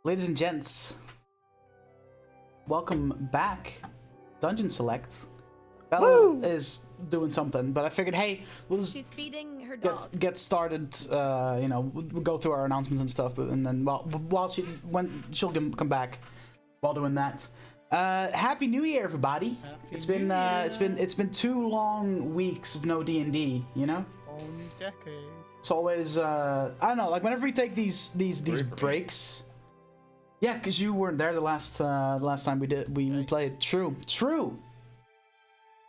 Ladies and gents, welcome back. Dungeon Select. Bella is doing something, but I figured, hey, we'll just She's feeding her dog. get started. You know, we'll go through our announcements and stuff, and then while she'll come back while doing that. Happy New Year, everybody! It's been 2 long weeks of no D&D. You know. Decade. It's always I don't know, like whenever we take these breaks. Yeah, because you weren't there the last time we played. True.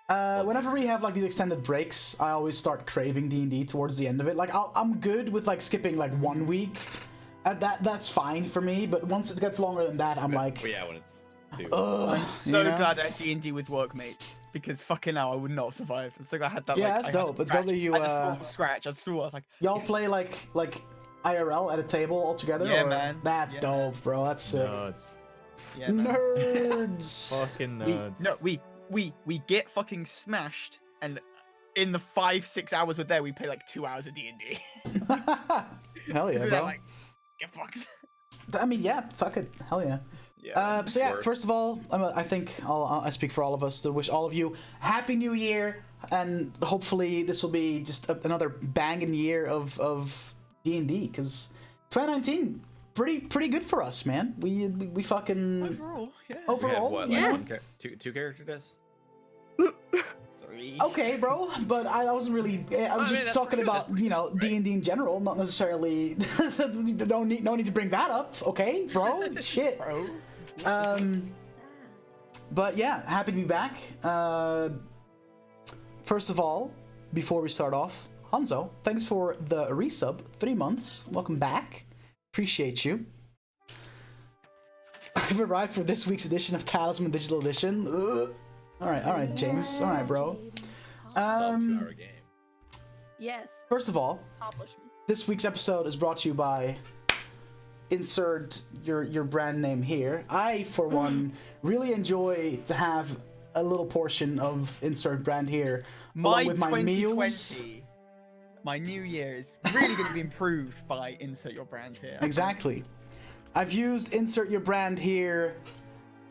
Whenever we have like these extended breaks, I always start craving D&D towards the end of it. Like I'm good with like skipping like 1 week. That's fine for me. But once it gets longer than that, I'm like, yeah, when it's 2. I'm so glad I had D&D with workmates because fucking hell, I would not have survived. I'm so glad I had that. Yeah, that's dope. It's dope that you. I just scratch. I was like, y'all play like IRL at a table all together. Yeah, or? man. That's dope, bro. That's sick. Nerds. Yeah, man. Nerds. Fucking nerds. We get fucking smashed, and in the 5-6 hours we're there, we play like 2 hours of D&D. Hell yeah, bro. Like, get fucked. I mean, yeah, fuck it. Hell yeah. Yeah. So yeah, first of all, I think I speak for all of us to wish all of you Happy New Year, and hopefully this will be just another banging year of D&D, because 2019 pretty good for us, man. We fucking overall, we have, what, like two character deaths? 3. Okay, bro, but I wasn't really. I was just talking about D&D in general, not necessarily. no need to bring that up, okay, bro? Shit, Bro. But yeah, happy to be back. First of all, before we start off, Hanzo, thanks for the resub, 3 months. Welcome back. Appreciate you. I've arrived for this week's edition of Talisman Digital Edition. Ugh. All right, James. All right, bro. Sub 2 hour game. Yes. First of all, Accomplishment. this week's episode is brought to you by. Insert your brand name here. I, for one, really enjoy to have a little portion of insert brand here, along with my meals. My New Year is really going to be improved by insert your brand here. Exactly. I've used insert your brand here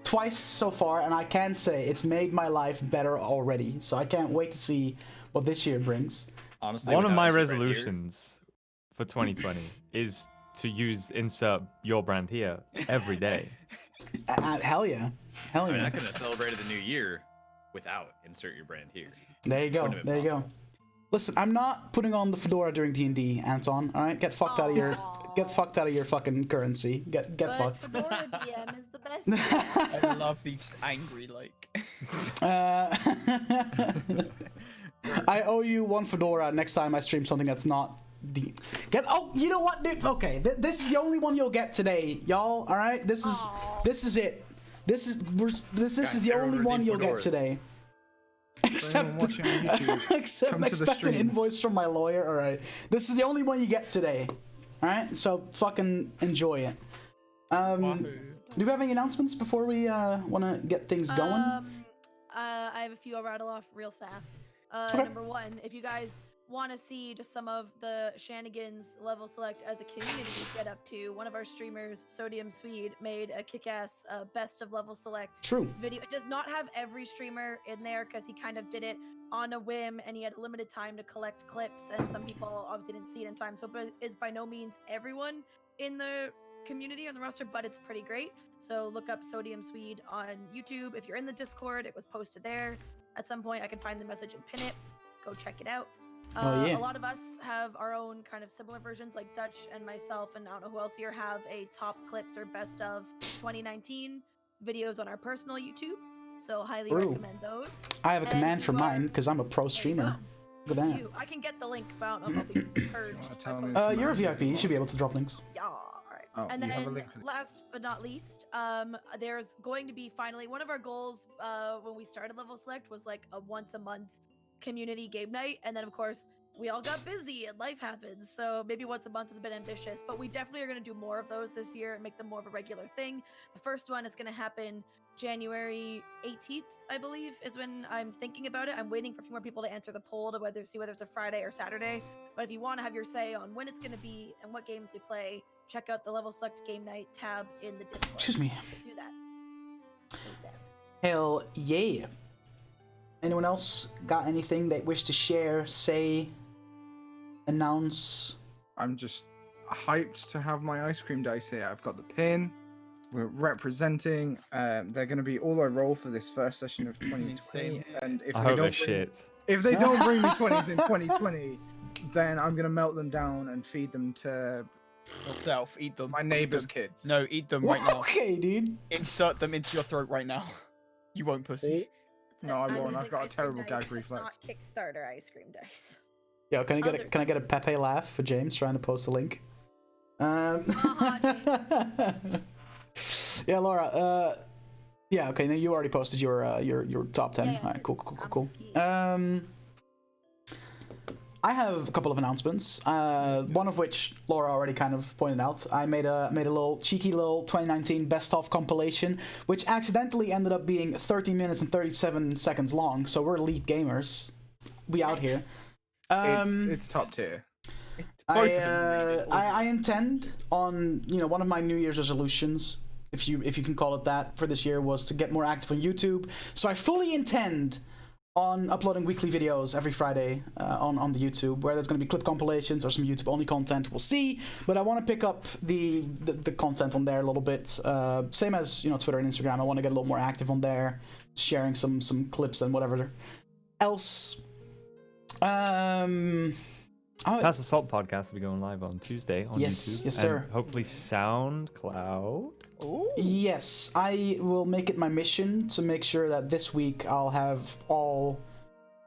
twice so far, and I can say it's made my life better already. So I can't wait to see what this year brings. Honestly, one of my insert brand resolutions for 2020 is to use insert your brand here every day. Hell yeah. Hell I mean, yeah. I couldn't have celebrated the new year without insert your brand here. There you go. Wouldn't have There been you go. Listen, I'm not putting on the fedora during D&D, Anton. All right, get fucked out of your fucking currency. Get fucked. Fedora DM is the best. I love these angry like. I owe you 1 fedora next time I stream something that's not oh, you know what, dude? Okay, this is the only one you'll get today, y'all. All right, this is it. This is the only one you'll get today. Except expect an invoice from my lawyer. All right, this is the only one you get today. All right, so fucking enjoy it. Do we have any announcements before we want to get things going? I have a few I'll rattle off real fast. Okay. Number 1, if you guys want to see just some of the shenanigans Level Select as a community get up to, one of our streamers, Sodium Swede, made a kick-ass best of Level Select video. It does not have every streamer in there because he kind of did it on a whim and he had a limited time to collect clips, and some people obviously didn't see it in time, so it is by no means everyone in the community on the roster, but it's pretty great. So look up Sodium Swede on YouTube. If you're in the Discord, it was posted there. At some point I can find the message and pin it. Go check it out. A lot of us have our own kind of similar versions, like Dutch and myself, and I don't know who else here, have a top clips or best of 2019 videos on our personal YouTube, so highly recommend those. I have a command for mine because I'm a pro streamer. Look at that. I can get the link, but I don't know if I'll be purged. You're a VIP, you should be able to drop links. Yeah, alright. Oh, and you have a then link for last but not least, there's going to be finally one of our goals when we started Level Select was like a once a month community game night, and then of course we all got busy and life happens. So maybe once a month is a bit ambitious, but we definitely are going to do more of those this year and make them more of a regular thing. The first one is going to happen January 18th, I believe, is when I'm thinking about it. I'm waiting for a few more people to answer the poll to see whether it's a Friday or Saturday. But if you want to have your say on when it's going to be and what games we play, check out the Level Select Game Night tab in the Discord. Excuse me. Do that. Hell yeah. Anyone else got anything they wish to share, say, announce? I'm just hyped to have my ice cream dice here. I've got the pin. We're representing. They're going to be all I roll for this first session of 2020. And if I they hope don't they're shit. if they don't bring me 20s in 2020, then I'm going to melt them down and feed them to Yourself, eat them. my neighbor's kids. No, eat them right now. Okay, dude. Insert them into your throat right now. You won't, pussy. No, I won't. I've using got a ice cream terrible dice, gag it's reflex. Not Kickstarter ice cream dice. Yo, can I get a Pepe laugh for James trying to post a link? Yeah, Laura. Yeah, okay. Then you already posted your top 10. Yeah, All right, cool. I have a couple of announcements. One of which Laura already kind of pointed out. I made a little cheeky little 2019 best of compilation, which accidentally ended up being 13 minutes and 37 seconds long. So we're elite gamers. We out here. It's top tier. I intend on one of my New Year's resolutions, if you can call it that, for this year was to get more active on YouTube. So I fully intend on uploading weekly videos every Friday on the YouTube, where there's going to be clip compilations or some YouTube only content. We'll see, but I want to pick up the content on there a little bit. Same as Twitter and Instagram. I want to get a little more active on there, sharing some clips and whatever else. Pass the Salt podcast will be going live on Tuesday on YouTube. Yes, sir. And hopefully SoundCloud. Ooh. Yes, I will make it my mission to make sure that this week I'll have all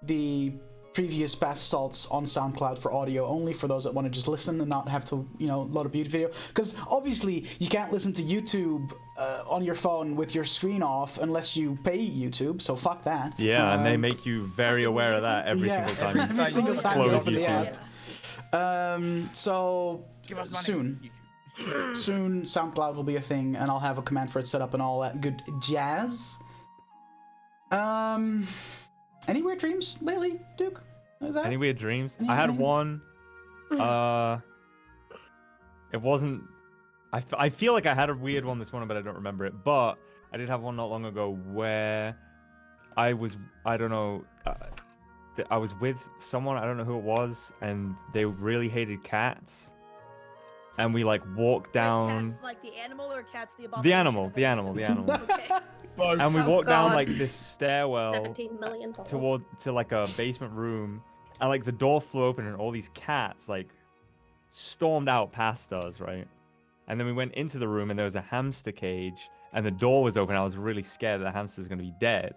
the previous Pass the Salts on SoundCloud for audio only, for those that want to just listen and not have to, load a beauty video. Because obviously you can't listen to YouTube on your phone with your screen off unless you pay YouTube, so fuck that. Yeah, and they make you very aware of that every single time. Every single time you close open the YouTube. app. So Give us money. Soon SoundCloud will be a thing, and I'll have a command for it set up and all that good jazz. Any weird dreams lately, Duke? Any weird dreams? Anything? I had one. It wasn't. I feel like I had a weird one this morning, but I don't remember it. But I did have one not long ago where I was. I don't know. I was with someone. I don't know who it was, and they really hated cats. And we walked down. Cats, like the animal, or cats the The abomination animal. Okay. And we walked down this stairwell 17 million to a basement room, and the door flew open and all these cats stormed out past us, right? And then we went into the room and there was a hamster cage and the door was open. I was really scared that the hamster was going to be dead.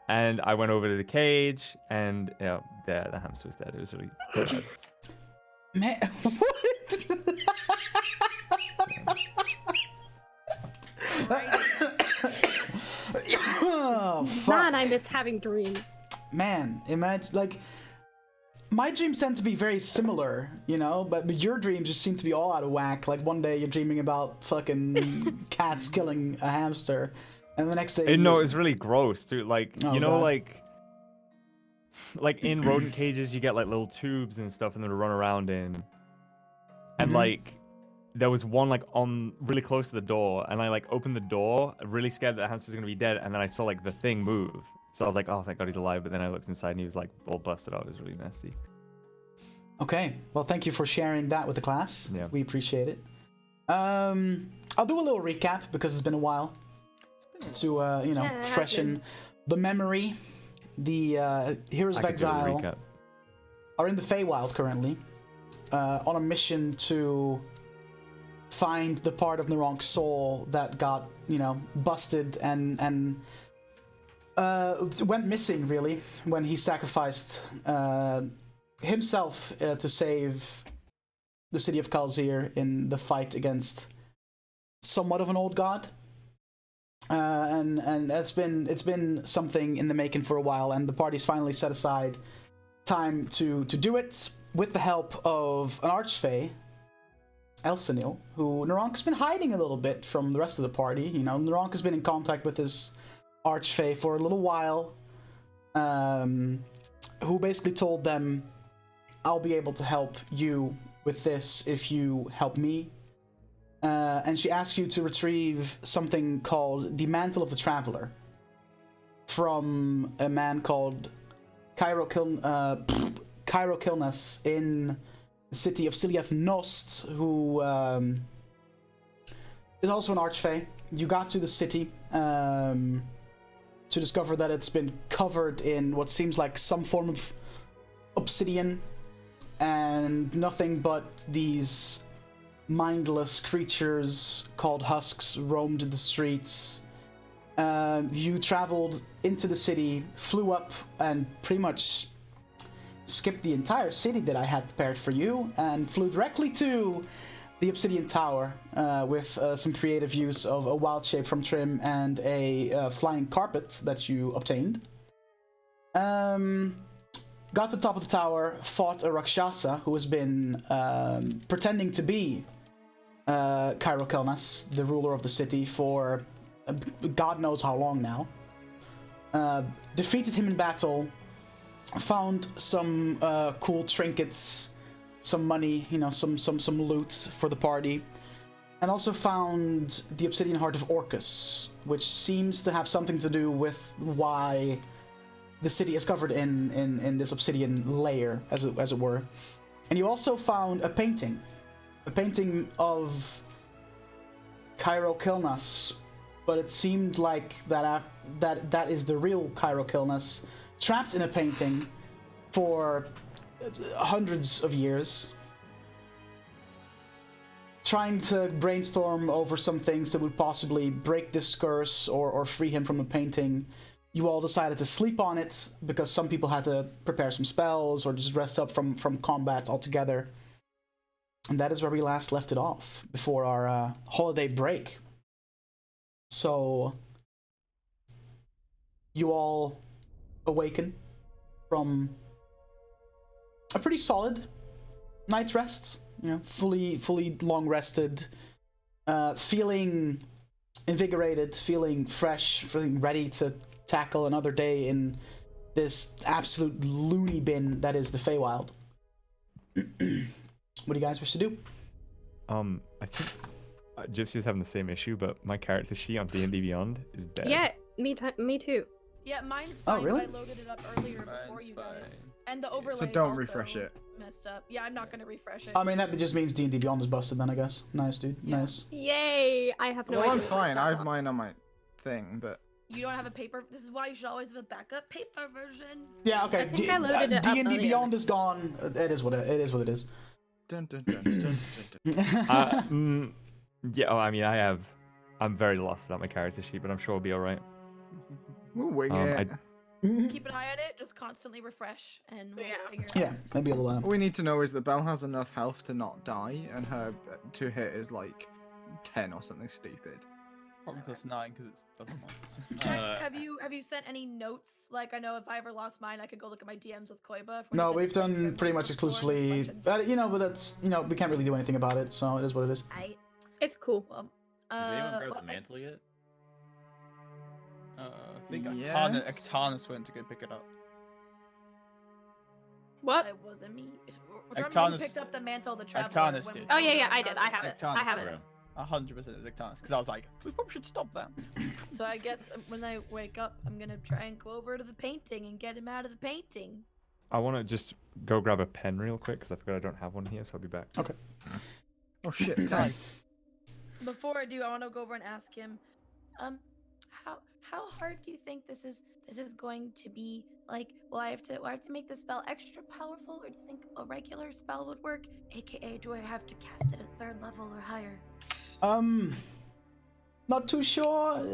And I went over to the cage and the hamster was dead. It was really bad. Man, what? Oh, fuck. Man, I miss having dreams. Man, imagine, my dreams tend to be very similar, but your dreams just seem to be all out of whack. One day you're dreaming about fucking cats killing a hamster, and the next day No, it was really gross, too. God. In rodent cages, you get little tubes and stuff and then run around in. And there was one on really close to the door, and I opened the door, really scared that the hamster was gonna be dead, and then I saw the thing move. So I was like, oh, thank God he's alive. But then I looked inside and he was all busted out. It was really nasty. Okay, well, thank you for sharing that with the class. Yeah. We appreciate it. I'll do a little recap because it's been a while to freshen the memory. The Heroes of Exile are in the Feywild currently, on a mission to find the part of Naronk's soul that got busted and went missing, really, when he sacrificed himself to save the city of Kalzir in the fight against somewhat of an old god. And it's been something in the making for a while, and the party's finally set aside time to do it with the help of an archfey, Elsenil, who Naranka's been hiding a little bit from the rest of the party. You know, Naranka's been in contact with his archfey for a little while, who basically told them, I'll be able to help you with this if you help me. And she asks you to retrieve something called the Mantle of the Traveler from a man called Cairo Kilness in the city of Siliath Nost, who is also an archfey. You got to the city to discover that it's been covered in what seems like some form of obsidian, and nothing but these mindless creatures called husks roamed the streets. You traveled into the city, flew up, and pretty much skipped the entire city that I had prepared for you, and flew directly to the Obsidian Tower with some creative use of a wild shape from Trim and a flying carpet that you obtained. Got to the top of the tower, fought a Rakshasa who has been pretending to be Cairo Kelnas, the ruler of the city, for God knows how long now. Defeated him in battle, found some cool trinkets, some money, you know, some loot for the party, and also found the Obsidian Heart of Orcus, which seems to have something to do with why the city is covered in this obsidian layer, as it were. And you also found a painting of Cairo Kilnas, but it seemed like that is the real Cairo Kilnas, trapped in a painting for hundreds of years, trying to brainstorm over some things that would possibly break this curse or free him from the painting. You all decided to sleep on it because some people had to prepare some spells or just rest up from combat altogether. And that is where we last left it off before our holiday break. So you all awaken from a pretty solid night rest, you know, fully long rested, feeling invigorated, feeling fresh, feeling ready to tackle another day in this absolute loony bin that is the Feywild. What do you guys wish to do? I think Gypsy's having the same issue, but my character sheet on D&D Beyond is dead. Yeah, me too. Yeah, mine's fine. Oh, really? But I loaded it up earlier before you guys. And the overlay So don't refresh it. Messed up. Yeah, I'm not gonna refresh it. I mean, that just means D&D Beyond is busted then, I guess. Nice, dude. Yeah. Nice. Yay! I have no Well, idea. I'm what fine. stats I have are. mine on my thing, but You don't have a paper. This is why you should always have a backup paper version. Yeah, okay. I think I loaded it up D&D earlier. Beyond is gone. It is what it is. dun, dun, dun, dun, dun, dun. Yeah, I'm very lost about my character sheet, but I'm sure I'll be alright. We'll wing Um, it. Keep an eye on it. Just constantly refresh, and we'll figure it Yeah, out. maybe a little. All we need to know is that Belle has enough health to not die, and her to hit is like 10 or something stupid. Probably plus 9 because it's double months. Jack, have you sent any notes? Like, I know if I ever lost mine, I could go look at my DMs with Koiba. No, we've done pretty much exclusively. You know, but that's, you know, we can't really do anything about it, so it is what it is. It's cool. Well, Has anyone heard well, the mantle yet? I think Yes. Actanus went to go pick it up. What? It wasn't me. Remember who Actanus- picked up the mantle of the traveler? Actanus when we did. Oh went yeah, to yeah, the I did. I house? have it. Actanus I have did. it. 100% it was Actanus because I was like, we probably should stop that. So I guess when I wake up, I'm gonna try and go over to the painting and get him out of the painting. I want to just go grab a pen real quick because I forgot I don't have one here, so I'll be back. Okay. Oh shit! Nice. Before I do, I want to go over and ask him, how hard do you think this is going to be? Like, will I have to make the spell extra powerful, or do you think a regular spell would work? AKA, do I have to cast it at 3rd level or higher? Not too sure.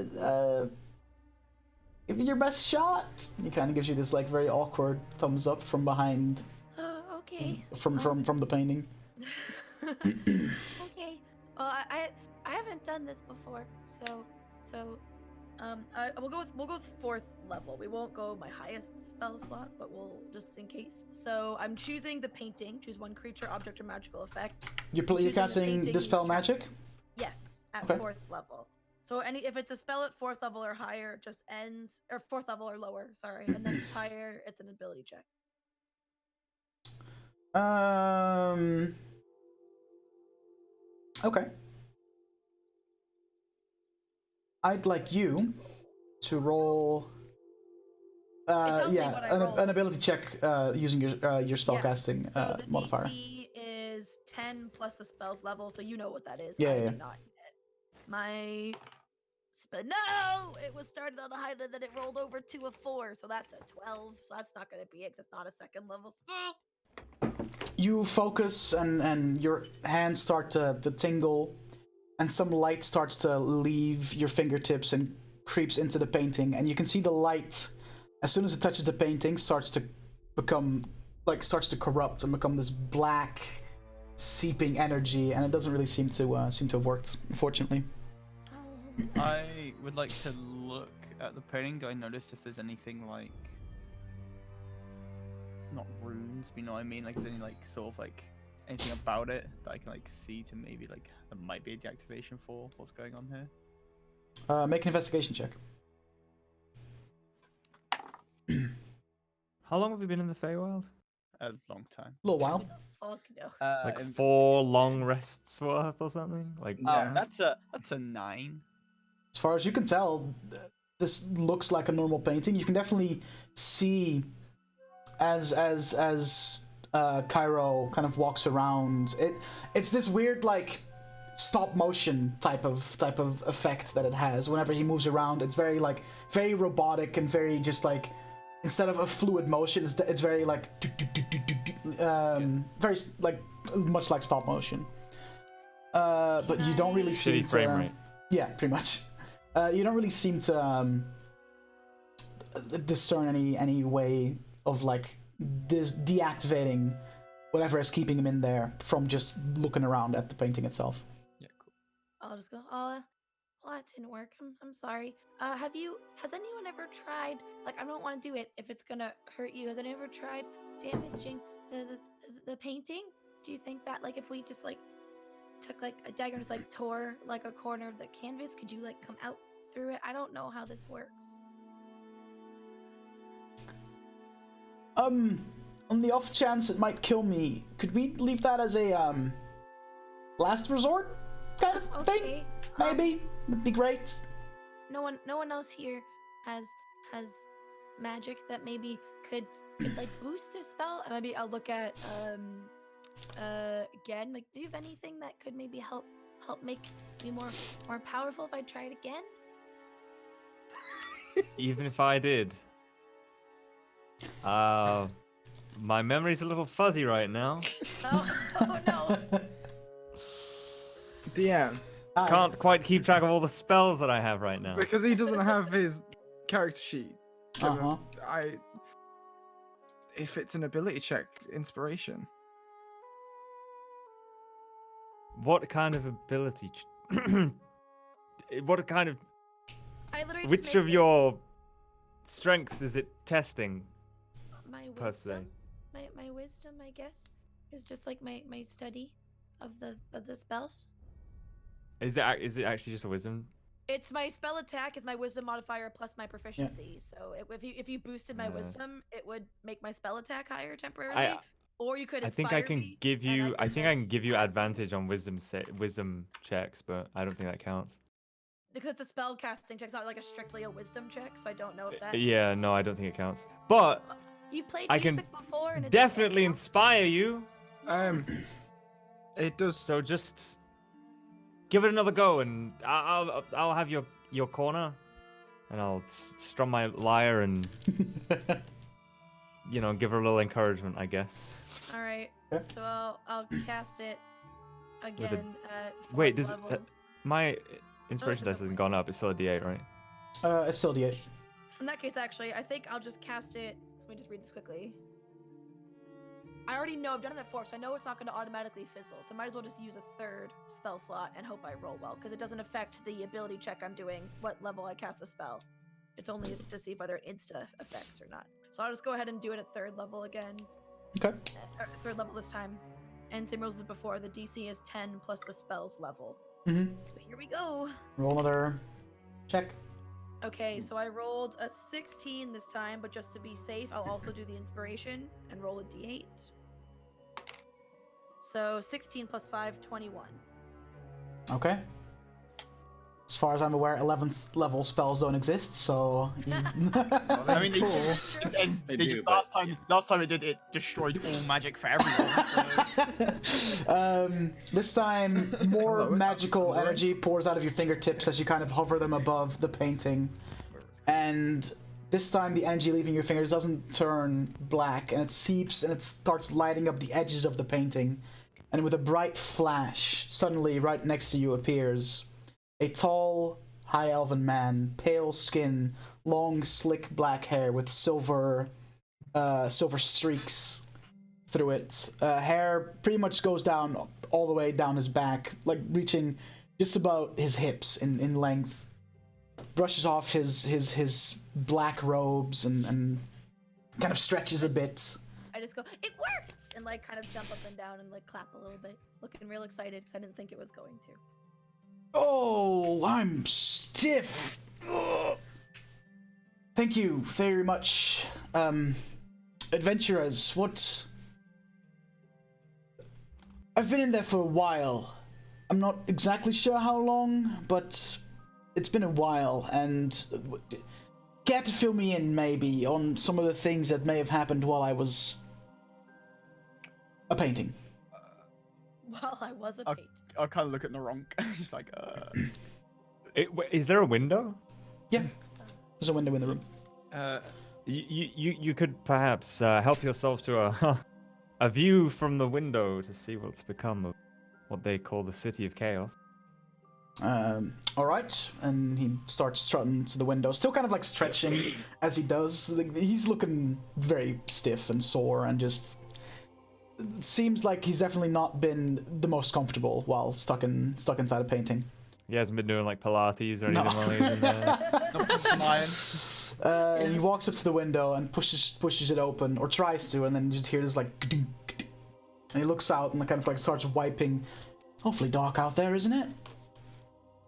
Give it your best shot. He kind of gives you this like very awkward thumbs up from behind, Okay. from the painting. Okay. Well, I haven't done this before, so We'll go with 4th level. We won't go my highest spell slot, but we'll just in case. So I'm choosing the painting. Choose one creature, object, or magical effect. You're Choosing the casting painting, Dispel use trap. Magic? Yes, at Okay. 4th level. So if it's a spell at 4th level or higher, it just ends, or 4th level or lower, sorry, and then it's higher, it's an ability check. Okay. I'd like you to roll. tells me what I roll. An ability check using your spellcasting So the modifier. DC is 10 plus the spell's level, so you know what that is. Yeah, I yeah. do not yet. My no, it was started on a high, and then it rolled over to a 4, so that's a 12. So that's not going to be it. 'Cause it's not a 2nd level spell. You focus and your hands start to tingle, and some light starts to leave your fingertips and creeps into the painting, and you can see the light, as soon as it touches the painting, starts to corrupt and become this black, seeping energy, and it doesn't really seem to have worked, unfortunately. I would like to look at the painting. Do I notice if there's anything like, not runes, but you know what I mean? Like, is there any like sort of like anything about it that I can like see to maybe like there might be a deactivation for what's going on here? Make an investigation check. How long have we been in the Feywild? A long time. A little while. Fuck no. Like 4 long rests worth or something? Like, Yeah. That's a 9. As far as you can tell, this looks like a normal painting. You can definitely see as Cairo kind of walks around. It's this weird like stop motion type of effect that it has whenever he moves around. It's very robotic and very just like, instead of a fluid motion, it's very like very like much like stop motion. But you don't really seem shitty frame rate. Yeah, pretty much. You don't really seem to discern any way of like this deactivating whatever is keeping him in there from just looking around at the painting itself. Yeah, cool. I'll just go. Oh, well, that didn't work. I'm sorry. Has anyone ever tried? Like, I don't want to do it if it's gonna hurt you. Has anyone ever tried damaging the painting? Do you think that like if we just like took like a dagger and just like tore like a corner of the canvas, could you like come out through it? I don't know how this works. On the off chance it might kill me, could we leave that as a last resort kind of thing? Maybe that'd be great. No one else here has magic that maybe could like boost a spell. Maybe I'll look at again. Like, do you have anything that could maybe help make me more powerful if I try it again? Even if I did. My memory's a little fuzzy right now. Oh no. DM. Can't quite keep track of all the spells that I have right now. Because he doesn't have his character sheet. Uh-huh. If it's an ability check, inspiration. What kind of ability? What kind of? I literally just Which make of this- your strengths is it testing? my per se? wisdom? My wisdom, I guess, is just like my study of the spells. Is it actually just a wisdom? It's my spell attack is my wisdom modifier plus my proficiency. So if you boosted my wisdom, it would make my spell attack higher temporarily. Or you could. I think I inspire can me, give and you. I think I can just give you add advantage on wisdom checks, but I don't think that counts. because it's a spell casting check. It's not like a strictly a wisdom check, so I don't know if that. Yeah, no, I don't think it counts. But You played I can music before, and it definitely counts. inspire you. It does. So just give it another go, and I'll have your corner, and I'll strum my lyre and give her a little encouragement, I guess. All right, Yeah. so I'll cast it again at Wait, fourth does level. my inspiration doesn't dice hasn't gone up? It's still a D8, right? It's still D8. In that case, actually, I think I'll just cast it. Let me just read this quickly. I already know I've done it at 4, so I know it's not going to automatically fizzle. So I might as well just use a 3rd spell slot and hope I roll well, because it doesn't affect the ability check I'm doing, what level I cast the spell. It's only to see whether it insta effects or not. So I'll just go ahead and do it at 3rd level again. Okay. 3rd level this time. And same rules as before, the DC is 10 plus the spell's level. Mm-hmm. So here we go. Roll another check. Okay, so I rolled a 16 this time, but just to be safe, I'll also do the inspiration and roll a d8. So 16 plus 5, 21. Okay. As far as I'm aware, 11th level spells don't exist, so... I mean, Cool. they just, last time it did, it destroyed all magic for everyone. So. This time, more Hello, is that magical Lauren? energy pours out of your fingertips as you kind of hover them above the painting. And this time, the energy leaving your fingers doesn't turn black, and it seeps and it starts lighting up the edges of the painting. And with a bright flash, suddenly right next to you appears a tall, high elven man, pale skin, long, slick black hair with silver streaks through it. Hair pretty much goes down all the way down his back, like reaching just about his hips in length. Brushes off his black robes and kind of stretches a bit. I just go, it worked! And like kind of jump up and down and like clap a little bit, looking real excited because I didn't think it was going to. Oh, I'm stiff. Ugh. Thank you very much, adventurers. What? I've been in there for a while. I'm not exactly sure how long, but it's been a while, and care to fill me in maybe on some of the things that may have happened while I was a painting. While I was a paint. I kind of look at the wrong. Just like, Is there a window? Yeah, there's a window in the room. You could perhaps help yourself to a view from the window to see what's become of what they call the City of Chaos. All right, and he starts strutting to the window, still kind of like stretching as he does. He's looking very stiff and sore, and just it seems like he's definitely not been the most comfortable while stuck inside a painting. He hasn't been doing like Pilates or anything while he's in there. And he walks up to the window and pushes it open, or tries to, and then you just hear this like, and he looks out and kind of like starts wiping. Awfully dark out there, isn't it?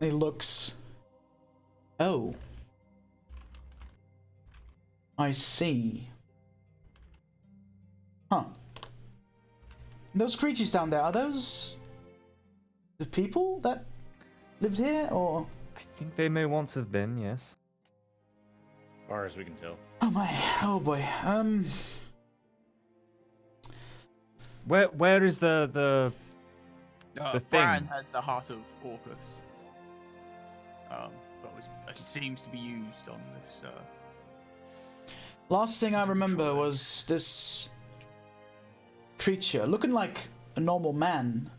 And he looks. Oh. I see. Huh. Those creatures down there, are those the people that lived here, or? I think they may once have been, yes. As far as we can tell. Oh my, oh boy. Where is the thing? Bran has the heart of Orcus. But it seems to be used on this. Last thing I remember was this creature, looking like a normal man,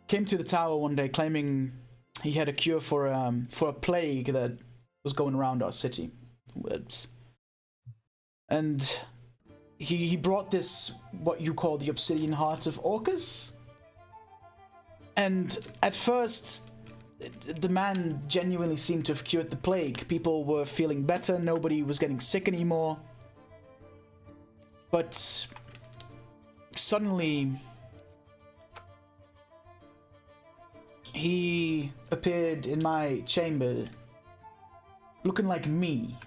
came to the tower one day claiming he had a cure for a plague that was going around our city. And he brought this, what you call the obsidian heart of Orcus. And at first, the man genuinely seemed to have cured the plague. People were feeling better, nobody was getting sick anymore. But suddenly, he appeared in my chamber, looking like me.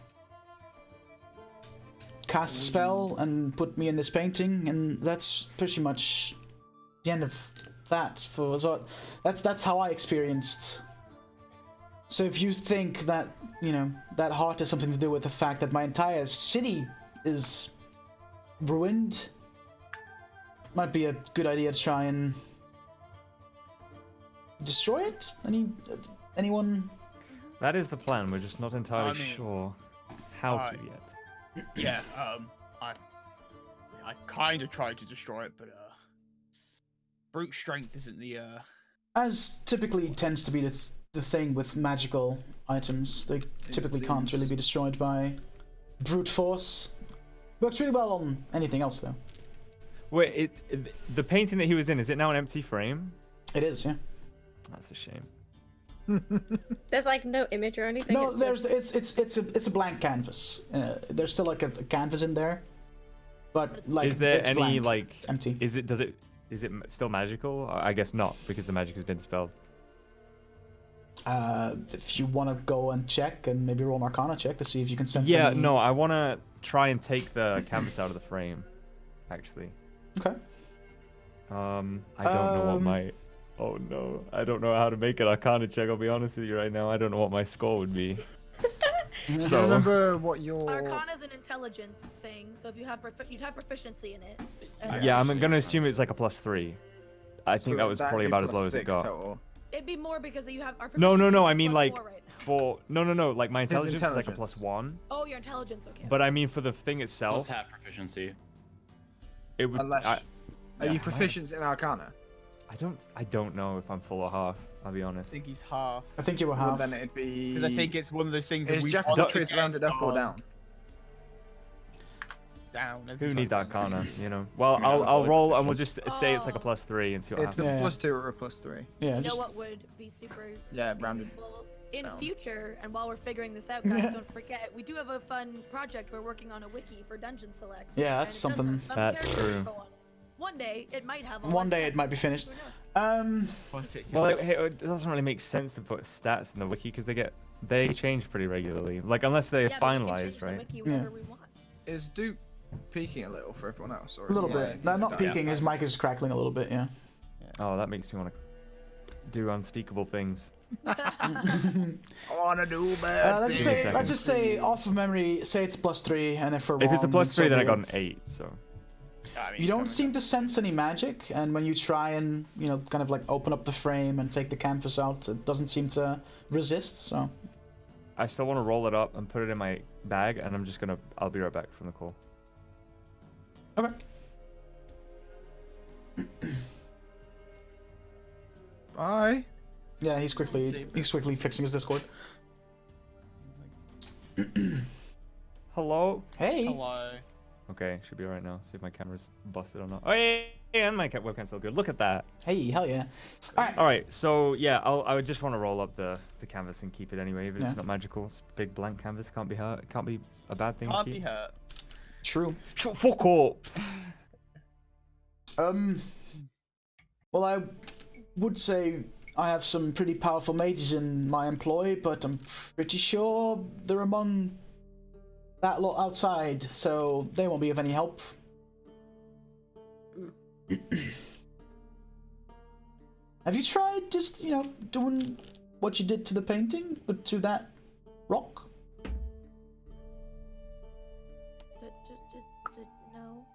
Cast a spell and put me in this painting, and that's pretty much the end of that. So that's how I experienced. So if you think that, that heart has something to do with the fact that my entire city is ruined, might be a good idea to try and destroy it. Anyone? That is the plan. We're just not entirely sure how to yet. Yeah, I kind of tried to destroy it, but brute strength isn't the As typically tends to be the thing with magical items, they typically can't really be destroyed by brute force. Works really well on anything else, though. Wait, the painting that he was in, is it now an empty frame? It is, yeah. That's a shame. There's like no image or anything. No, it's just... it's a blank canvas. There's still like a canvas in there, but like Is there it's any blank, like empty? Is it still magical? I guess not, because the magic has been dispelled. If you want to go and check and maybe roll an Arcana check to see if you can sense. Yeah, any... no, I want to try and take the canvas out of the frame, actually. Okay. I don't know what my. Oh no, I don't know how to make an Arcana check. I'll be honest with you right now. I don't know what my score would be. Do you So remember what your... Arcana's an intelligence thing, so if you have you'd have proficiency in it. yeah, I'm gonna assume it's like a +3. I think that was that'd probably be about as low as it +6 got. total. It'd be more because you have our No, proficiency is I mean +4 like right now. for no, like my intelligence is like a intelligence. +1. Oh, your intelligence, okay. But I mean for the thing Plus itself, half proficiency. it would. Unless... Are yeah, you proficient in Arcana? I don't know if I'm full or half. I'll be I honest. think he's half. I think you were Well, half. then it'd be... Because I think it's one of those things that Is we Jack want of to Trades get rounded up or on down? Down. Who needs Arcana? You know. Well, Yeah, I'll avoid roll and we'll proficiency. just say it's like a +3 and see what It's a happens. Yeah. +2 or a +3. Yeah, You just know what would be super Yeah, rounded. useful? In down. future, and while we're figuring this out, guys, don't forget, we do have a fun project. We're working on a wiki for Dungeon Select. Yeah, and that's it does something- have some That's character true. info on it. One day, it might have all one our day stats. it might be finished. Who knows? Well, it doesn't really make sense to put stats in the wiki because they change pretty regularly. Like unless they're Yeah, but we can change finalized, the right? wiki whenever we want. Is Duke peeking a little for everyone else? Or A little is he, bit. No, is he not done? peeking. His mic is crackling a little bit. Yeah. Oh, that makes me want to do unspeakable things. I want to do bad Let's just Give me a say, let's second. just say, off of memory, say it's +3, and if we're wrong, If it's a +3, then I be got it. an 8. So You don't seem to sense any magic, and when you try and kind of like open up the frame and take the canvas out, it doesn't seem to resist. So I still want to roll it up and put it in my bag, and I'll be right back from the call. okay. Bye. Yeah, he's quickly fixing his Discord. Hello. Hey. Hello. Okay, should be alright now. See if my camera's busted or not. Oh yeah, and my webcam's still good. Look at that. Hey, hell yeah. All right. All right, so yeah, I would just want to roll up the canvas and keep it anyway. If it's Yeah. not magical, it's a big blank canvas. Can't be hurt. Can't be a bad thing. Can't to be keep. hurt. True. Fuck up. Well, I would say I have some pretty powerful mages in my employ, but I'm pretty sure they're among that lot outside, so they won't be of any help. Have you tried just, doing what you did to the painting, but to that rock? No,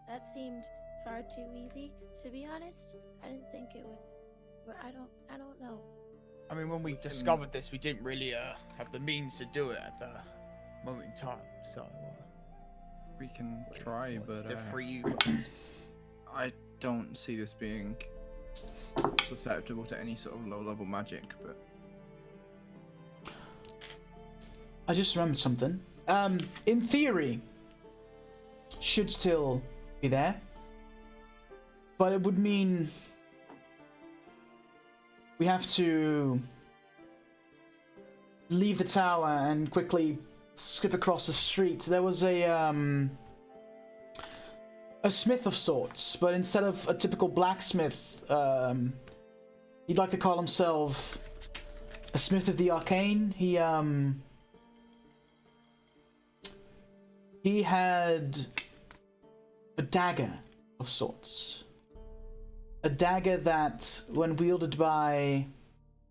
that seemed far too easy. To be honest, I didn't think it would. But I don't know. I mean, when we discovered this, we didn't really have the means to do it at the moment in time. So We can try, but to free you from this. I don't see this being susceptible to any sort of low-level magic. But I just remembered something. In theory, should still be there, but it would mean we have to leave the tower and quickly skip across the street. There was a smith of sorts, but instead of a typical blacksmith, he'd like to call himself a smith of the Arcane. He had a dagger of sorts. A dagger that, when wielded by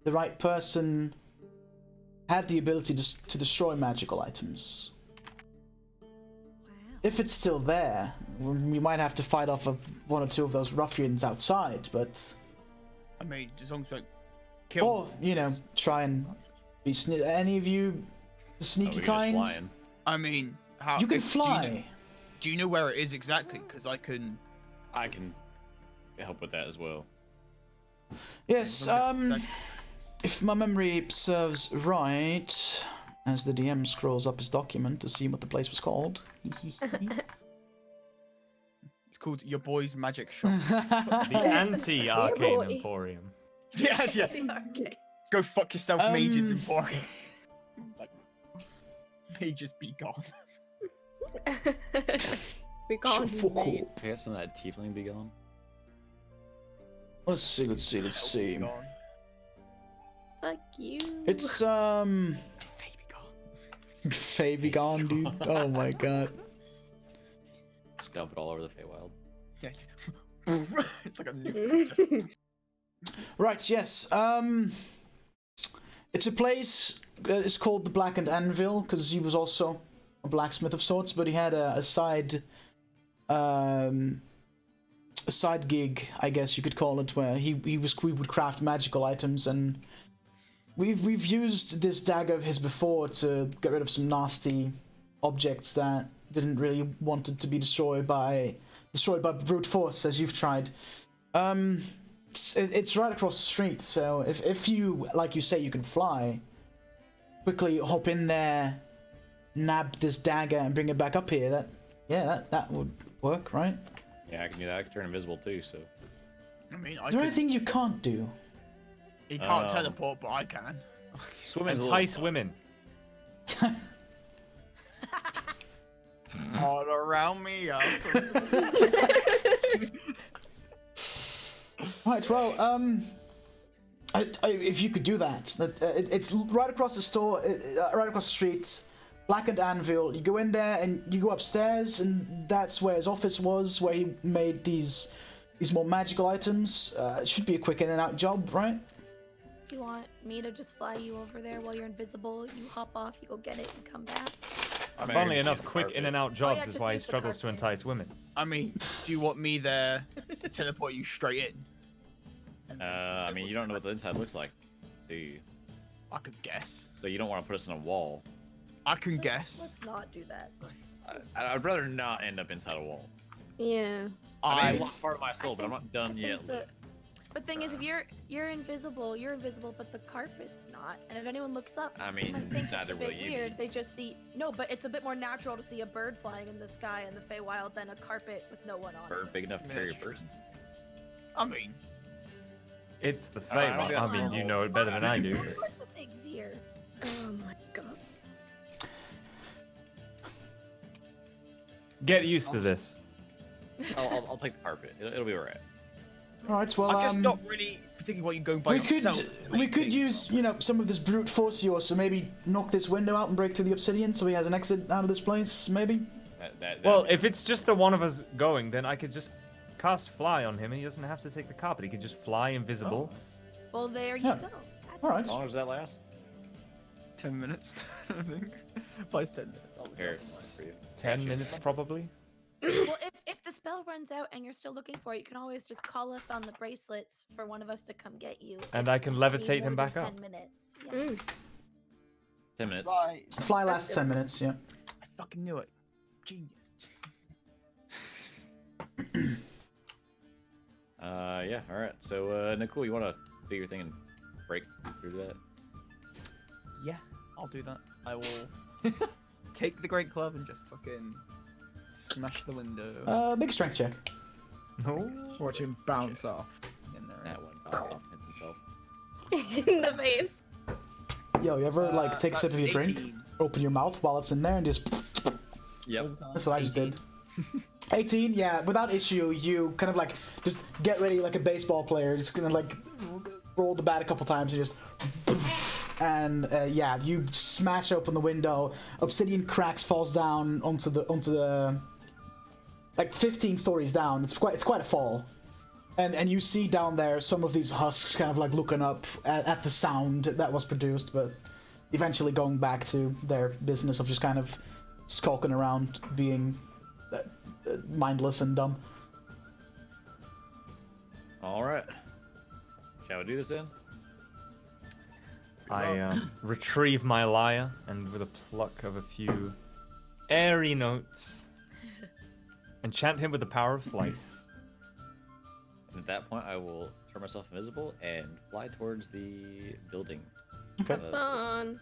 the right person, had the ability to destroy magical items. If it's still there, we might have to fight off one or two of those ruffians outside, but... I mean, as long as we kill. Or, try and be any of you the sneaky kind? Flying. I mean, how You can if- fly. Do you know where it is exactly? Because I can. I can help with that as well. Yes, if my memory serves right, As the DM scrolls up his document to see what the place was called. It's called Your Boy's Magic Shop. The anti-Arcane boy. Emporium. yeah. Okay. Go fuck yourself, Mages Emporium. Like, Mages be gone. We can't So mate. I guess some of that tiefling be gone. Let's see. Gone. Fuck you. It's Baby gone. Faye be gone, dude. Oh my god. Just dump it all over the Feywild. Yeah. It's like a nuke. Right, yes. It's a place. It's called the Blackened Anvil because he was also a blacksmith of sorts, but he had a side gig, I guess you could call it, where we would craft magical items, and we've used this dagger of his before to get rid of some nasty objects that didn't really want it to be destroyed by brute force, as you've tried. It's right across the street, so if you, like you say, you can fly, quickly hop in there, nab this dagger, and bring it back up here. That would work, right? Yeah, I can do that. I can turn invisible too, so. I mean, Is there anything you can't do? He can't teleport, but I can. Swimming's a Entice little... women. All around me. Right, well, if you could do that, it's right across the store, right across the street, Blackened Anvil. You go in there and you go upstairs, and that's where his office was, where he made these more magical items. It should be a quick in and out job, right? Do you want me to just fly you over there while you're invisible? You hop off, you go get it, and come back. I mean, Funnily I can enough, use the quick carpet. in and out jobs yeah, is just why he use the struggles to carpet. entice women. I mean, do you want me there to teleport you straight in? I mean, you don't know what the inside looks like, do you? I could guess. So you don't want to put us on a wall. I can guess. Let's not do that. I'd rather not end up inside a wall. Yeah. I I mean, it's part of my soul, but I'm not done yet. But thing is, if you're invisible, but the carpet's not. And if anyone looks up, I mean, they might think it's neither a will bit you. weird. They just see but it's a bit more natural to see a bird flying in the sky in the Feywild than a carpet with no one on Bird it. big enough to Yeah, carry a that's true. person. I mean, It's the I don't Feywild. think I that's mean, normal. you know it better than I do. What's the things here? Oh my god. Get used to this. I'll take the carpet. It'll be alright. All right, well, I guess not really particularly what you're going by we yourself. could use some of this brute force of yours, so maybe knock this window out and break through the obsidian, so he has an exit out of this place, maybe. Well, if it's just the one of us going, then I could just cast fly on him, and he doesn't have to take the carpet. He could just fly invisible. Well, there you Yeah. go. All right. As long as that lasts. 10 minutes, I think. Plus 10 minutes. I'll Here, go. it's for you. 10 minutes, probably. Well, if the spell runs out and you're still looking for it, you can always just call us on the bracelets for one of us to come get you. And If I can we levitate more him than back 10 up. minutes. Yeah. 10 minutes. Right. Fly lasts 10 minutes, yeah. I fucking knew it. Genius. Yeah, alright. So, Nicole, you want to do your thing and break through that? Yeah, I'll do that. I will take the great club and just fucking smash the window. Big strength check. No. Watch him bounce off. In there. That one bounces off, hits himself. In the face. Yo, you ever like take a sip of your drink, 18. open your mouth while it's in there, and just. Yep. That's what I just did. 18, yeah, without issue, you kind of like just get ready like a baseball player, just gonna like roll the bat a couple times and just. And yeah, you smash open the window. Obsidian cracks, falls down onto the like 15 stories down. It's quite a fall. And you see down there some of these husks kind of like looking up at the sound that was produced, but eventually going back to their business of just kind of skulking around, being mindless and dumb. Alright. Shall we do this then? I retrieve my lyre, and with a pluck of a few airy notes, enchant him with the power of flight. And at that point, I will turn myself invisible and fly towards the building. Okay. Fun.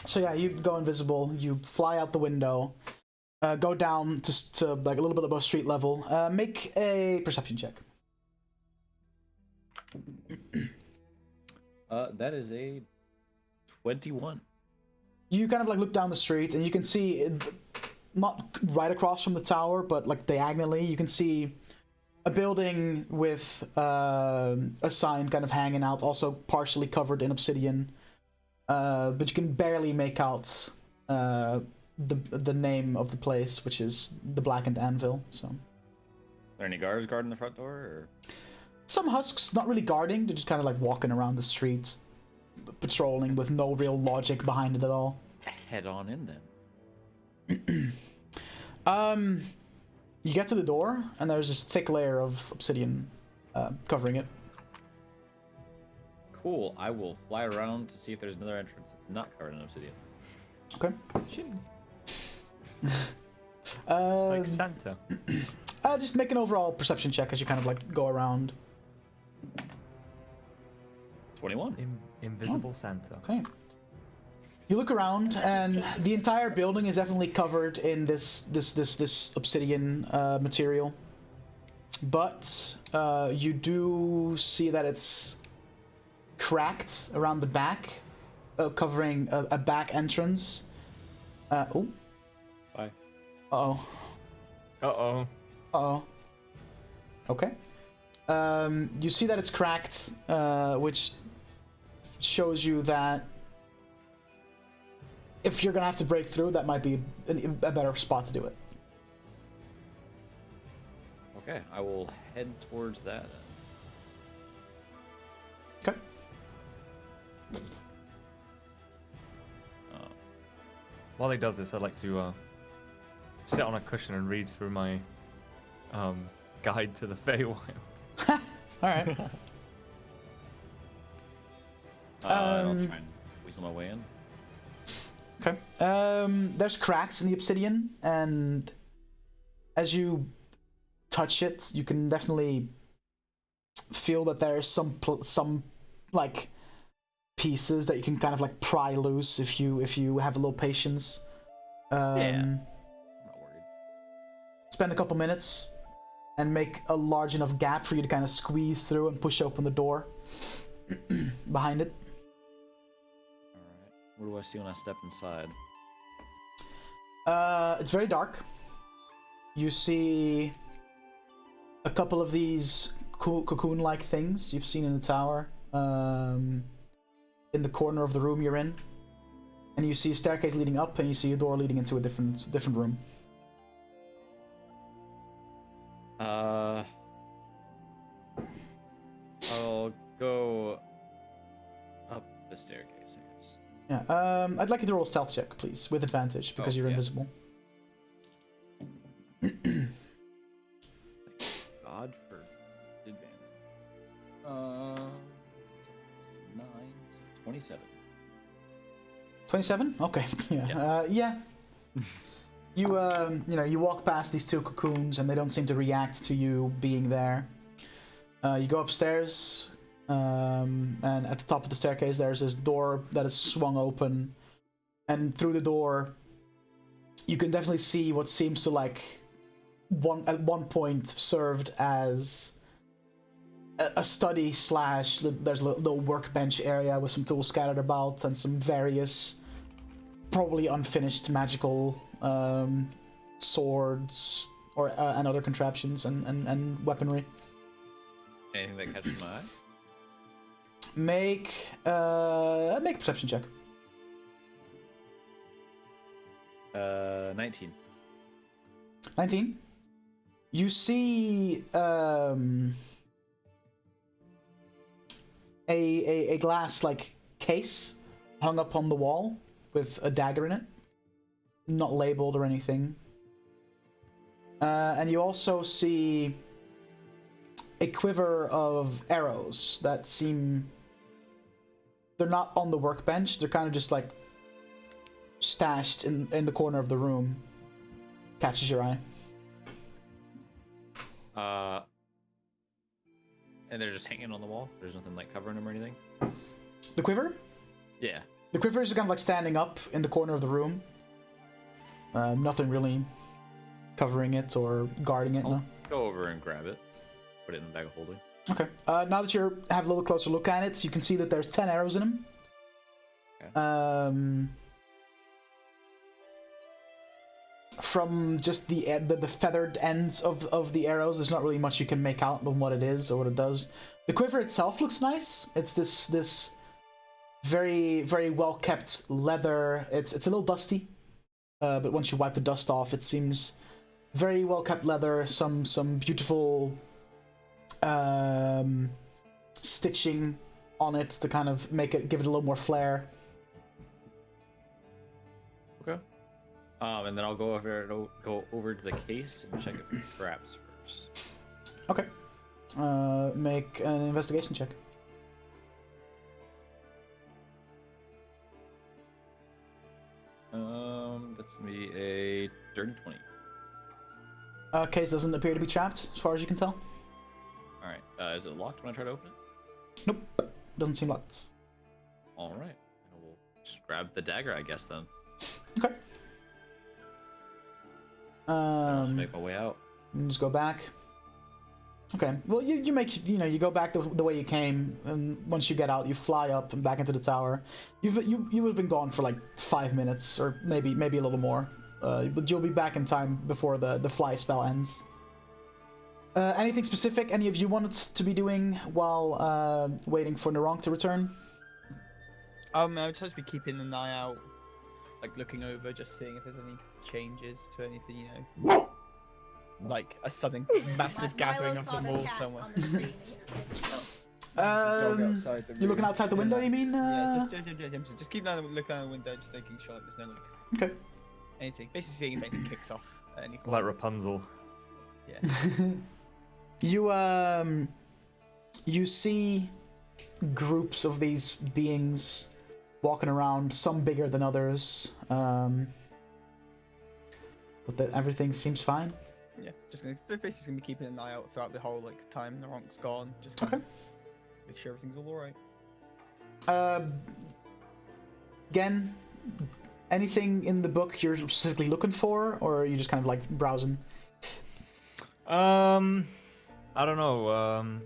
So yeah, you go invisible. You fly out the window. Go down to like a little bit above street level. Make a perception check. That is a 21. You kind of like look down the street and you can see, not right across from the tower, but like diagonally, you can see a building with a sign kind of hanging out, also partially covered in obsidian. But you can barely make out the name of the place, which is the Blackened Anvil. So, Are there any guards guarding the front door? Or? Some husks, not really guarding, they're just kind of like walking around the streets, patrolling with no real logic behind it at all. Head on in then. You get to the door, and there's this thick layer of obsidian covering it. Cool. I will fly around to see if there's another entrance that's not covered in obsidian. Okay. Like Santa. Just make an overall perception check as you kind of like go around. 21. Invisible Santa. Okay. You look around, and the entire building is definitely covered in this obsidian material. But you do see that it's cracked around the back, covering a back entrance. Oh. Bye. Uh-oh. Uh-oh. Uh-oh. Okay. You see that it's cracked, which shows you that if you're gonna have to break through, that might be a better spot to do it. Okay, I will head towards that. Okay. While he does this, I'd like to sit on a cushion and read through my guide to the Feywild. All right. I'll try and weasel my way in. Okay. There's cracks in the obsidian, and as you touch it, you can definitely feel that there's some like pieces that you can kind of like pry loose if you have a little patience. Yeah. I'm not worried. Spend a couple minutes and make a large enough gap for you to kind of squeeze through and push open the door behind it. What do I see when I step inside? It's very dark. You see a couple of these cocoon-like things you've seen in the tower, in the corner of the room you're in, and you see a staircase leading up, and you see a door leading into a different room. I'll go up the staircase, I guess. Yeah. I'd like you to roll a stealth check, please, with advantage because you're invisible. God for advantage. It's 9, so 27. 27? Okay. Yeah. Yeah. You walk past these two cocoons and they don't seem to react to you being there. You go upstairs, and at the top of the staircase there's this door that is swung open, and through the door you can definitely see what seems to like at one point served as a study slash there's a little workbench area with some tools scattered about and some various probably unfinished magical swords or and other contraptions and weaponry. Anything that catches my eye? Make a perception check. 19. 19. You see a glass like case hung up on the wall with a dagger in it, not labeled or anything. And you also see a quiver of arrows that seem... They're not on the workbench, they're kind of just like stashed in the corner of the room. Catches your eye. And they're just hanging on the wall? There's nothing like covering them or anything? The quiver? Yeah. The quiver is kind of like standing up in the corner of the room. Nothing really covering it or guarding it. No. Go over and grab it. Put it in the bag of holding. Okay. Now that you have a little closer look at it, you can see that there's 10 arrows in them. Okay. From just the feathered ends of the arrows, there's not really much you can make out on what it is or what it does. The quiver itself looks nice. It's this very, very well kept leather. It's a little dusty, but once you wipe the dust off, it seems very well kept leather. Some beautiful stitching on it to kind of give it a little more flair. Okay. And then I'll go over to the case and check it for traps first. Okay. Make an investigation check. That's gonna be a dirty 20. Case doesn't appear to be trapped, as far as you can tell. All right. Is it locked when I try to open it? Nope. Doesn't seem locked. All right. We'll just grab the dagger, I guess, then. Okay. I'll just make my way out. And just go back. Okay. Well, you go back the way you came, and once you get out, you fly up and back into the tower. You have been gone for like 5 minutes, or maybe a little more. But you'll be back in time before the fly spell ends. Anything specific any of you wanted to be doing while waiting for Narong to return? I would just be keeping an eye out, like looking over, just seeing if there's any changes to anything, you know. Like a sudden massive gathering of them all somewhere. You're looking outside the window, you mean? Yeah, just keep looking out the window, just making sure like, there's no like. Okay. Anything, basically seeing if anything kicks off at any point. Like Rapunzel. Yeah. You see groups of these beings walking around, some bigger than others. But everything seems fine. Yeah, basically gonna be keeping an eye out throughout the whole like time Naronk's gone. Just okay. Make sure everything's all alright. Again, anything in the book you're specifically looking for, or are you just kind of like browsing? I don't know.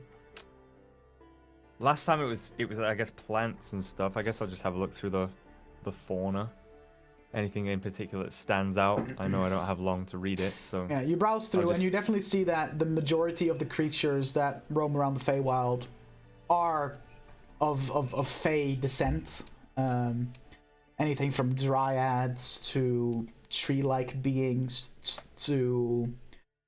Last time it was I guess plants and stuff. I guess I'll just have a look through the fauna. Anything in particular that stands out? I know I don't have long to read it, so... Yeah, you browse through and you definitely see that the majority of the creatures that roam around the Feywild are of Fey descent. Anything from dryads to tree-like beings to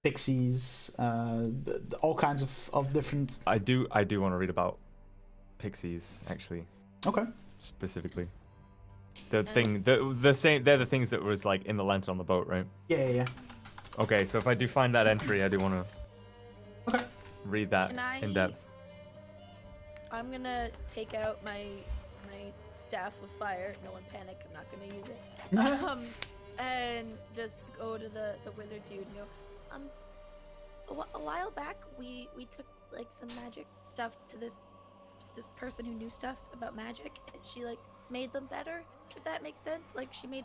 pixies, all kinds of different... I do want to read about pixies, actually. Okay. Specifically. They're the things that was like in the lantern on the boat, right? Yeah. Okay, so if I do find that entry, I do want to read that in depth. I'm gonna take out my staff of fire. No one panic. I'm not gonna use it. And just go to the wizard dude and go. A while back, we took like some magic stuff to this person who knew stuff about magic, and she like made them better. If that makes sense. Like she made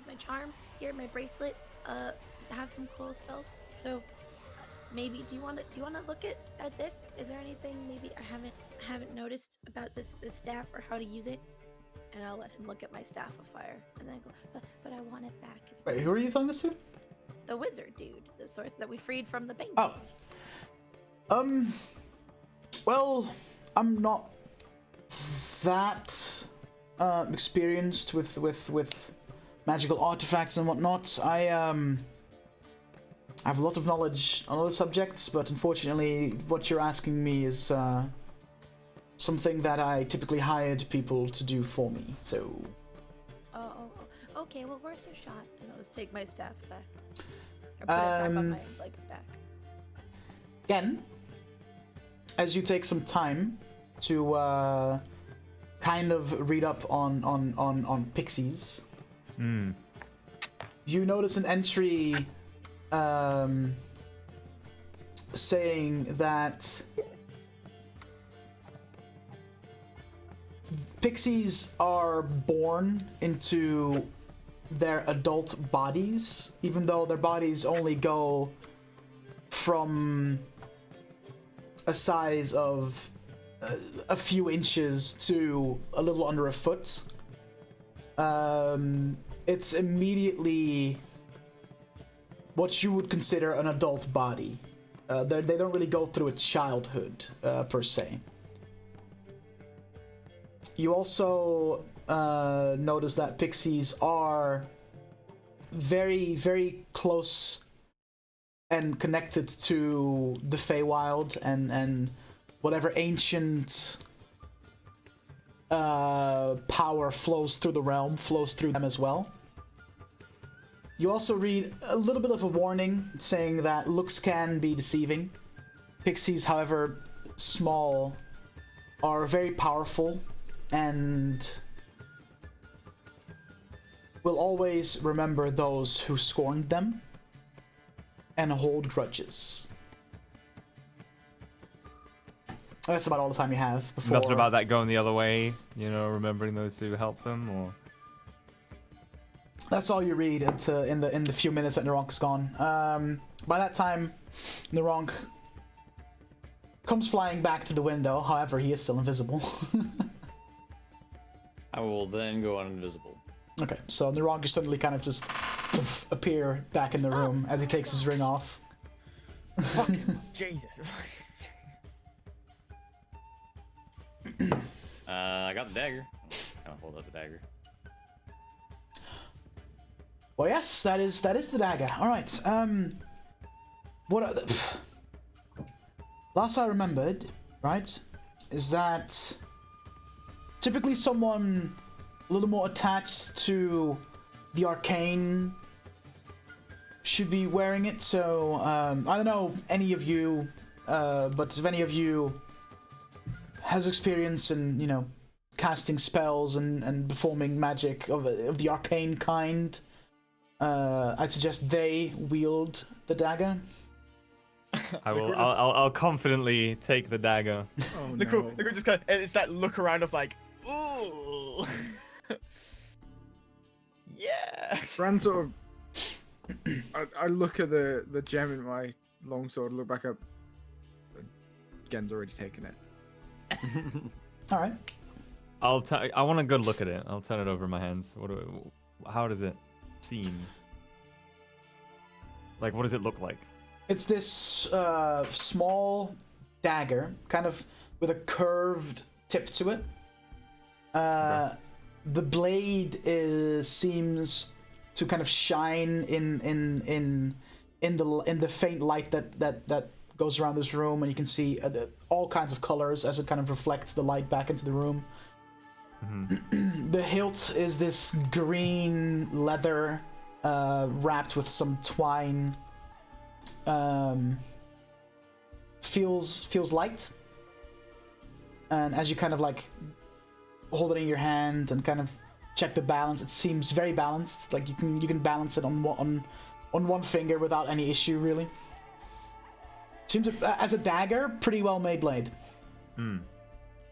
my charm here, my bracelet, have some cool spells. So maybe do you want to look at this? Is there anything maybe I haven't noticed about this staff or how to use it? And I'll let him look at my staff of fire, and then go. But I want it back. Wait, who are you telling this to? The wizard dude, the source that we freed from the bank. Oh. Well, I'm not that experienced with magical artifacts and whatnot. I have a lot of knowledge on other subjects, but unfortunately what you're asking me is something that I typically hired people to do for me, so... Oh, okay, well, worth a shot. And I'll just take my staff back. Or put it back on my, back. Again, as you take some time to kind of read up on pixies, you notice an entry saying that pixies are born into their adult bodies, even though their bodies only go from a size of a few inches to a little under a foot. It's immediately what you would consider an adult body. They don't really go through a childhood, per se. You also notice that pixies are very, very close and connected to the Feywild and whatever ancient power flows through the realm, flows through them as well. You also read a little bit of a warning saying that looks can be deceiving. Pixies, however small, are very powerful and will always remember those who scorned them and hold grudges. That's about all the time you have before... Nothing about that going the other way, you know, remembering those who helped them, or... That's all you read in the few minutes that Naronk's gone. By that time, Naronk comes flying back through the window. However, he is still invisible. I will then go on invisible. Okay, so Naronk is suddenly kind of just appear back in the room as he takes his ring off. Fucking Jesus. I got the dagger. Kind of hold up the dagger. Well, yes, that is the dagger. All right. Last I remembered, right, is that typically someone a little more attached to the Arcane should be wearing it. So I don't know any of you, but if any of you has experience in, you know, casting spells and performing magic of the arcane kind, I'd suggest they wield the dagger. I'll confidently take the dagger. Oh, Look, no. look, just kind of, it's that look around of like, ooh. Yeah. Bran sort of... I look at the gem in my longsword, look back up. Gen's already taken it. All right. I want a good look at it. I'll turn it over in my hands. How does it seem? Like, what does it look like? It's this small dagger, kind of with a curved tip to it. Okay. The blade seems to kind of shine in the faint light that goes around this room, and you can see all kinds of colors as it kind of reflects the light back into the room. Mm-hmm. The hilt is this green leather wrapped with some twine. Feels light, and as you kind of like hold it in your hand and kind of check the balance, it seems very balanced. Like you can balance it on one finger without any issue, really. Seems as a dagger, pretty well made blade. Hmm.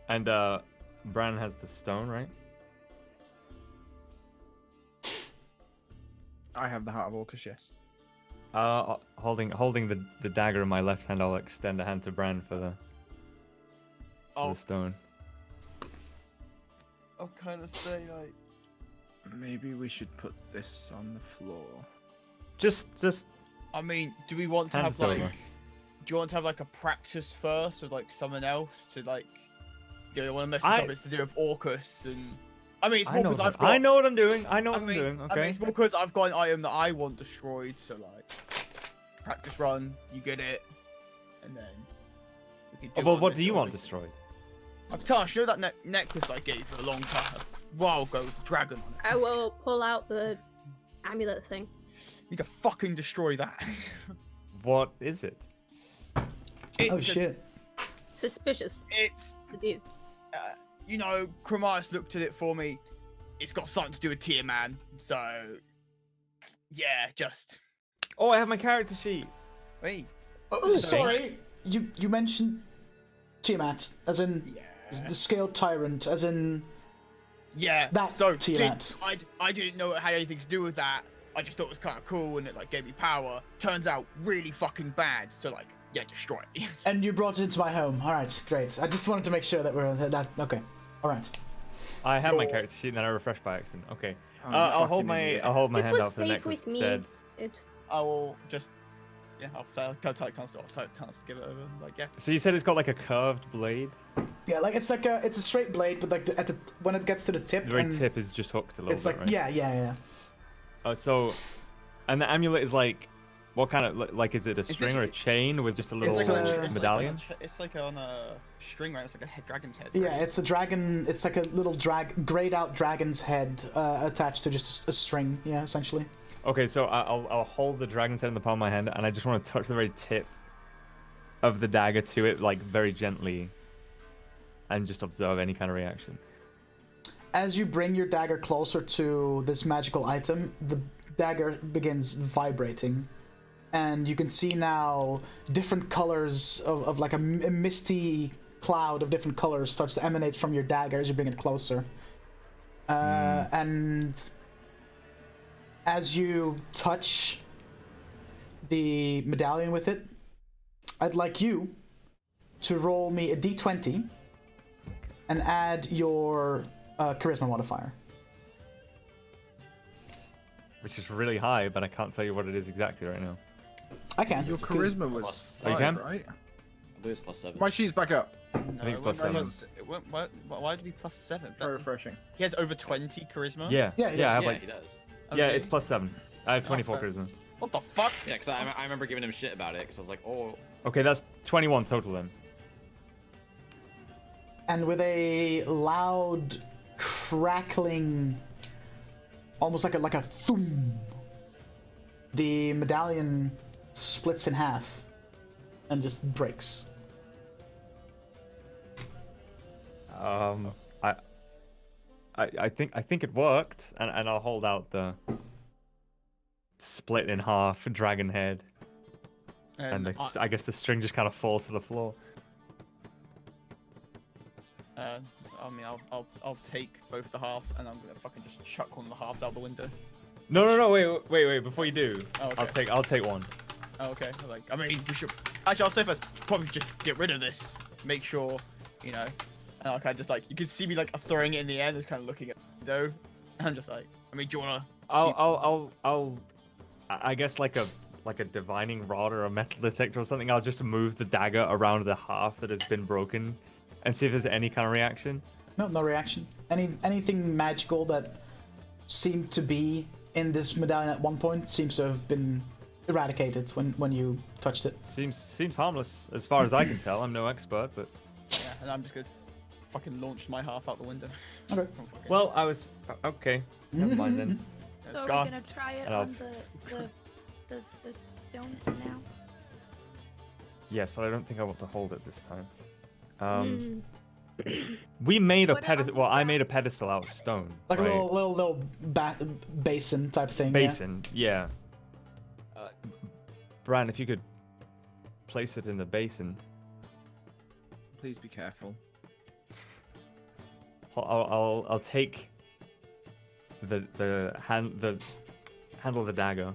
And Bran has the stone, right? I have the Heart of Orcus, yes. Holding the dagger in my left hand, I'll extend a hand to Bran for the stone. I'll kind of say like, Maybe we should put this on the floor. Just. I mean, do we want to have Hands like? over. Do you want to have like a practice first with like someone else to like? You know, want to mess this up? It's to do with Orcus and. I mean, it's more because I've got. I know what I'm doing. I know what I I'm mean, doing. I Okay. mean, it's more because I've got an item that I want destroyed. So like, practice run, you get it, and then. We can do Well, it on what this do you or want this. destroyed? Tash, you know that necklace I gave you a long time, a while ago with the dragon on it? I will pull out the amulet thing. You need to fucking destroy that. What is it? Oh shit. Suspicious. It's, It is. you know, Chromius looked at it for me. It's got something to do with Tier Man, so yeah, just. Oh, I have my character sheet. Wait. Oh, sorry. You mentioned Tiamat, as in. Yeah. The scaled tyrant, as in. Yeah. That so Tiamat. I didn't know it had anything to do with that. I just thought it was kind of cool and it like gave me power. Turns out really fucking bad. So like, yeah, destroy it. And you brought it into my home. All right, great. I just wanted to make sure that we're that. Okay. All right. I have my character sheet and then I refreshed by accident. Okay. Oh, I'll hold my It hand was out for the safe necklace with me. instead. It's I will just, yeah, I'll tell Tans to give it over. Like, yeah. So you said it's got like a curved blade. Yeah, like it's a straight blade, but like at the when it gets to the tip, The very and tip is just hooked a little it's bit, like right? yeah. So, and the amulet is like, what kind of like is it a string or a chain with just a little medallion? It's like on a string, right? It's like a dragon's head. Yeah, it's a dragon. It's like a little grayed out dragon's head attached to just a string. Yeah, essentially. Okay, so I'll hold the dragon's head in the palm of my hand, and I just want to touch the very tip of the dagger to it, like very gently, and just observe any kind of reaction. As you bring your dagger closer to this magical item, the dagger begins vibrating, and you can see now different colors of like a misty cloud of different colors starts to emanate from your dagger as you bring it closer. And as you touch the medallion with it, I'd like you to roll me a d20 and add your charisma modifier. Which is really high, but I can't tell you what it is exactly right now. I can. Your charisma was Oh, you 5, can? right? I believe it's +7. My sheet's back up. I think it's plus 7. Why did it be +7? Very refreshing. He has over 20 charisma. Yeah, Yeah, he does. I have Yeah, like he does. yeah, Okay. it's +7. I have 24 fair. charisma. What the fuck? Yeah, because I remember giving him shit about it because I was like, oh, Okay, that's 21 total then. And with a loud crackling, almost like a thum, the medallion splits in half and just breaks. I think it worked, and I'll hold out the split in half dragon head, and I guess the string just kind of falls to the floor. I mean, I'll take both the halves and I'm gonna fucking just chuck one of the halves out the window. No, wait, before you do, Oh, okay. I'll take one. Oh, okay. Like, I mean, we should. Actually, I'll say first. Probably just get rid of this. Make sure, you know. And I'll kind of just like, you can see me like throwing it in the air, just kind of looking at the window. And I'm just like, I mean, do you wanna? I guess like a divining rod or a metal detector or something. I'll just move the dagger around the half that has been broken, and see if there's any kind of reaction. No reaction. Anything magical that seemed to be in this medallion at one point seems to have been eradicated when you touched it. Seems harmless as far as I can tell. I'm no expert, but Yeah, and I'm just gonna fucking launch my half out the window. Okay. well, I was okay. Never mind then. So are gone. we gonna try it And I'll- on the stone now? Yes, but I don't think I want to hold it this time. Mm. We made a What pedestal. about Well, I that? made a pedestal out of stone. Like right? a little basin type thing. basin. Yeah. Bran, if you could place it in the basin, Please be careful. I'll take the handle of the dagger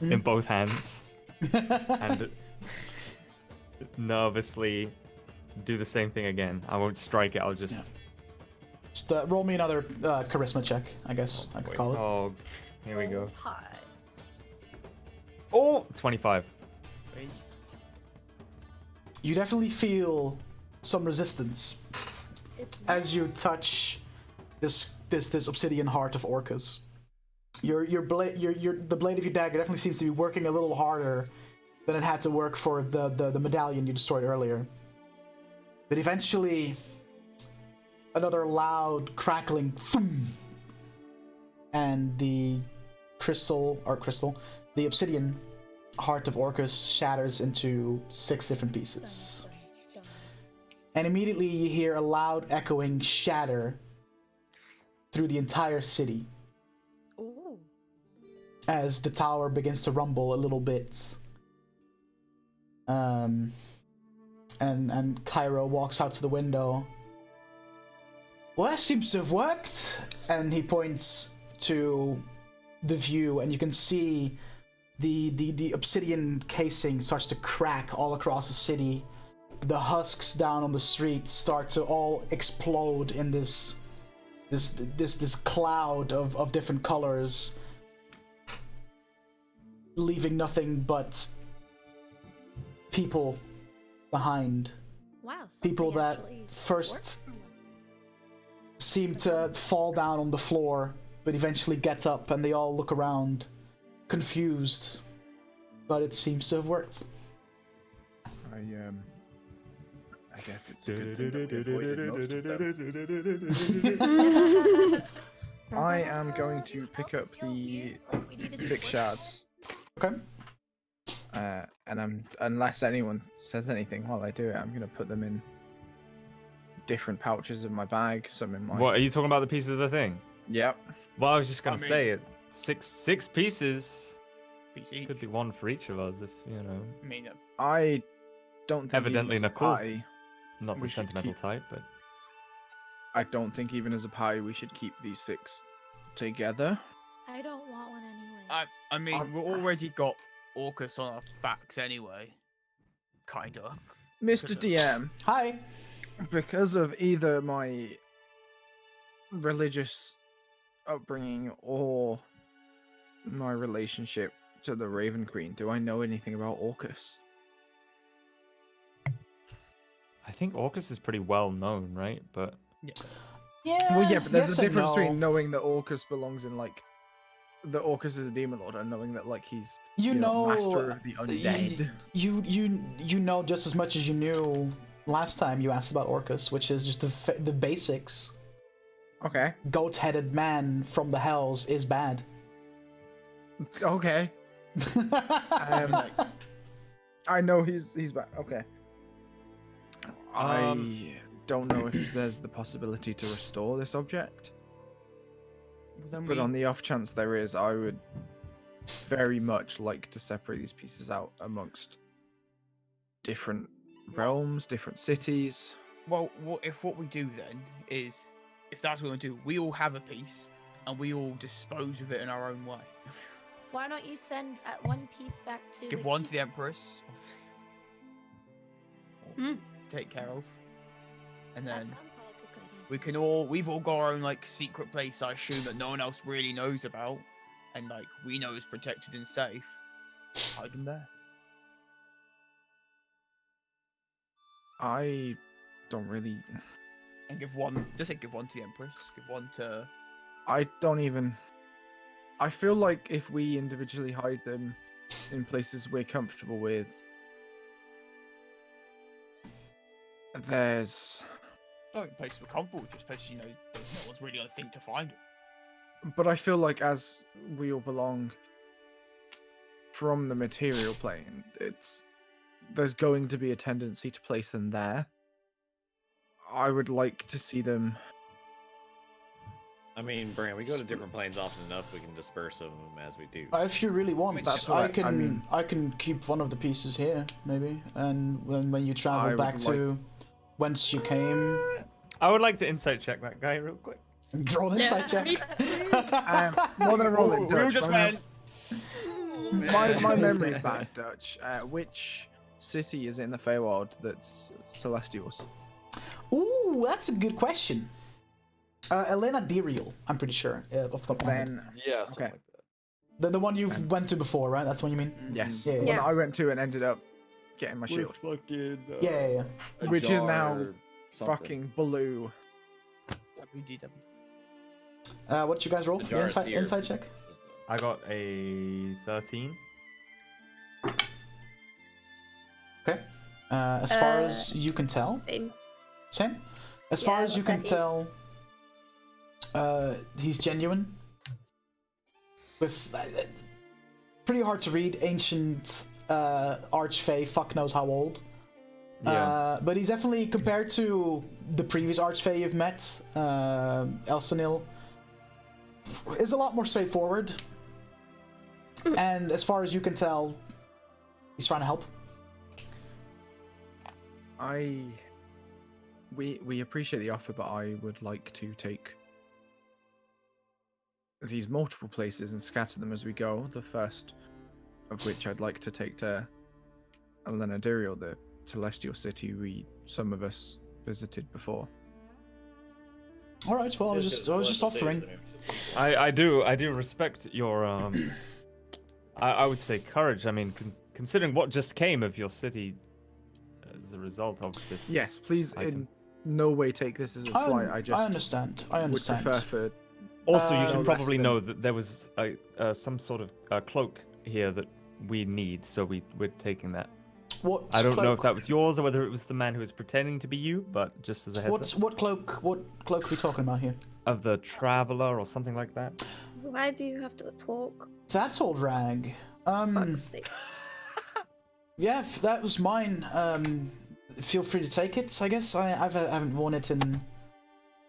in both hands and nervously do the same thing again. I won't strike it. I'll just. Yeah. Just roll me another charisma check, I guess I could call it. Oh, here we go. Hi. Oh, 25. You definitely feel some resistance as you touch this obsidian heart of Orcus. The blade of your dagger definitely seems to be working a little harder than it had to work for the medallion you destroyed earlier. But eventually, another loud crackling thum, and the the obsidian heart of Orcus shatters into 6 different pieces. And immediately you hear a loud echoing shatter through the entire city. Ooh. As the tower begins to rumble a little bit. And Cairo walks out to the window Well, that seems to have worked. And he points to the view, and you can see the obsidian casing starts to crack all across the city. The husks down on the streets start to all explode in this cloud of different colors, leaving nothing but people behind. Wow. People that first seem to fall down on the floor, but eventually get up, and they all look around, confused. But it seems to have worked. I guess it's a good thing that we avoided most of them. I am going to pick up the 6 shards. Okay. And unless anyone says anything while I do it, I'm gonna put them in different pouches of my bag. Some in my. What are you talking about? The pieces of the thing? Yep. Well, I was just gonna say it. Six pieces. PC. Could be one for each of us, if you know. I mean, I don't think Evidently, even as a Nicole's pie, not the we should sentimental keep- type, but I don't think even as a pie we should keep these 6 together. I don't want one anyway. I mean, we've already got Orcus on our backs anyway. Kinda. Mr. DM, Hi. because of either my religious upbringing or my relationship to the Raven Queen, do I know anything about Orcus? I think Orcus is pretty well known, right? But Yeah. Well, yeah, but there's yes a and difference no. between knowing that Orcus belongs in, like, the Orcus is a demon lord, and knowing that, like, he's You know, master of the undead. You know just as much as you knew last time you asked about Orcus, which is just the basics. Okay. Goat-headed man from the hells is bad. Okay. I know he's back. Okay. I don't know if there's the possibility to restore this object, but on the off chance there is, I would very much like to separate these pieces out amongst different realms, different cities. Well, what we do then is, if that's what we do, we all have a piece, and we all dispose of it in our own way. Why don't you send one piece back to Give the one to the Empress. Hmm. To take care of. And That then sounds like a good idea. we've all got our own, like, secret place, I assume, that no one else really knows about. And, like, we know is protected and safe. Hide them there. I don't really. And give one, just say give one to the Empress. Give one to... I don't even. I feel like if we individually hide them in places we're comfortable with, there's. Not in places we're comfortable with, just places, no one's really gonna think to find it. But I feel like as we all belong from the material plane, there's going to be a tendency to place them there. I would like to see them. I mean, Bran, we go to different planes often enough. We can disperse them as we do. If you really want, That's what I mean. I can keep one of the pieces here, maybe, and when you travel I back would to whence you came, I would like to insight check that guy real quick. roll an insight check. More than rolling We all Dutch. just went. My memory's bad, Dutch. Which city is in the Feywild that's Celestials? Ooh, that's a good question. Elena Diriel, I'm pretty sure. Off the top of my head. Then Yeah, something Okay. like that. The one you've went to before, right? That's what you mean? yes, Yeah, the one yeah. that I went to and ended up getting my shield, Fucking, Yeah. which is now fucking blue. WDW. What did you guys roll The for your jar of insight seer check? was the- I got a 13. Okay. As far as you can tell, Same. same. As far Yeah, as you can 13. tell, he's genuine. With pretty hard to read, ancient archfey, fuck knows how old. Yeah. But he's definitely, compared to the previous archfey you've met, Elsanil, is a lot more straightforward. And as far as you can tell, he's trying to help. I We appreciate the offer, but I would like to take these multiple places and scatter them as we go. The first of which I'd like to take to Alenadiriel, the celestial city some of us visited before. All right. Well, I was just offering. I do respect your I would say courage. I mean, considering what just came of your city as a result of this. Yes, please. Item. In no way take this as a slight. I understand. I understand. Would prefer for. Also, you should probably than... know that there was some sort of cloak here that we need, so we're taking that. What I don't cloak? know if that was yours or whether it was the man who was pretending to be you, but just as a heads up. What cloak? What cloak are we talking about here? Of the traveler or something like that. Why do you have to talk? That's old rag. Fuck's sake. Yeah, that was mine. Feel free to take it. I guess I haven't worn it in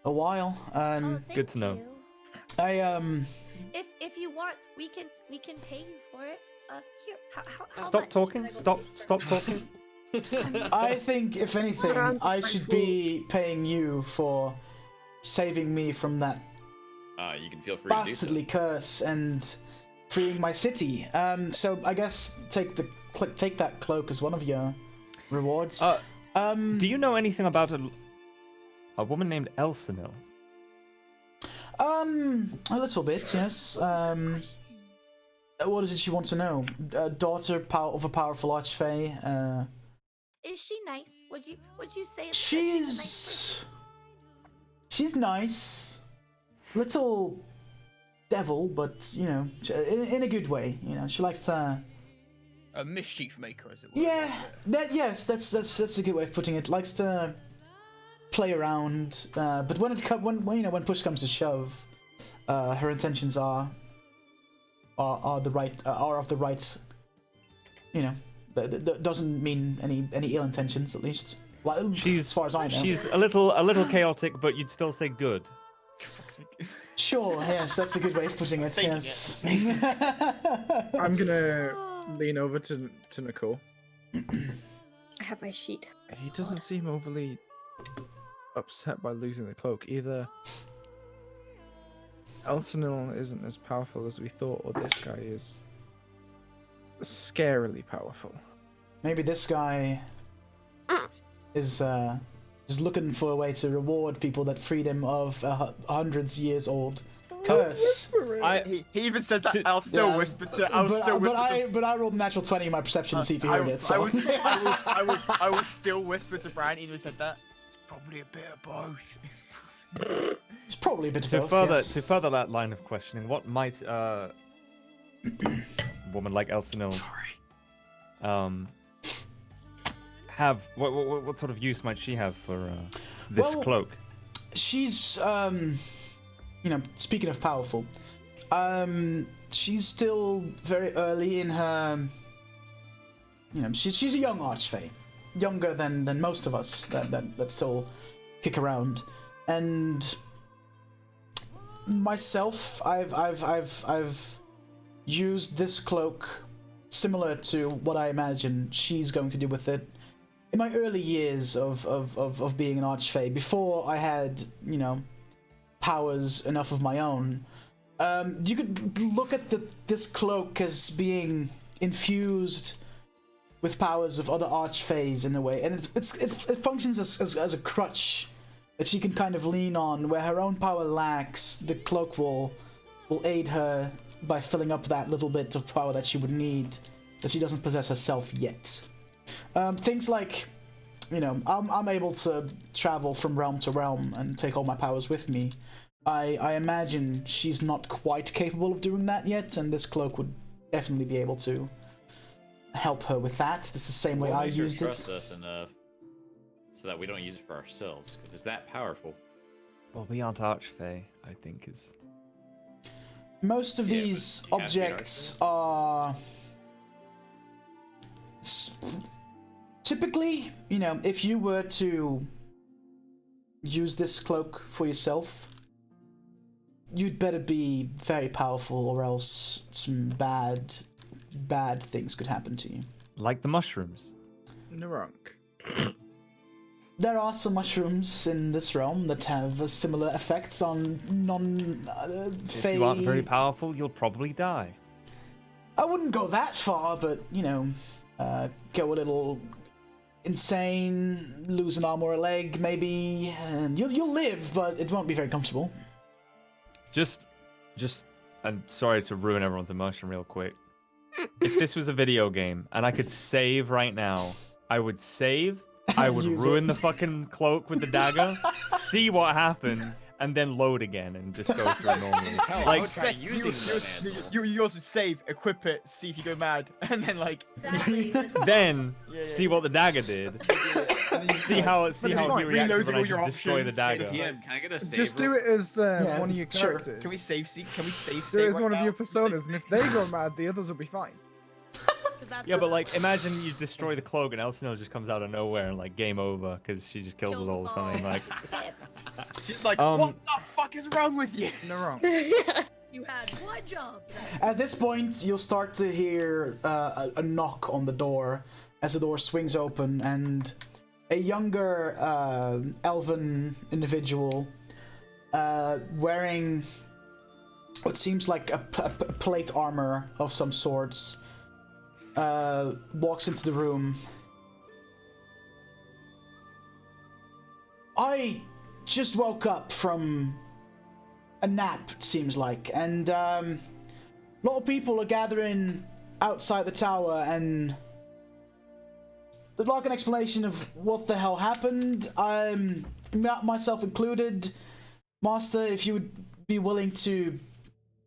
a while. Good to know. I If you want, we can pay you for it. Here. How Stop much? talking. Stop talking. I think if anything, I should be paying you for saving me from that You can feel free to do so. bastardly curse and freeing my city. So I guess take that cloak as one of your rewards. Do you know anything about a woman named Elsinil? A little bit, yes. What did she want to know? Daughter of a powerful archfey. Is she nice? Would you say that she's a nice she's nice. Little devil, but you know, in a good way. You know, she likes to. A mischief maker, as it were. Yeah, that's a good way of putting it. Likes to play around, but when push comes to shove, her intentions are of the right. You know, that doesn't mean any ill intentions, at least. Well, as far as I know. She's a little chaotic, but you'd still say good. Sure, yes, that's a good way of putting it. Yes. I'm gonna lean over to Nicole. I have my sheet. He doesn't seem overly upset by losing the cloak. Either Elsinil isn't as powerful as we thought, or this guy is scarily powerful. Maybe this guy is just looking for a way to reward people that freed him of a hundreds years old curse. He even says that. I'll still whisper to. But I rolled a natural 20 in my perception to see if he heard it. So. I would still whisper to Brian. Even said that. It's probably a bit of both. It's probably a bit of both. Yes. To further that line of questioning, what might a woman like Elsinil have? What sort of use might she have for this cloak? She's speaking of powerful, she's still very early in her. She's a young archfey, younger than most of us that still kick around, and myself, I've used this cloak similar to what I imagine she's going to do with it in my early years of being an archfey, before I had powers enough of my own. You could look at this cloak as being infused with powers of other archfeys in a way, and it functions as a crutch that she can kind of lean on. Where her own power lacks, the cloak will aid her by filling up that little bit of power that she would need, that she doesn't possess herself yet. Things like, I'm able to travel from realm to realm and take all my powers with me. I imagine she's not quite capable of doing that yet, and this cloak would definitely be able to help her with that. This is the same way I used it. Trust us enough so that we don't use it for ourselves. It's that powerful. Well, we aren't archfey, I think is. Most of these objects are typically, if you were to use this cloak for yourself, you'd better be very powerful, or else some bad things could happen to you. Like the mushrooms. Narunk. there are some mushrooms in this realm that have similar effects on If you aren't very powerful, you'll probably die. I wouldn't go that far, but, you know, go a little insane, lose an arm or a leg, maybe, and you'll live, but it won't be very comfortable. Just, I'm sorry to ruin everyone's immersion real quick. If this was a video game and I could save right now, I would save, I would ruin the fucking cloak with the dagger, see what happened, and then load again and just go through it normally. Like, you also save, equip it, see if you go mad, and then like... then see what the dagger did. See how he reacted when I just destroy the dagger. Can I get a save? Just do it as one of your characters. Sure. Can we save? Do it as one of your personas, and if they go mad, the others will be fine. Yeah, but like, imagine you destroy the cloak and Elsinore just comes out of nowhere and like game over because she just kills us all or something. Like, she's like, what the fuck is wrong with you? No wrong. You had one job. At this point, you'll start to hear a knock on the door as the door swings open, and a younger elven individual wearing what seems like a plate armor of some sorts walks into the room. I just woke up from a nap, it seems like, and a lot of people are gathering outside the tower, and they'd like an explanation of what the hell happened. Myself included. Master, if you would be willing to,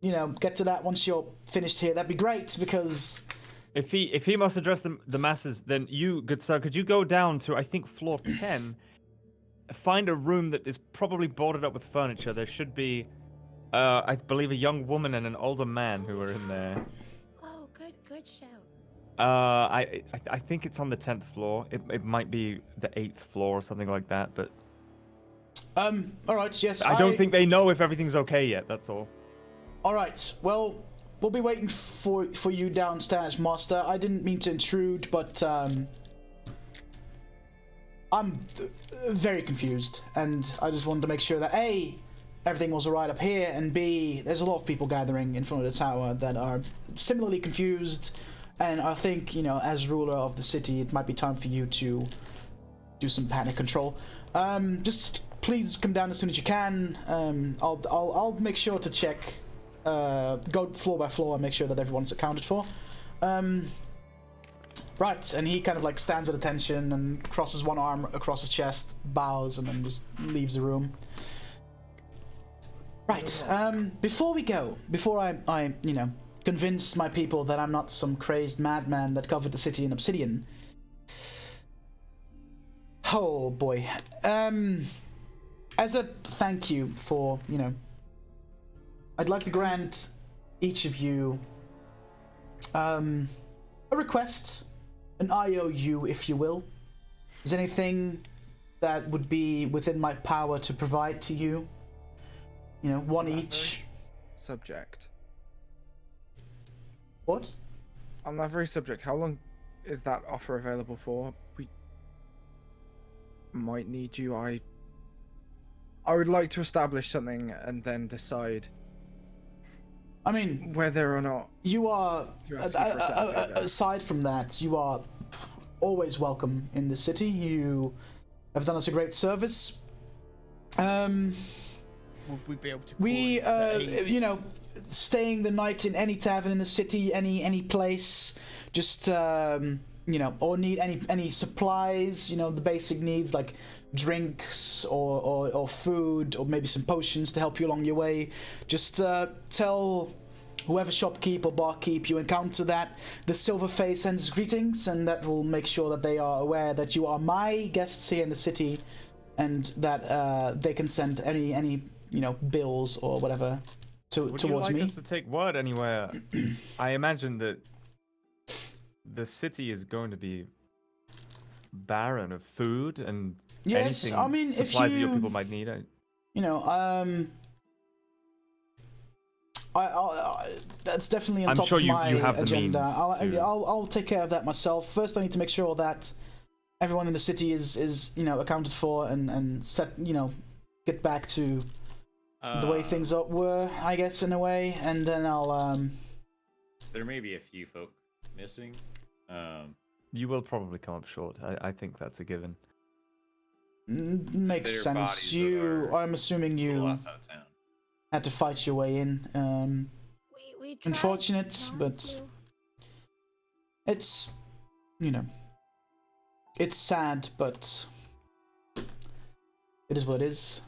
you know, get to that once you're finished here, that'd be great, because... If he must address the masses, then you, good sir, could you go down to, I think, floor 10, find a room that is probably boarded up with furniture. There should be, I believe, a young woman and an older man who are in there. Oh, good shout. I think it's on the 10th floor. It might be the 8th floor or something like that, but... all right, yes, I don't think they know if everything's okay yet, that's all. All right, well... We'll be waiting for you downstairs, Master. I didn't mean to intrude, but I'm very confused, and I just wanted to make sure that A, everything was alright up here, and B, there's a lot of people gathering in front of the tower that are similarly confused, and I think, you know, as ruler of the city, it might be time for you to do some panic control. Just please come down as soon as you can. I'll make sure to check. Go floor by floor and make sure that everyone's accounted for. Right, and he kind of like stands at attention and crosses one arm across his chest, bows, and then just leaves the room. Right, before we go, before I you know, convince my people that I'm not some crazed madman that covered the city in obsidian. Oh boy. As a thank you for, you know, I'd like to grant each of you a request, an IOU, if you will. Is there anything that would be within my power to provide to you? You know, one each. Subject. What? On that very subject, how long is that offer available for? We might need you. I would like to establish something and then decide. I mean, whether or not you are, aside from that, you are always welcome in the city. You have done us a great service. Would we be able to you know, staying the night in any tavern in the city, any place, just you know, or need any supplies, you know, the basic needs like drinks or food or maybe some potions to help you along your way. Just tell whoever shopkeep or barkeep you encounter that the silver face sends greetings, and that will make sure that they are aware that you are my guests here in the city, and that they can send any you know, bills or whatever towards me. Would you like us to take word anywhere? I imagine that the city is going to be barren of food and yes, anything, I mean, supplies if that your you, people might need. You know, that's definitely on I'm top sure of my you have agenda. the means I'll take care of that myself. First, I need to make sure that everyone in the city is accounted for and set get back to the way things were, I guess, in a way, and then I'll There may be a few folk missing. You will probably come up short. I think that's a given. Makes Their sense. bodies are I'm assuming a little you less out of town. had to fight your way in. We tried Unfortunate, not but to. it's it's sad, but it is what it is.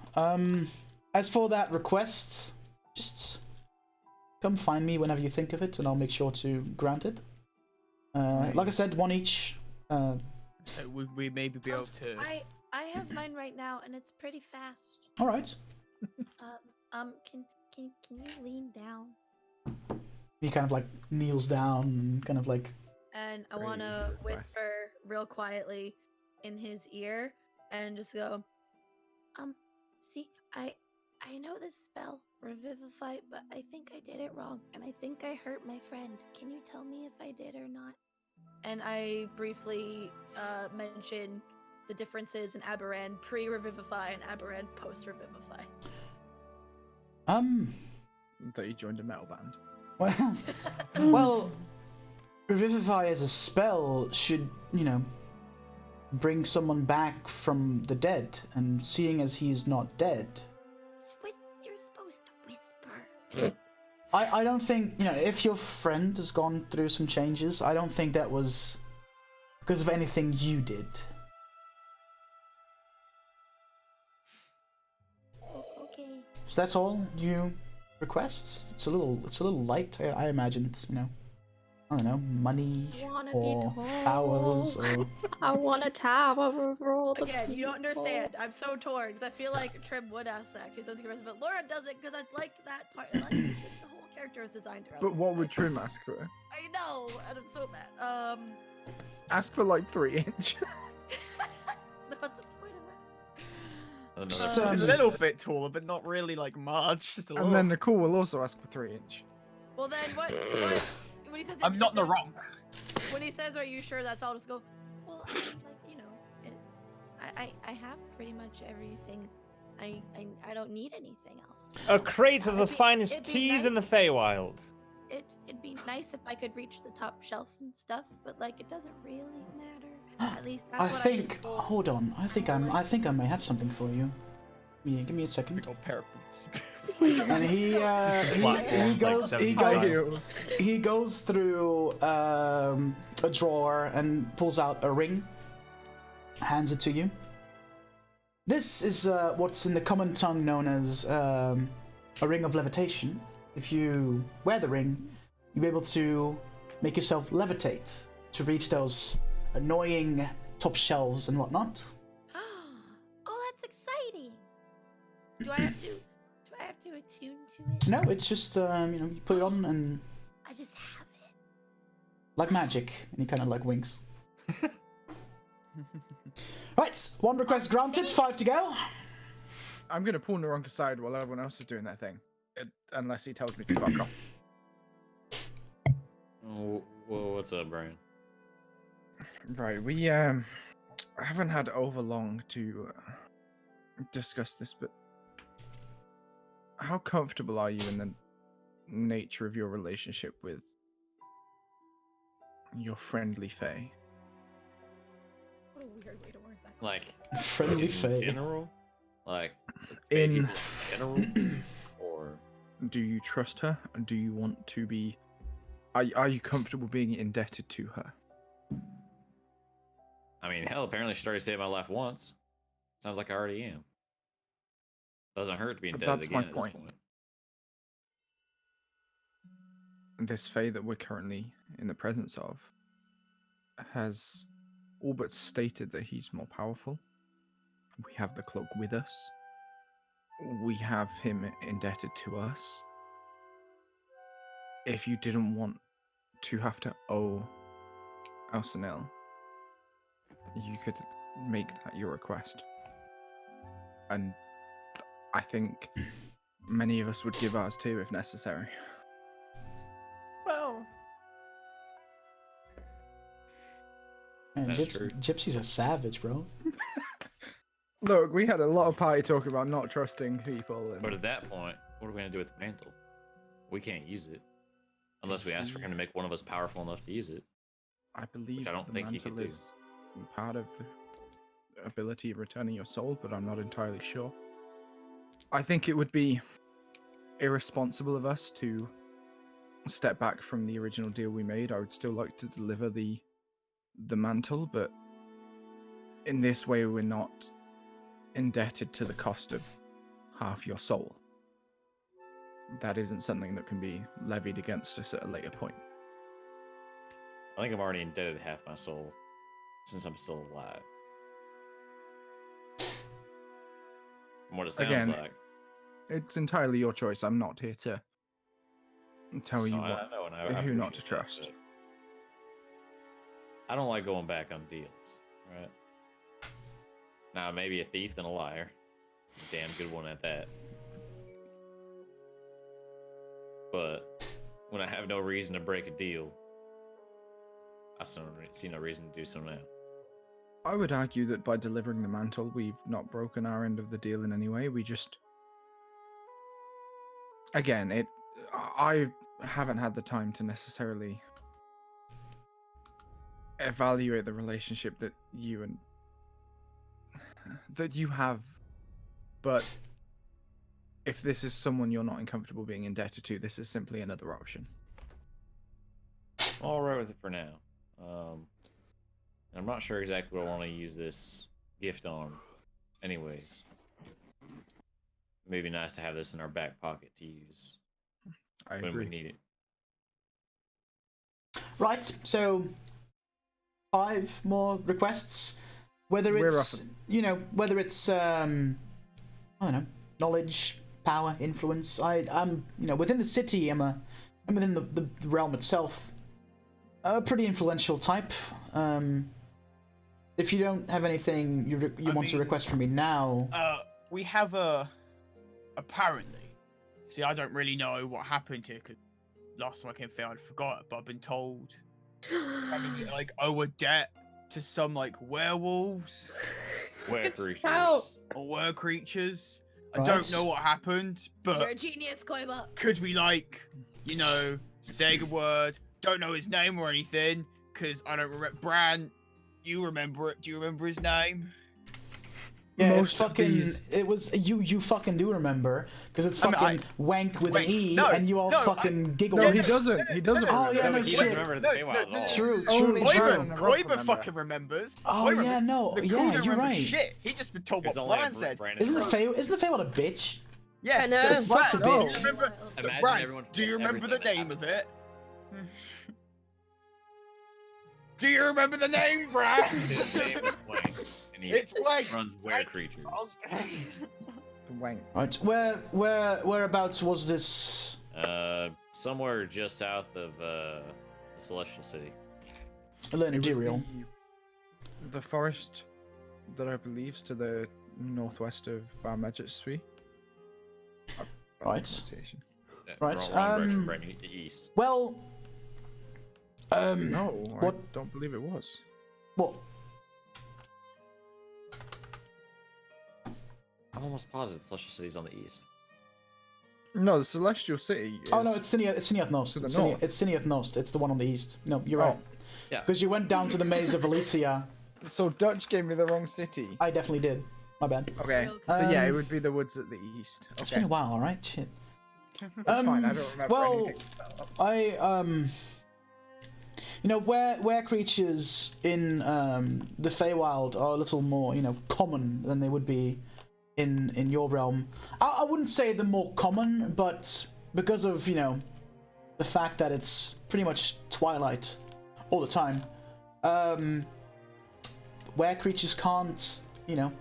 As for that request, just come find me whenever you think of it, and I'll make sure to grant it. Like I said, one each. Would we maybe be able to? I have mine right now, and it's pretty fast. All right. Can you lean down? He kind of like kneels down and kind of like. And I want to whisper real quietly in his ear and just go, See, I know this spell, Revivify, but I think I did it wrong, and I think I hurt my friend. Can you tell me if I did or not? and I briefly mention the differences in Aberran pre-Revivify and Aberran post-Revivify. That you joined a metal band. Well, Revivify as a spell should, bring someone back from the dead, and seeing as he's not dead. You're supposed to whisper. I don't think, if your friend has gone through some changes, I don't think that was because of anything you did. Okay. So that's all you request? It's a little light, I imagined, I don't know, money or powers or... I want a tower over all the Again, you don't people. understand. I'm so torn because I feel like Trim would ask that because but Laura does it because I liked that part. I liked the whole character is designed around. But this what guy. would Trim ask for? I know, and I'm so mad. Ask for like 3-inch. What's the point of that? Just a little bit taller, but not really like much. Just a little. And then Nicole will also ask for 3-inch. Well, then what when he says I'm not in the wrong. When he says, "Are you sure?" That's all. Just go. Well, I have pretty much everything. I don't need anything else. A crate of the finest it'd be teas in the nice. Feywild. It'd be nice if I could reach the top shelf and stuff, but like it doesn't really matter. At least that's I what think. I'm told. Hold on. I think I may have something for you. Give me a second. Big old pair of boots. And he goes through a drawer and pulls out a ring, hands it to you. This is what's in the common tongue known as a ring of levitation. If you wear the ring, you'll be able to make yourself levitate to reach those annoying top shelves and whatnot. Oh, that's exciting. Do I have to attune to it? No, it's just you put it on and I just have it. like magic, and he kind of like winks. Right, one request granted, 5 to go. I'm gonna pull Naronk aside while everyone else is doing their thing, unless he tells me to fuck off. Oh, well, what's up, Brian? Right, we haven't had over long to discuss this, but how comfortable are you in the nature of your relationship with your friendly fae? What a weird way to word that. Like Friendly in fae. general, like In people in general, or do you trust her? And do you want to be? Are you comfortable being indebted to her? I mean, hell, apparently she already saved my life once. Sounds like I already am. Doesn't hurt to be But indebted that's again my at this point. point. This fae that we're currently in the presence of has all but stated that he's more powerful. We have the cloak with us. We have him indebted to us. If you didn't want to have to owe Elsinel, you could make that your request. And I think many of us would give ours too if necessary. Well, Man, Gypsy's a savage, bro. Look, we had a lot of party talk about not trusting people. And... But at that point, what are we gonna do with the mantle? We can't use it unless we ask for him to make one of us powerful enough to use it. I believe which I don't think he mantle could do. is part of the ability of returning your soul, but I'm not entirely sure. I think it would be irresponsible of us to step back from the original deal we made. I would still like to deliver the mantle, but in this way we're not indebted to the cost of half your soul. That isn't something that can be levied against us at a later point. I think I'm already indebted half my soul since I'm still alive. From what it sounds like. It's entirely your choice. I'm not here to tell you who not to trust. That, I don't like going back on deals, right? Now, maybe a thief than a liar. Damn good one at that. But when I have no reason to break a deal, I see no reason to do so now. I would argue that by delivering the mantle, we've not broken our end of the deal in any way. We just... Again, I haven't had the time to necessarily evaluate the relationship that you have, but if this is someone you're not uncomfortable being indebted to, this is simply another option. I'm all right with it for now. I'm not sure exactly what I want to use this gift on anyways. Maybe nice to have this in our back pocket to use when we need it. Right, so 5 more requests. Whether it's whether it's I don't know, knowledge, power, influence. I'm within the city. I'm within the realm itself. A pretty influential type. If you don't have anything you want to request from me now, we have apparently. See, I don't really know what happened here because last time I came here, I'd forgot. But I've been told having owe a debt to some werewolves, were creatures, or were creatures. I Right. don't know what happened, but You're a genius, Koiba. could we say a word? Don't know his name or anything because I don't remember. Bran, you remember it? Do you remember his name? yeah, most it's fucking. of these... It was you fucking do remember because it's fucking wank with Wank. an E, No, and you all no, fucking giggle. No, he doesn't. He doesn't. Oh, yeah, no remember. shit. Remember the Feywild at all. True. Koiba fucking remembers. Oh Koiba yeah, no, The yeah, crew don't you're remember right. shit. He just been told It's what only Bran said. Isn't the Feywild a bitch? Yeah, I know. so It's such a Bran, bitch. Do you remember, Imagine Bran, everyone do you forgets remember the everything name that of it? Do you remember the name, Bran? His name is Wayne, and he It's Wayne. runs were creatures. Okay. Wank. Right, whereabouts was this? Somewhere just south of the Celestial City. It was Imperial. the forest that I believe's to the northwest of Bar Majesty. Right. Yeah, Right, wrong direction, right east. Well, No, what? I don't believe it was. What? I'm almost positive the Celestial City's on the east. No, the Celestial City is... Oh no, it's Siniath Nost. to the It's north. Siniath Nost. It's the one on the east. No, you're right. Yeah. Because you went down to the maze of Elysia. So Dutch gave me the wrong city. I definitely did. My bad. Okay, Real so yeah, it Um, would be the woods at the east. It's Okay, been a while, alright? Shit. that's fine. I don't remember well, anything. where creatures in the Feywild are a little more, common than they would be in your realm. I wouldn't say the more common, but because of, the fact that it's pretty much twilight all the time, where creatures can't,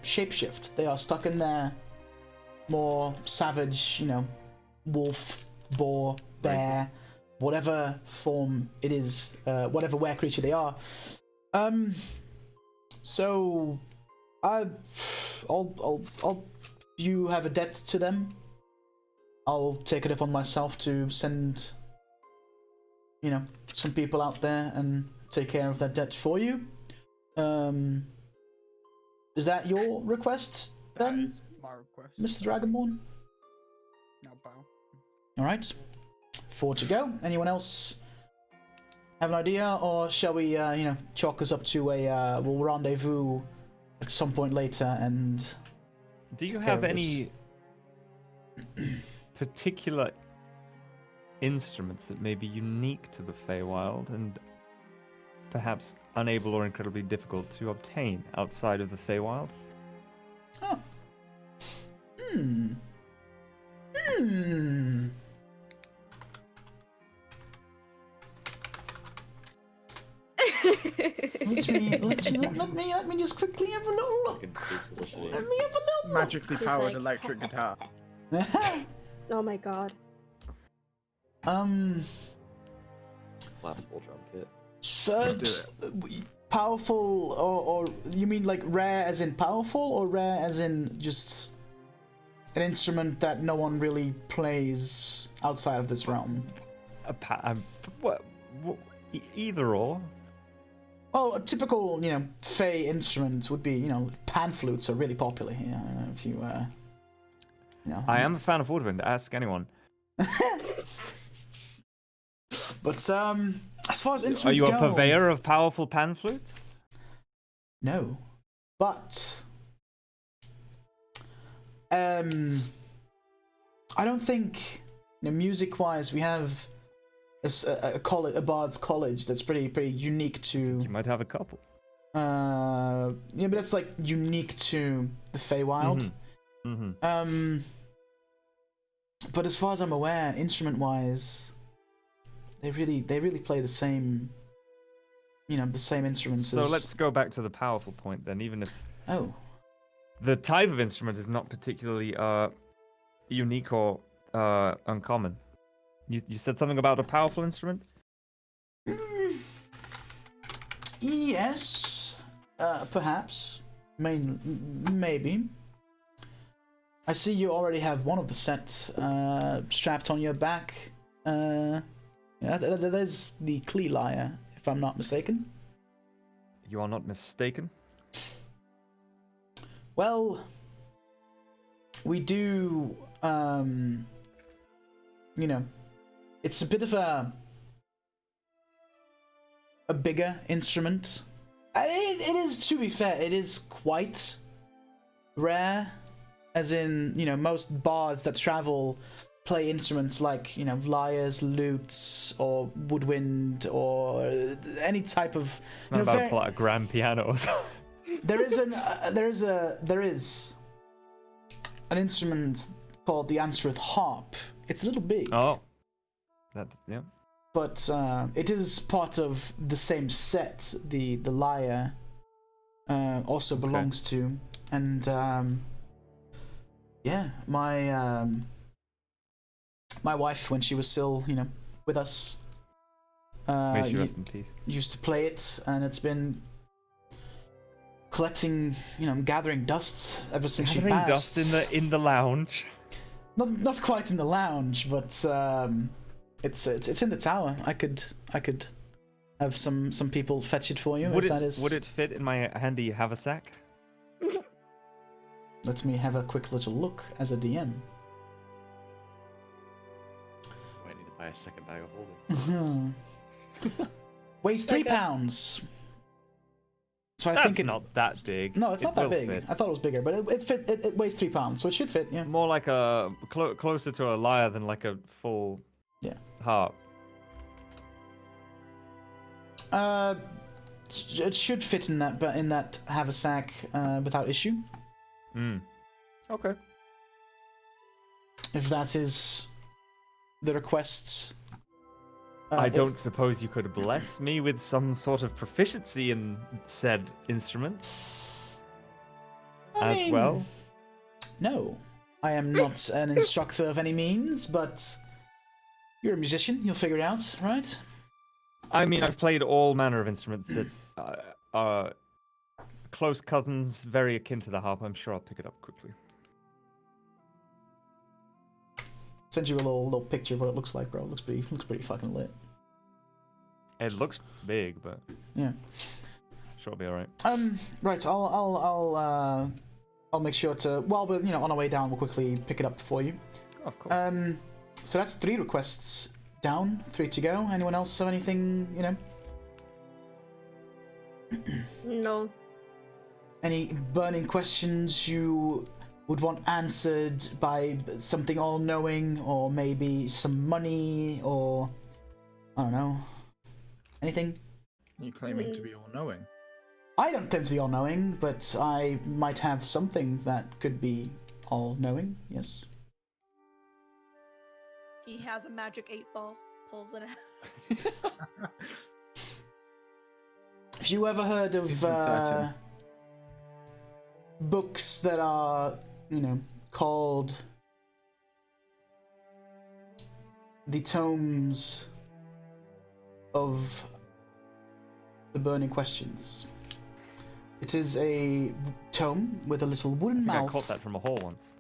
shapeshift. They are stuck in their more savage, wolf, boar, bear, whatever form it is, whatever were creature they are. So I'll you have a debt to them. I'll take it upon myself to send, some people out there and take care of that debt for you. Is that your request then, my request. Mr. Dragonborn? Now bow. All right, 4 to go. Anyone else have an idea, or shall we, chalk us up to a we'll rendezvous at some point later? And do you have any particular instruments that may be unique to the Feywild and perhaps unable or incredibly difficult to obtain outside of the Feywild? Huh. Let me just quickly have a little look. Let me have a little Magically He's powered like, electric guitar. look. Oh my god. Collapsible drum kit. Powerful, or you mean like rare as in powerful, or rare as in just an instrument that no one really plays outside of this realm? Either or. Well, a typical, Fey instrument would be, pan flutes are really popular here. If you, I am a fan of woodwind. Ask anyone. But as far as instruments are you a go, purveyor of powerful pan flutes? No, but I don't think, music-wise, we have a bard's college that's pretty unique to. You might have a couple. But it's like unique to the Feywild. But as far as I'm aware, instrument-wise, they really play the same. The same instruments. So let's go back to the powerful point then. Even if the type of instrument is not particularly unique or uncommon. You said something about a powerful instrument? Yes, perhaps, maybe. I see you already have one of the sets strapped on your back. There's the Klee lyre, if I'm not mistaken. You are not mistaken. Well, we do, it's a bit of a bigger instrument. It is, to be fair, it is quite rare, as in, most bards that travel play instruments like, lyres, lutes, or woodwind, or any type of. It's not about to pull out a grand piano or something. There is an instrument called the Answereth harp. It's a little big. Oh, yeah. But it is part of the same set. The lyre also belongs to, and my wife, when she was still with us, May she rest in peace, used to play it, and it's been collecting, gathering dust ever since she passed. Dust in the lounge. Not quite in the lounge, but it's in the tower. I could have some people fetch it for you. Would it fit in my handy haversack? Let me have a quick little look as a DM. I need to buy a second bag of holding. Weighs 3 pounds. So That's think not that big. No, it's not that big. Fit. I thought it was bigger, but it weighs 3 pounds, so it should fit. Yeah. More like a closer to a lyre than like a full harp. It should fit in that haversack without issue. Okay. If that is the request. I don't suppose you could bless me with some sort of proficiency in said instrument as well? No, I am not an instructor of any means, but you're a musician. You'll figure it out, right? I mean, I've played all manner of instruments that are close cousins, very akin to the harp. I'm sure I'll pick it up quickly. Send you a little picture of what it looks like, bro. It looks pretty fucking lit. It looks big, but yeah. sure it'll be all right. Right. I'll make sure to. While we're on our way down, we'll quickly pick it up for you. Oh, of course. So that's 3 requests down, 3 to go. Anyone else have anything? No. Any burning questions you would want answered by something all-knowing, or maybe some money, or I don't know, anything? Are you claiming to be all-knowing? I don't claim to be all-knowing, but I might have something that could be all-knowing. Yes. He has a magic 8-ball, pulls it out. Have you ever heard of books that are, called the Tomes of the Burning Questions? It is a tome with a little wooden mouth. I caught that from a hole once.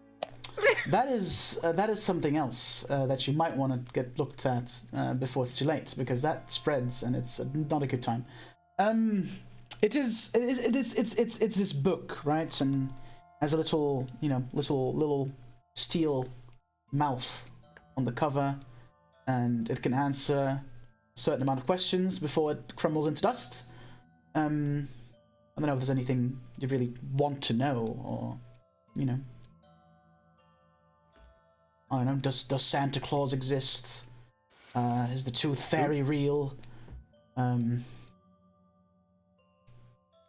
That is something else that you might want to get looked at before it's too late, because that spreads and it's not a good time. It's this book, right? And has a little little steel mouth on the cover, and it can answer a certain amount of questions before it crumbles into dust. I don't know if there's anything you really want to know, or I don't know. Does Santa Claus exist? Is the Tooth Fairy real?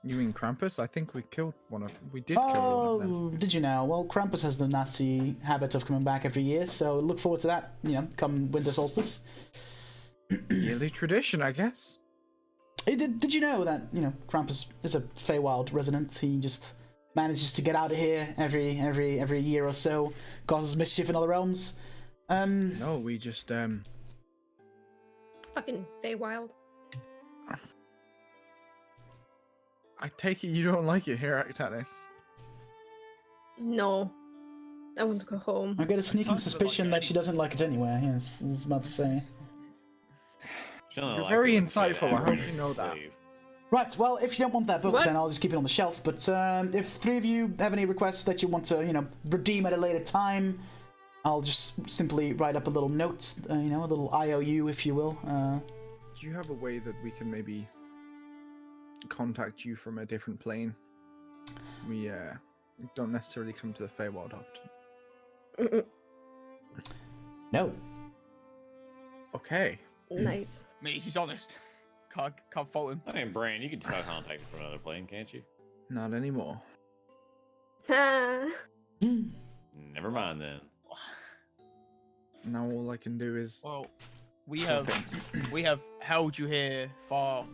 You mean Krampus? I think we killed one of. We did kill one of them. Did you know? Well, Krampus has the nasty habit of coming back every year, so look forward to that. Come winter solstice. Yearly tradition, I guess. Did you know that Krampus is a Feywild resident? He just manages to get out of here every year or so, causes mischief in other realms. No, we just Fucking Feywild. I take it you don't like it here, Actanis. No. I want to go home. I get a sneaking suspicion that she doesn't like it anywhere. Yes, I was about to say. You're very insightful, I hope you know that. Right, well, if you don't want that book, then I'll just keep it on the shelf. But if 3 of you have any requests that you want to, redeem at a later time, I'll just simply write up a little note, a little IOU, if you will. Do you have a way that we can maybe contact you from a different plane? We don't necessarily come to the Feywild often. No. Okay. Nice. Mate, he's honest. Can't fault him. I mean, Bran, you can contact from another plane, can't you? Not anymore. Never mind then. Now all I can do is. Well, we have held you here far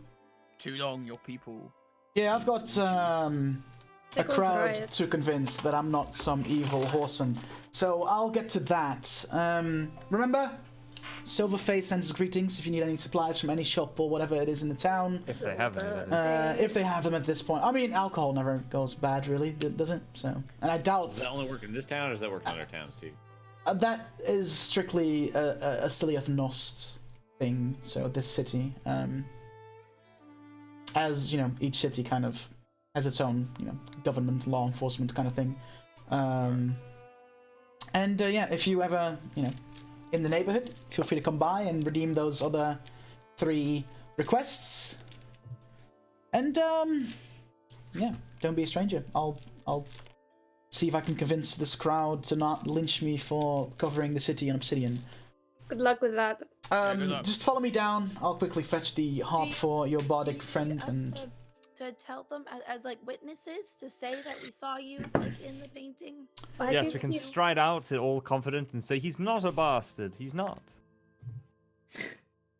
too long, your people. Yeah, I've got a crowd to convince that I'm not some evil whoreson. So I'll get to that. Remember, Silverface sends his greetings if you need any supplies from any shop or whatever it is in the town. If they have them. If they have them at this point. I mean, alcohol never goes bad, really, does it? So, and I doubt. Does that only work in this town, or does that work in other towns too? That is strictly a Ciliath Nost thing. So this city, as each city kind of has its own, government, law enforcement kind of thing. And yeah, if you ever, in the neighborhood, feel free to come by and redeem those other 3 requests. And yeah, don't be a stranger. I'll see if I can convince this crowd to not lynch me for covering the city in obsidian. Good luck with that. Just follow me down. I'll quickly fetch the harp for your bardic friend and. To tell them as like witnesses to say that we saw you in the painting. So yes, we can stride out all confident and say he's not a bastard. He's not. I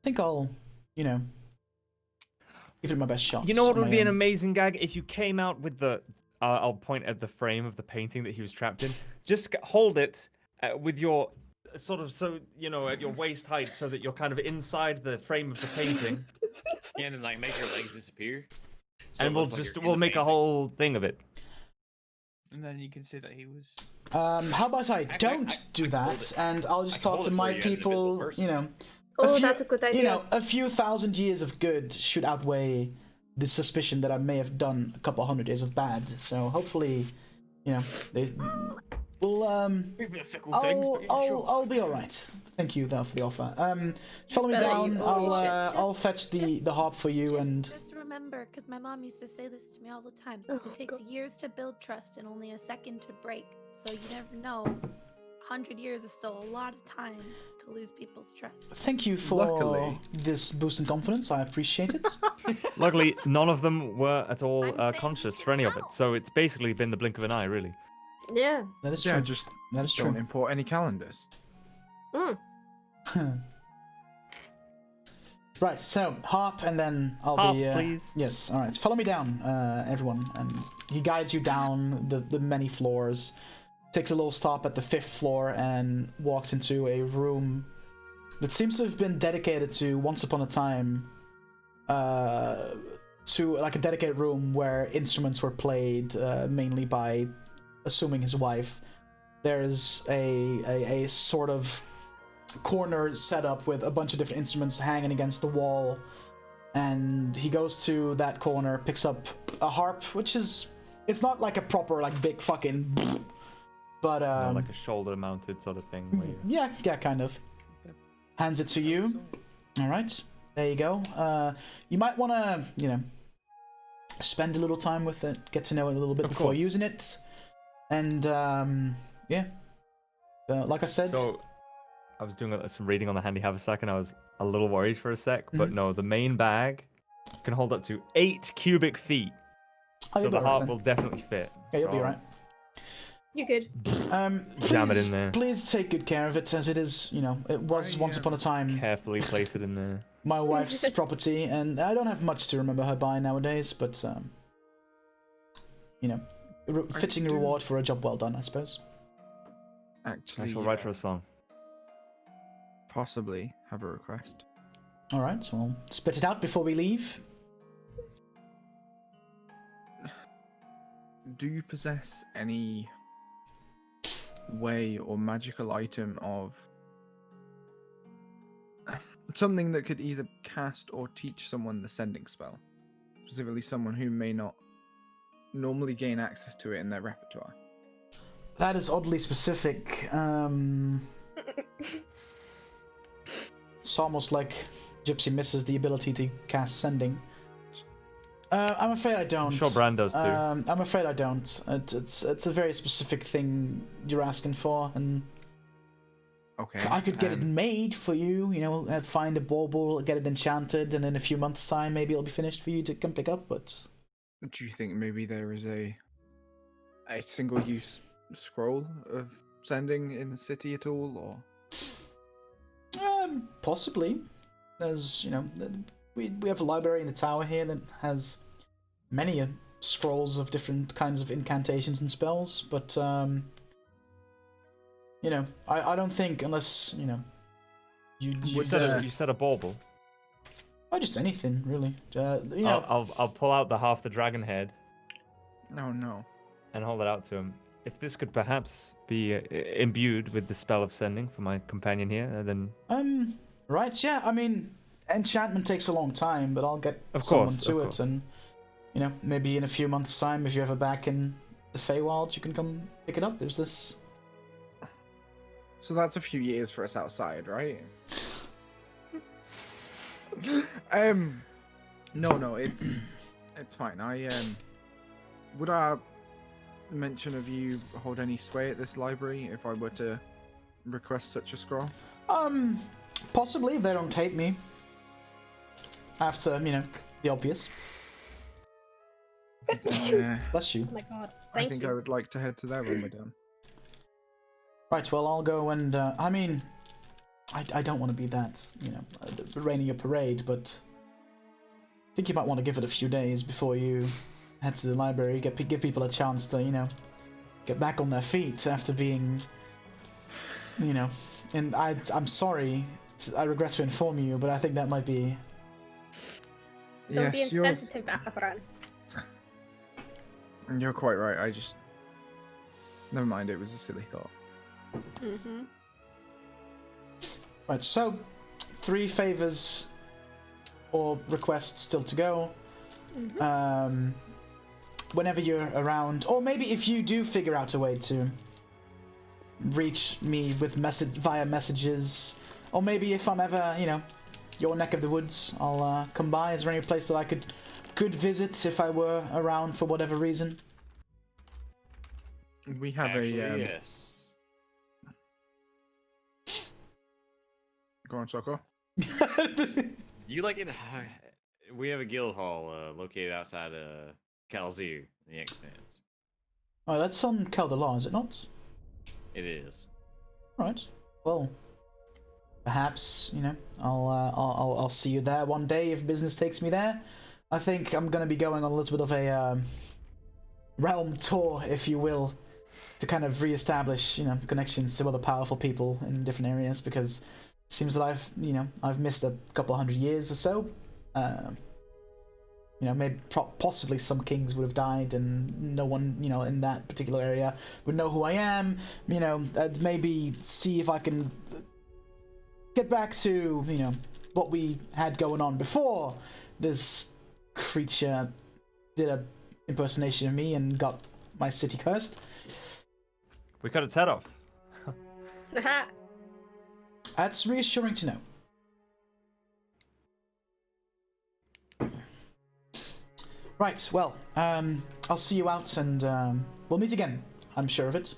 think I'll, give it my best shot. You know what would be an amazing gag if you came out with the. I'll point at the frame of the painting that he was trapped in. Just hold it with your sort of at your waist height, so that you're kind of inside the frame of the painting. Yeah, and then make your legs disappear. So and we'll make a whole thing of it. And then you can see that he was. How about I don't do that, and I'll just talk to my people. Oh, that's a good idea. A few thousand years of good should outweigh the suspicion that I may have done a couple 100 days of bad. So hopefully, you know, they will. I'll be all right. Thank you though for the offer. Follow me down. I'll fetch the harp for you and. Just remember, because my mom used to say this to me all the time. Oh, it takes years to build trust and only a second to break. So you never know. 100 years is still a lot of time to lose people's trust. Thank you for this boost in confidence. I appreciate it. Luckily, none of them were at all conscious for any of it, so it's basically been the blink of an eye, really. Yeah. That is true. Yeah, just that is true. don't import any calendars. Right, so harp, and then I'll harp, be. Please. Yes. All right. Follow me down, everyone, and he guides you down the many floors. Takes a little stop at the 5th floor and walks into a room that seems to have been dedicated to once upon a time. To like a dedicated room where instruments were played, mainly by, assuming his wife. There's a sort of corner set up with a bunch of different instruments hanging against the wall, and he goes to that corner, picks up a harp, which is, it's not like a proper like big fucking, but like a shoulder mounted sort of thing. yeah, kind of. Hands it to you. All right, there you go. You might want to, you know, spend a little time with it, get to know it a little bit before using it, and yeah. Like I said. So, I was doing some reading on the handy haversack, and I was a little worried for a sec, but no, the main bag can hold up to 8 cubic feet, so the harp will definitely fit. Yeah, you'll be right. You good? Jam it in there. Please take good care of it, as it is, you know, it was once upon a time. Carefully place it in there. My wife's property, and I don't have much to remember her by nowadays, but you know, fitting reward for a job well done, I suppose. Actually, I shall write her a song. Possibly have a request. All right, so I'll spit it out before we leave. Do you possess any way or magical item of something that could either cast or teach someone the sending spell? Specifically someone who may not normally gain access to it in their repertoire. That is oddly specific. It's almost like Gypsy misses the ability to cast sending. I'm afraid I don't. I'm sure Bran does too. I'm afraid I don't. It's a very specific thing you're asking for, and okay, I could get it made for you. You know, find a bauble, get it enchanted, and in a few months' time, maybe it'll be finished for you to come pick up. But do you think maybe there is a single-use scroll of sending in the city at all, or? Possibly. There's, you know, we have a library in the tower here that has many scrolls of different kinds of incantations and spells, but you know, I don't think, unless, you know, you said a bauble. Or just anything, really. You know, I'll pull out the half the dragon head. No. And hold it out to him. If this could perhaps be imbued with the spell of sending for my companion here, then... Right, yeah, I mean, enchantment takes a long time, but I'll get someone to it, and, you know, maybe in a few months' time, if you're ever back in the Feywild, you can come pick it up. Is this... So that's a few years for us outside, right? No, it's fine. Would our mention of you hold any sway at this library if I were to request such a scroll? Possibly, if they don't hate me. After, you know, the obvious. Bless you. Oh my god. I think I would like to head to their room again. Right, well, I'll go and, I mean, I don't want to be that, you know, raining a parade, but I think you might want to give it a few days before you head to the library, give people a chance to, you know, get back on their feet after being, you know, and I'm sorry, I regret to inform you, but I think that might be... Don't be insensitive, Akabran. You're quite right, I just... Never mind, it was a silly thought. Mm-hmm. Right, so 3 favors or requests still to go. Whenever you're around, or maybe if you do figure out a way to reach me with via messages, or maybe if I'm ever, your neck of the woods, I'll come by. Is there any place that I could visit if I were around for whatever reason? We have Actually, a yes. Go on, Soko. You like it? We have a guild hall located outside Kalzir in the Expanse. Oh, that's on Keldar, is it not? It is. Right. Well, perhaps I'll see you there one day if business takes me there. I think I'm gonna be going on a little bit of a realm tour, if you will, to kind of reestablish connections to other powerful people in different areas, because it seems that I've missed a couple 100 years or so. Maybe possibly some kings would have died, and no one, in that particular area would know who I am. I'd maybe see if I can get back to, what we had going on before this creature did a impersonation of me and got my city cursed. We cut its head off. That's reassuring to know. Right, well, I'll see you out, and we'll meet again. I'm sure of it.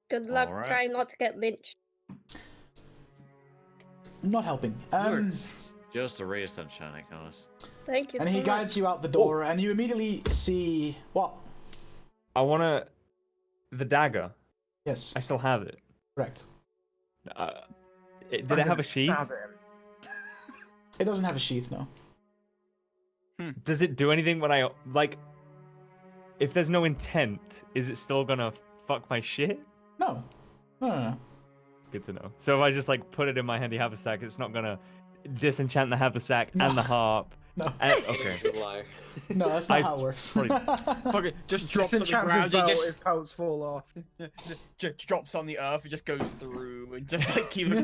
Good luck. Alright. Try not to get lynched. Not helping. Just a ray of sunshine, Actonis. Thank you And so he much. guides you out the door, and you immediately see what? The dagger. Yes, I still have it. correct. Did it have a sheath? It doesn't have a sheath, no. Does it do anything when I if there's no intent, is it still gonna fuck my shit? No. No. Good to know. So if I just put it in my handy haversack, it's not gonna disenchant the haversack and the harp. No. Okay. Good liar. No, that's not how it works. Fuck it, just drops on the Disenchants ground. his belt, Just, his pelts fall off. just drops on the earth. It just goes through and just keeps on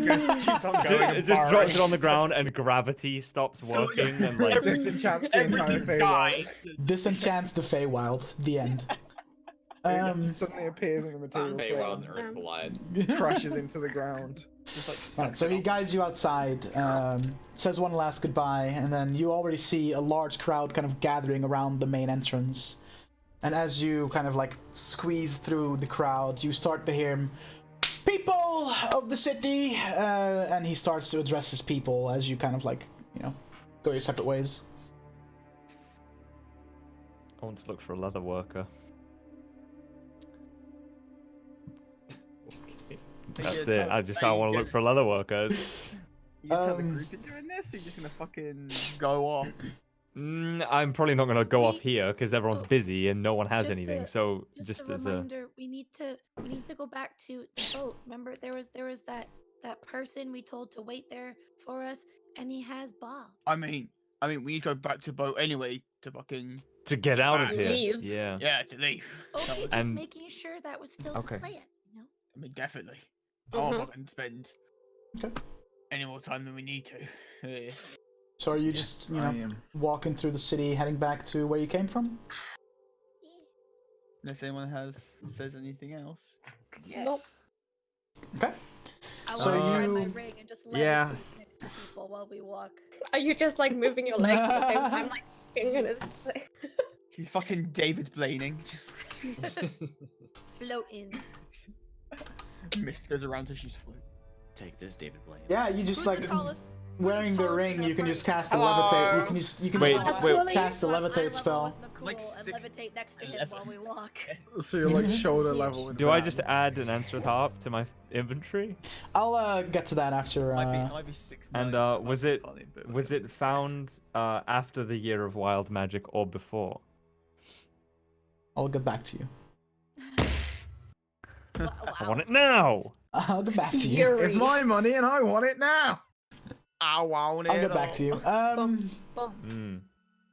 going. It just drops it on the ground and gravity stops working and Disenchants the entire Everything Feywild. dies. Disenchants the Feywild. The end. It just suddenly appears in the material Feywild and plane, Earth collide. crashes into the ground. Right, so he guides you outside, says one last goodbye, and then you already see a large crowd kind of gathering around the main entrance. And as you kind of squeeze through the crowd, you start to hear him, "People of the city," and he starts to address his people as you kind of go your separate ways. I want to look for a leather worker. That's it. I want to look for leather workers. You can tell the group you're doing this, or you're just gonna fucking go off. I'm probably not gonna go off here because everyone's busy and no one has Just anything. a- So Just just a as a reminder, we need to go back to the boat. Remember, there was that person we told to wait there for us, and he has Bob. I mean, we need to go back to boat anyway to fucking to get out of here. Leave. Yeah. to leave. Okay, just And- making sure that was still Okay. the plan. I mean, definitely. I won't Mhm. fucking spend Okay. any more time than we need to. Yeah. So are you just, I am. walking through the city, heading back to where you came from? Unless anyone says anything else. Nope. Okay. I So want to try my you- ring and just Yeah. levitate next to people while we walk. Are you just moving your legs at the same time, fingering his? She's fucking David Blaning. Just Floating. mist goes around till she's floating. Take this, David Blaine. Yeah, you just Who's the tallest- wearing the tallest ring, in you our can just party? cast the Hello? levitate. You can Wait, just wait. cast the I levitate level spell. with Nicole Like and six- levitate next to him while we walk. So you're shoulder level with Do I Ram. just add an answered harp to my inventory? I'll get to that after. Might be 6'9", And so was that's it funny, but was whatever. it found after the year of wild magic or before? I'll get back to you. I want it now. I'll get back to you. It's my money and I want it now. I want it I'll get back all. to you. Mm.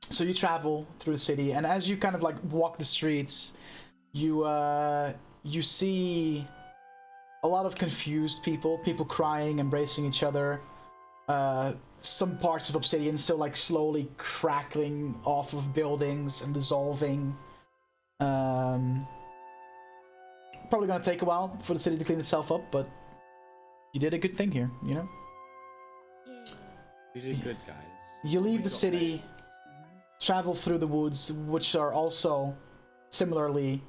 So you travel through the city, and as you kind of walk the streets, you see a lot of confused people, people crying, embracing each other. Some parts of obsidian still like slowly crackling off of buildings and dissolving. Probably gonna take a while for the city to clean itself up, but you did a good thing here, you know? You did good, guys. You leave the city, travel through the woods, which are also similarly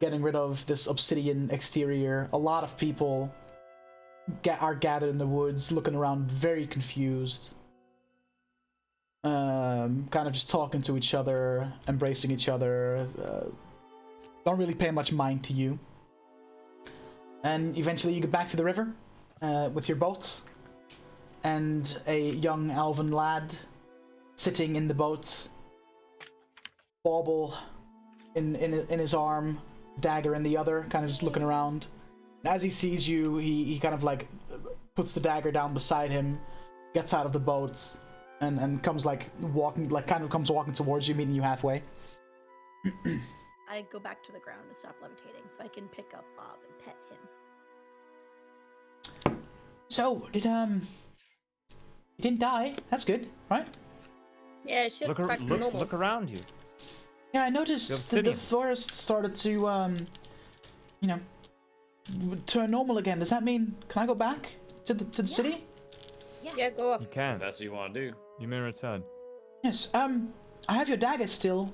getting rid of this obsidian exterior. A lot of people are gathered in the woods, looking around very confused. Kind of just talking to each other, embracing each other. Don't really pay much mind to you. And eventually you get back to the river with your boat. And a young elven lad sitting in the boat. Bauble in his arm, dagger in the other, kind of just looking around. As he sees you, he kind of like puts the dagger down beside him, gets out of the boat, and comes like walking towards you, meeting you halfway. I go back to the ground to stop levitating so I can pick up Bob and pet him. So, you didn't die? That's good, right? Yeah, shit's back to normal. Look around you. Yeah, I noticed that the forest started to, you know, turn normal again. Does that mean, can I go back to the city? Yeah, go up. You can. If that's what you want to do. You may return. Yes, I have your dagger still.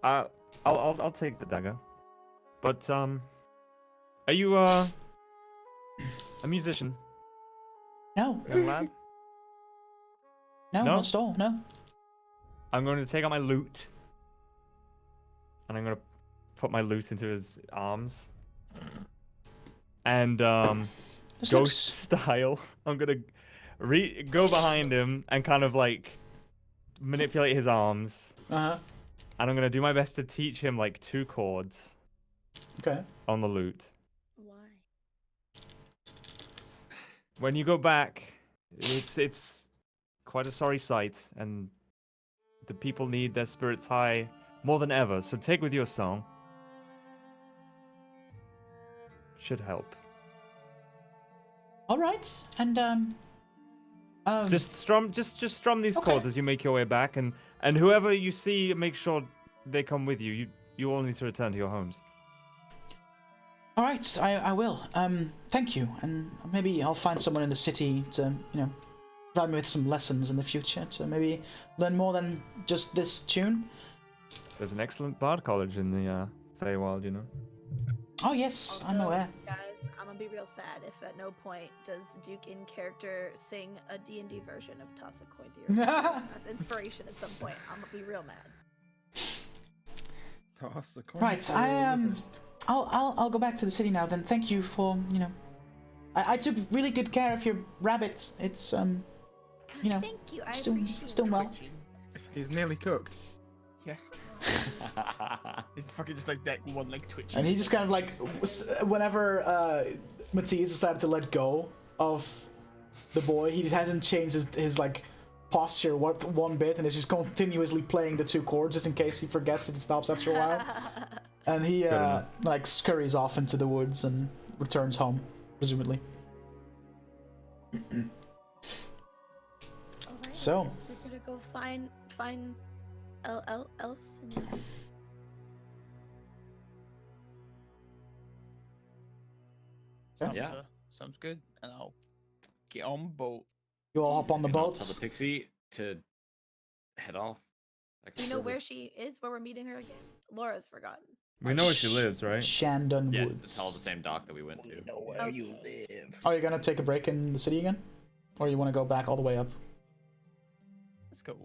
I'll take the dagger. But, are you, a musician? No. Young lad? No, not at all, no. I'm going to take out my lute. And I'm going to put my lute into his arms. And, ghost style, I'm going to go behind him and kind of, like, manipulate his arms. Uh-huh. And I'm going to do my best to teach him, like, 2 chords. Okay. On the lute. Why? When you go back, it's quite a sorry sight, and the people need their spirits high more than ever, so take with you a song. Should help. Alright, and just strum these chords as you make your way back, and whoever you see, make sure they come with you. You all need to return to your homes. Alright, I will. Thank you, and maybe I'll find someone in the city to, you know, provide me with some lessons in the future to maybe learn more than just this tune. There's an excellent bard college in the Feywild, you know. Oh yes, Also, I'm aware. Guys, I'm gonna be real sad if at no point does Duke in character sing a D&D version of Toss a Coin to Your as inspiration at some point. I'm gonna be real mad. Toss a coin. Right, I'll go back to the city now then. Thank you for, you know, I took really good care of your rabbit. It's you know, Thank you. I still appreciate well. He's nearly cooked. Yeah. It's fucking just like that one leg twitching. And he just kind of like, whenever Matthias decided to let go of the boy, he hasn't changed his like posture one bit, and is just continuously playing the 2 chords just in case he forgets if it stops after a while. And he like scurries off into the woods and returns home, presumably. Alright, So. I guess we're gonna go find else. Sounds good. And I'll get on boat. You all hop on the And I'll boats. Tell the pixie to head off. Do you know where she is? Where we're meeting her again? Laura's forgotten. We know where she lives, right? Shandon Yeah, Woods. it's all the same dock that we went to. Know where you live. Are you gonna take a break in the city again, or you want to go back all the way up? Let's go.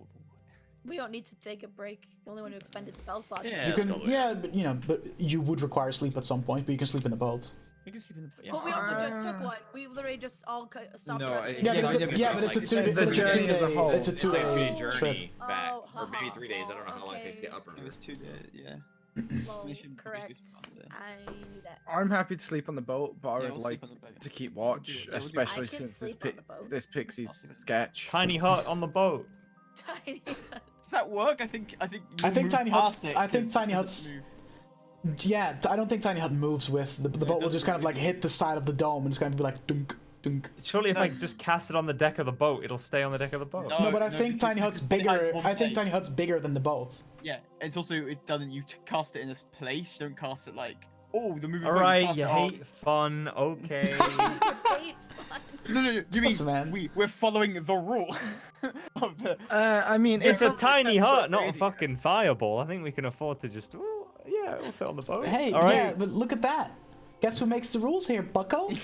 We don't need to take a break. The only one who expended spell slots. Yeah, You let's can, go all the way yeah, up. but you know, but you would require sleep at some point. But you can sleep in the boat. We can sleep in the. Yeah. But we also just took one. We literally just all stopped. No, at Yeah, but it's a the journey as a whole. It's a It's like a 2-day 2-day journey trip. back, Oh, or maybe haha. 3 days. I don't know how long it takes to get up or It not. was 2 days. Yeah. Well, Mission correct. is good. I knew that. I'm happy to sleep on the boat, but I Yeah, would we'll like sleep on the boat. to keep watch, We'll do it. especially I can since this sleep on the boat. this pixie's sketch. Tiny hut on the boat. Tiny. Does that work? I think. I think Tiny Hut's. I think Tiny Hut's. Hut's. Yeah, I don't think Tiny Hut moves with the boat. Will just kind of like hit the side of the dome and it's going to be like dunk. Dunk. Surely if I just cast it on the deck of the boat, it'll stay on the deck of the boat. No, but I think Tiny because Hut's it bigger. has one I think place. Tiny Hut's bigger than the boat. Yeah, it's also it doesn't. You cast it in this place. You don't cast it like the moving. All boat, right, cast you it on- hate fun. Okay. No, you mean Listen, man. we're following the rule of the. I mean, It's a not- tiny hut, not a really- fucking fireball. I think we can afford to just. Oh, yeah, it'll fit on the boat. Hey, All right. yeah, but look at that. Guess who makes the rules here, Bucko? It's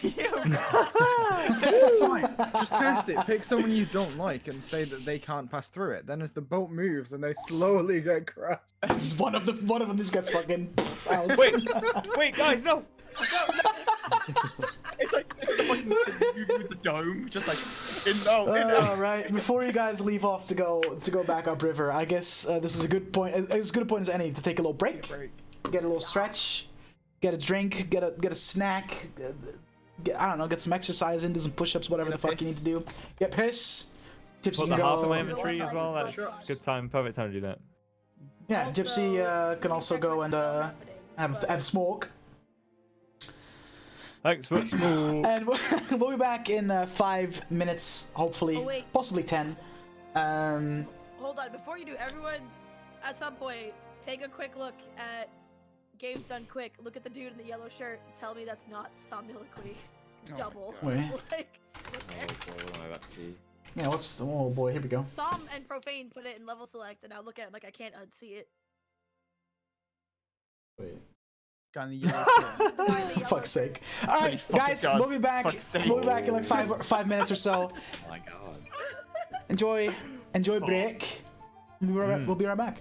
fine. Just cast it. Pick someone you don't like and say that they can't pass through it. Then as the boat moves and they slowly get crushed. Just one of them just gets fucking out. Wait, guys, no. It's like the fucking city with the dome, just like in All right. Before you guys leave off to go back upriver, I guess this is a good point. As good a point as any to take a little break, get a little stretch, get a drink, get a snack. I don't know, get some exercise in, do some push-ups, whatever the fuck you need to do. Get piss. Gypsy Put can the half in go. my inventory as well. That's good time, perfect time to do that. Yeah, Gypsy can also go and have smoke. Thanks for smoke. And we'll be back in 5 minutes, hopefully, Oh, wait. possibly 10. Hold on, before you do, everyone, at some point, take a quick look at Games Done Quick. Look at the dude in the yellow shirt. And tell me that's not Somniloquy. Double. Wait. Like, Oh, boy, what am I about to see? Yeah, what's... Oh boy, here we go. Som and Profane put it in level select, and now look at it like I can't unsee it. Wait. Guy in the yellow shirt. For fuck's sake. Alright, fucking guys, God. we'll be back. Fuck's sake. We'll be back in like 5 minutes or so. Oh my god. Enjoy break. We'll be right back.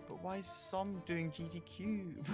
But why is Som doing GT Cube?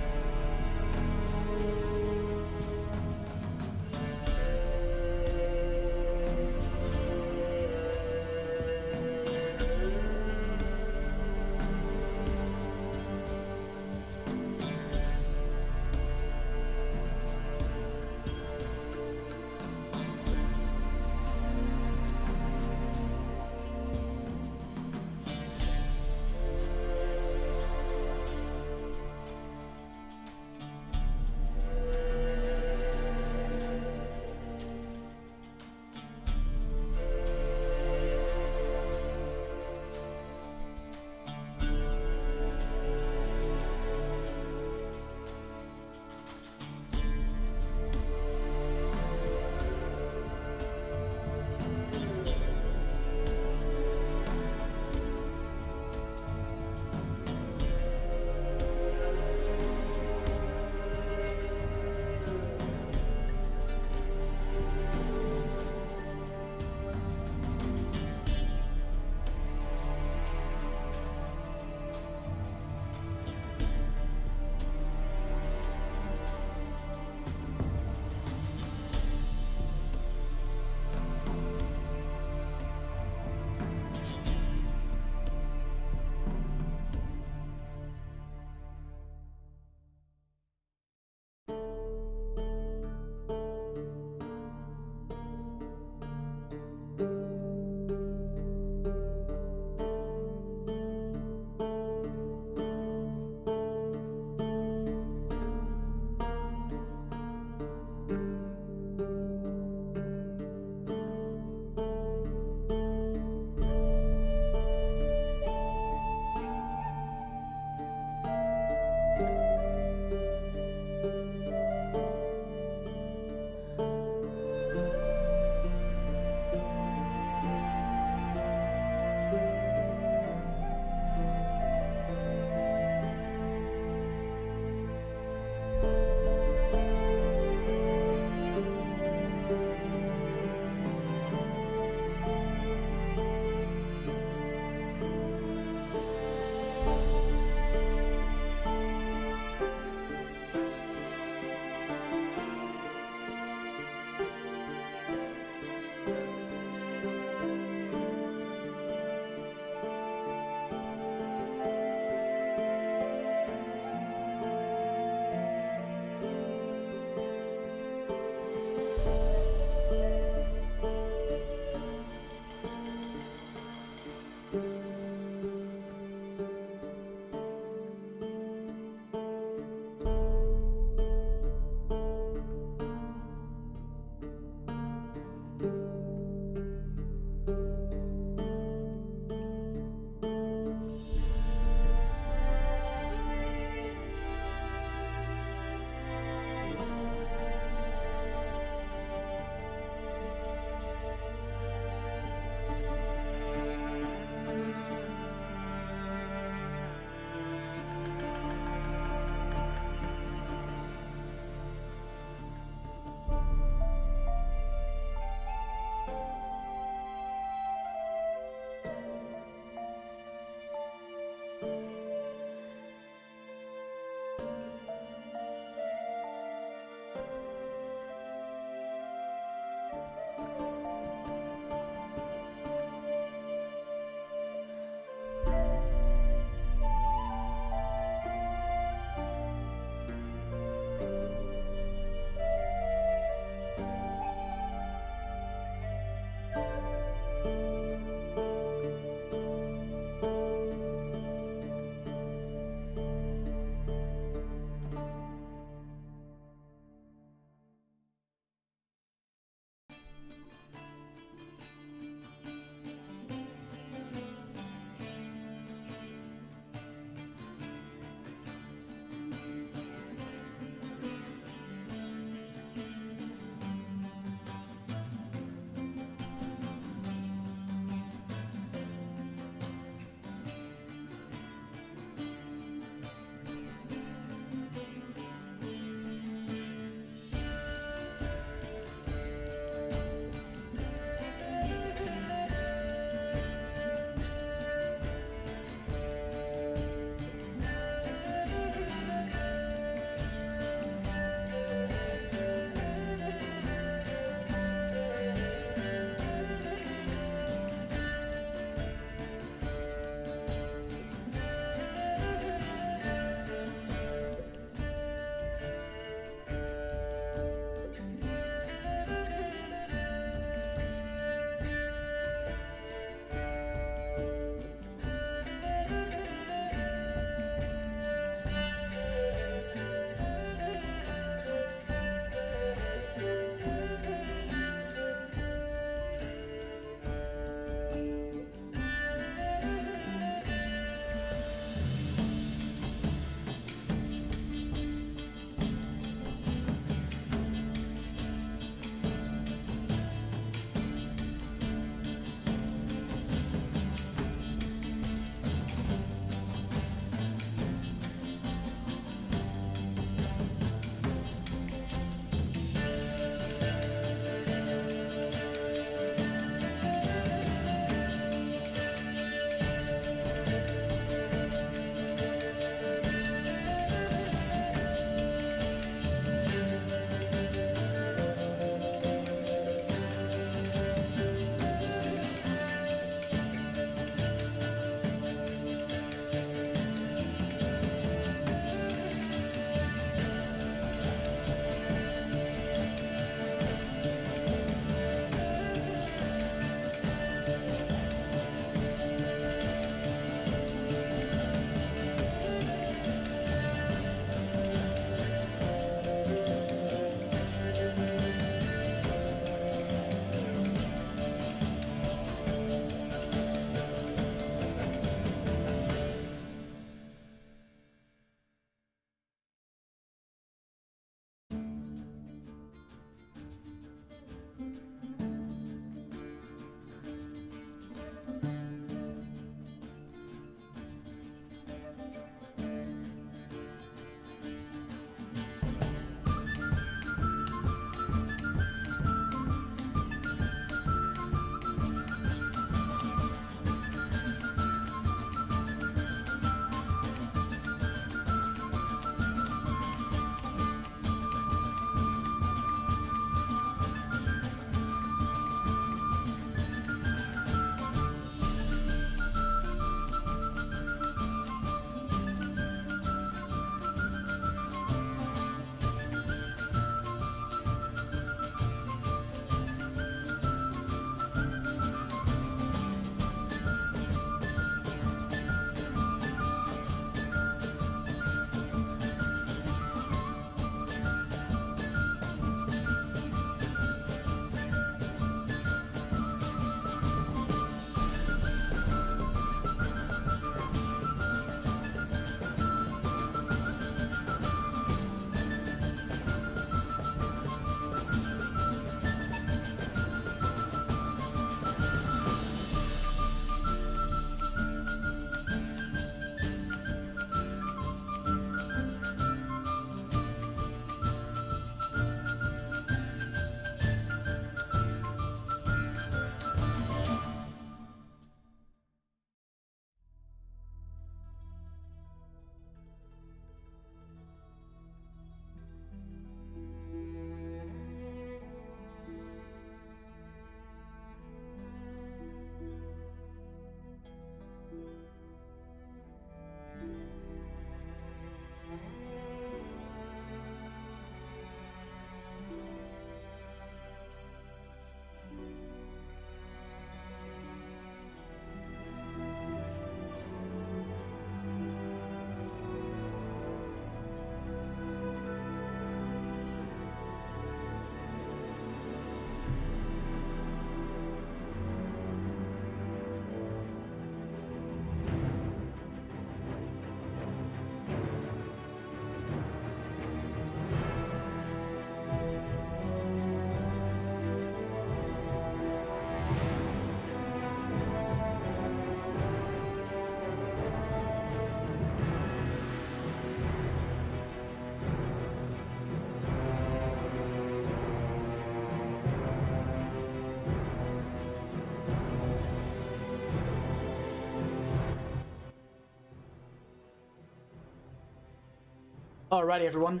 Alrighty, everyone.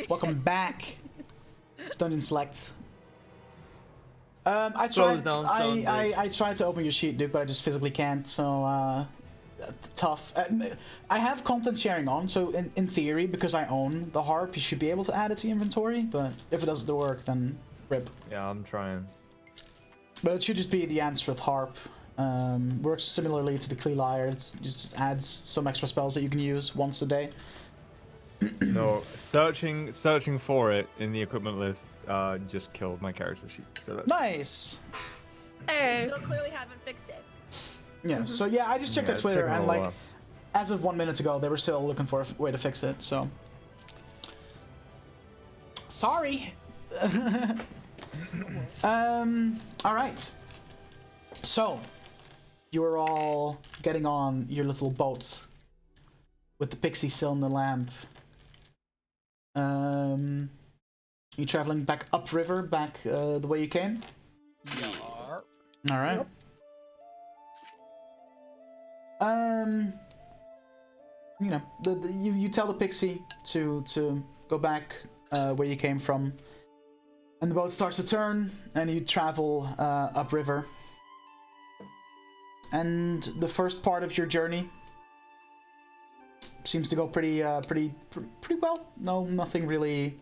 Welcome back. It's Dungeon Select. I tried. I tried to open your sheet, Duke, but I just physically can't. So tough. I have content sharing on, so in theory, because I own the harp, you should be able to add it to your inventory. But if it doesn't work, then rip. Yeah, I'm trying. But it should just be the Ansrith harp. Works similarly to the Klee Lyre. It just adds some extra spells that you can use once a day. No, searching for it in the equipment list just killed my character sheet. So that's nice. Hey. Still clearly haven't fixed it. Yeah. So yeah, I just checked their Twitter and like, as of 1 minute ago, they were still looking for a way to fix it. So sorry. All right. So you are all getting on your little boat with the pixie still in the lamp. You traveling back upriver, back the way you came? Yeah. All right. Yep. You know, you tell the pixie to go back where you came from, and the boat starts to turn, and you travel upriver. And the first part of your journey seems to go pretty well. No, nothing really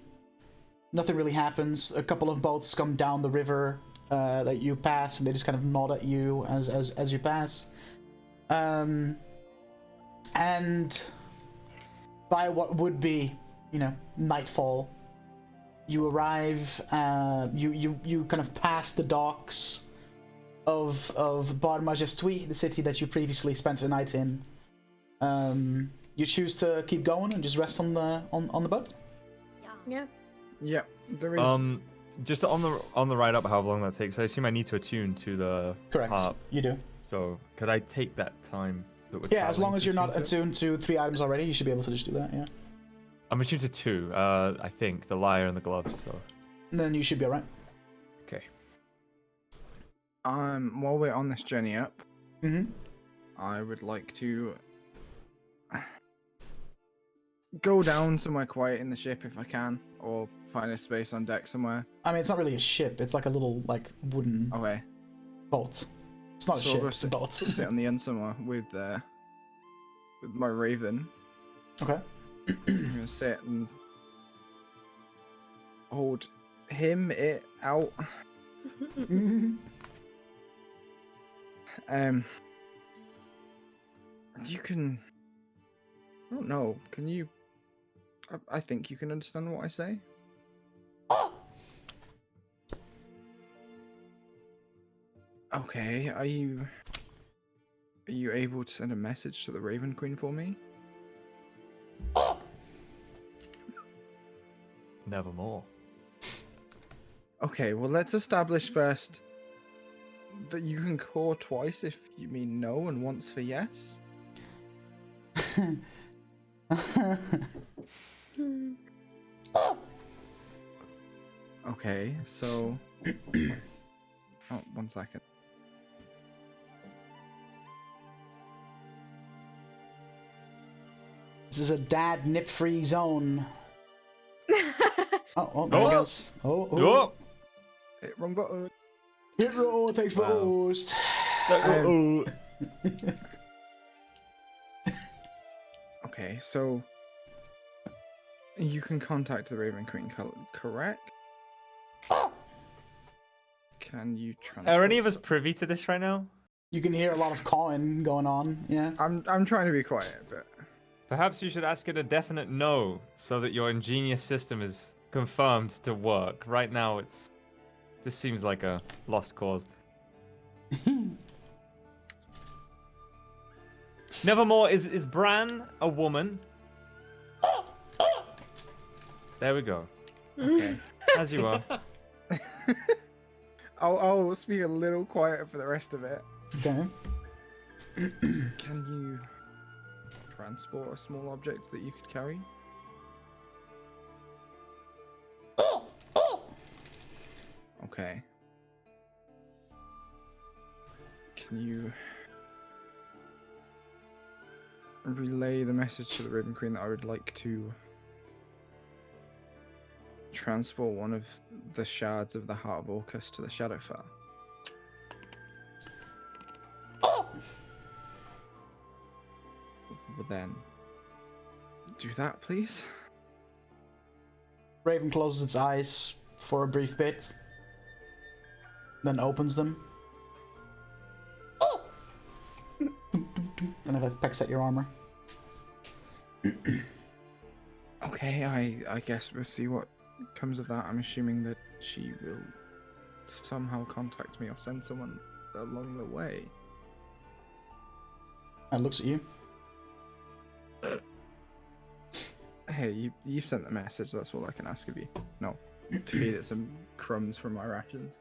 happens. A couple of boats come down the river that you pass, and they just kind of nod at you as you pass. And by what would be, you know, nightfall, you arrive. You kind of pass the docks of Bar Majestui, the city that you previously spent the night in. You choose to keep going and just rest on the boat. Yeah. Yeah. There is. Just on the ride up, how long that takes? I assume I need to attune to the Correct. harp. You do. So could I take that time? Yeah, as long as you're not attuned to 3 items already, you should be able to just do that. Yeah. I'm attuned to 2. I think the lyre and the gloves. So. And then you should be alright. Okay. While we're on this journey up, Mm-hmm. I would like to go down somewhere quiet in the ship if I can, or find a space on deck somewhere. I mean, it's not really a ship. It's like a little wooden boat. It's not a ship. It's a boat. Sit on the end somewhere with my raven. Okay. I'm gonna sit and hold it out. You can. I don't know. Can you? I think you can understand what I say. Okay. Are you able to send a message to the Raven Queen for me? Nevermore. Okay. Well, let's establish first that you can call twice if you mean no and once for yes. Okay, so oh, 1 second. This is a dad nip-free zone. Oh, there it goes. Oh. Hit wrong button. Hit roll, thanks for host. Okay, so you can contact the Raven Queen, correct? Can you transport? Are any of us privy to this right now? You can hear a lot of cawing going on. Yeah. I'm trying to be quiet, but perhaps you should ask it a definite no, so that your ingenious system is confirmed to work. Right now, this seems like a lost cause. Nevermore, is Bran a woman? There we go. Okay, as you are. I'll speak a little quieter for the rest of it. Okay. Can you transport a small object that you could carry? Okay. Can you relay the message to the Raven Queen that I would like to transport one of the shards of the Heart of Orcus to the Shadowfell? Oh! Well then, do that, please. Raven closes its eyes for a brief bit, then opens them. Oh! And it pecks at your armor. Okay, I guess we'll see what comes of that. I'm assuming that she will somehow contact me or send someone along the way. And looks at you. Hey, you've sent the message, that's all I can ask of you. No, to feed it some crumbs from my rations.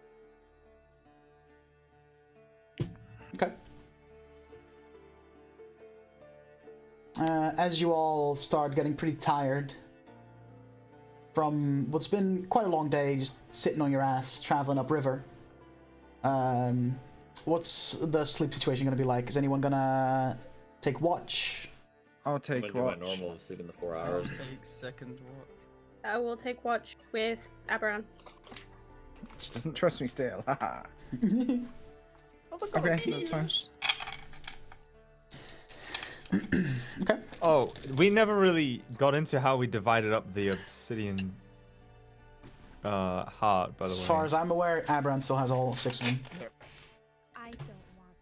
Okay. As you all start getting pretty tired from what's been quite a long day, just sitting on your ass, traveling upriver, what's the sleep situation going to be like? Is anyone going to take watch? I'll take I'm gonna watch. do my normal sleep in the 4 I'll hours. take second watch. I will take watch with Aberan. She doesn't trust me still. Haha. Okay, that's fine. Okay. Oh, we never really got into how we divided up the obsidian heart, by the way. As far as I'm aware, Aberan still has all 6 of them. I don't want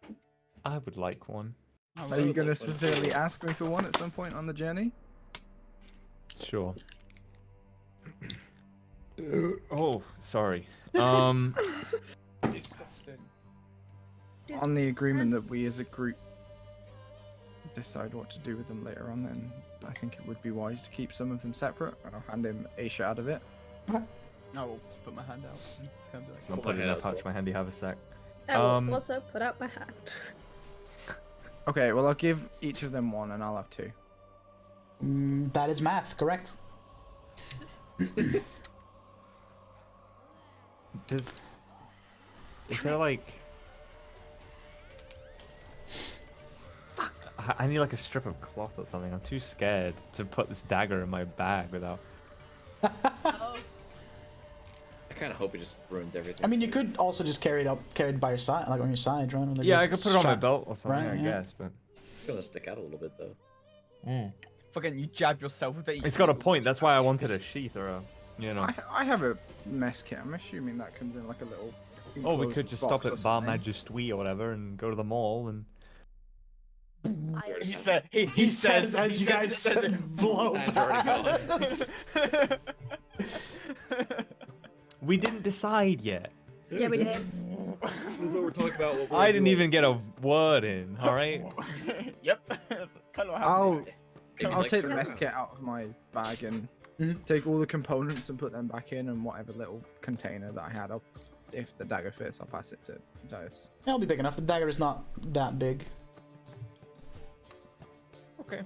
one. I would like one. Are you going to specifically ask me for one at some point on the journey? Sure. Oh, sorry. Disgusting. On the agreement that we as a group decide what to do with them later on, then I think it would be wise to keep some of them separate. I'll hand him a shard of it. I will just put my hand out. And kind of be like, I'll put it in a pouch my handy, have a sec. I will also put out my hand. Okay, well I'll give each of them one and I'll have 2. That is math, correct? Is there like... I need like a strip of cloth or something. I'm too scared to put this dagger in my bag without... Oh, I kind of hope it just ruins everything. I mean, you could also just carry it by your side, like on your side, right? Like Yeah, I just could put it on my strap- belt or something, right, I yeah. guess, but... It's gonna stick out a little bit though. Fucking, you jab yourself with it. It's got a point, that's why I wanted a sheath or a... You know. I have a mess kit. I'm assuming that comes in like a little... Oh, we enclosed could just box stop or at Bar something. Majestui or whatever and go to the mall and... He said, he says, as you guys blow That's already past. We didn't decide yet. Yeah, we did. This is what we're talking about. What we're I didn't doing. even get a word in, alright? Yep. That's kind of how I'll Maybe I'll like take the for- mess kit out of my bag and Mhm. take all the components and put them back in, and whatever little container that I had, if the dagger fits, I'll pass it to Dias. It'll be big enough. The dagger is not that big. Okay.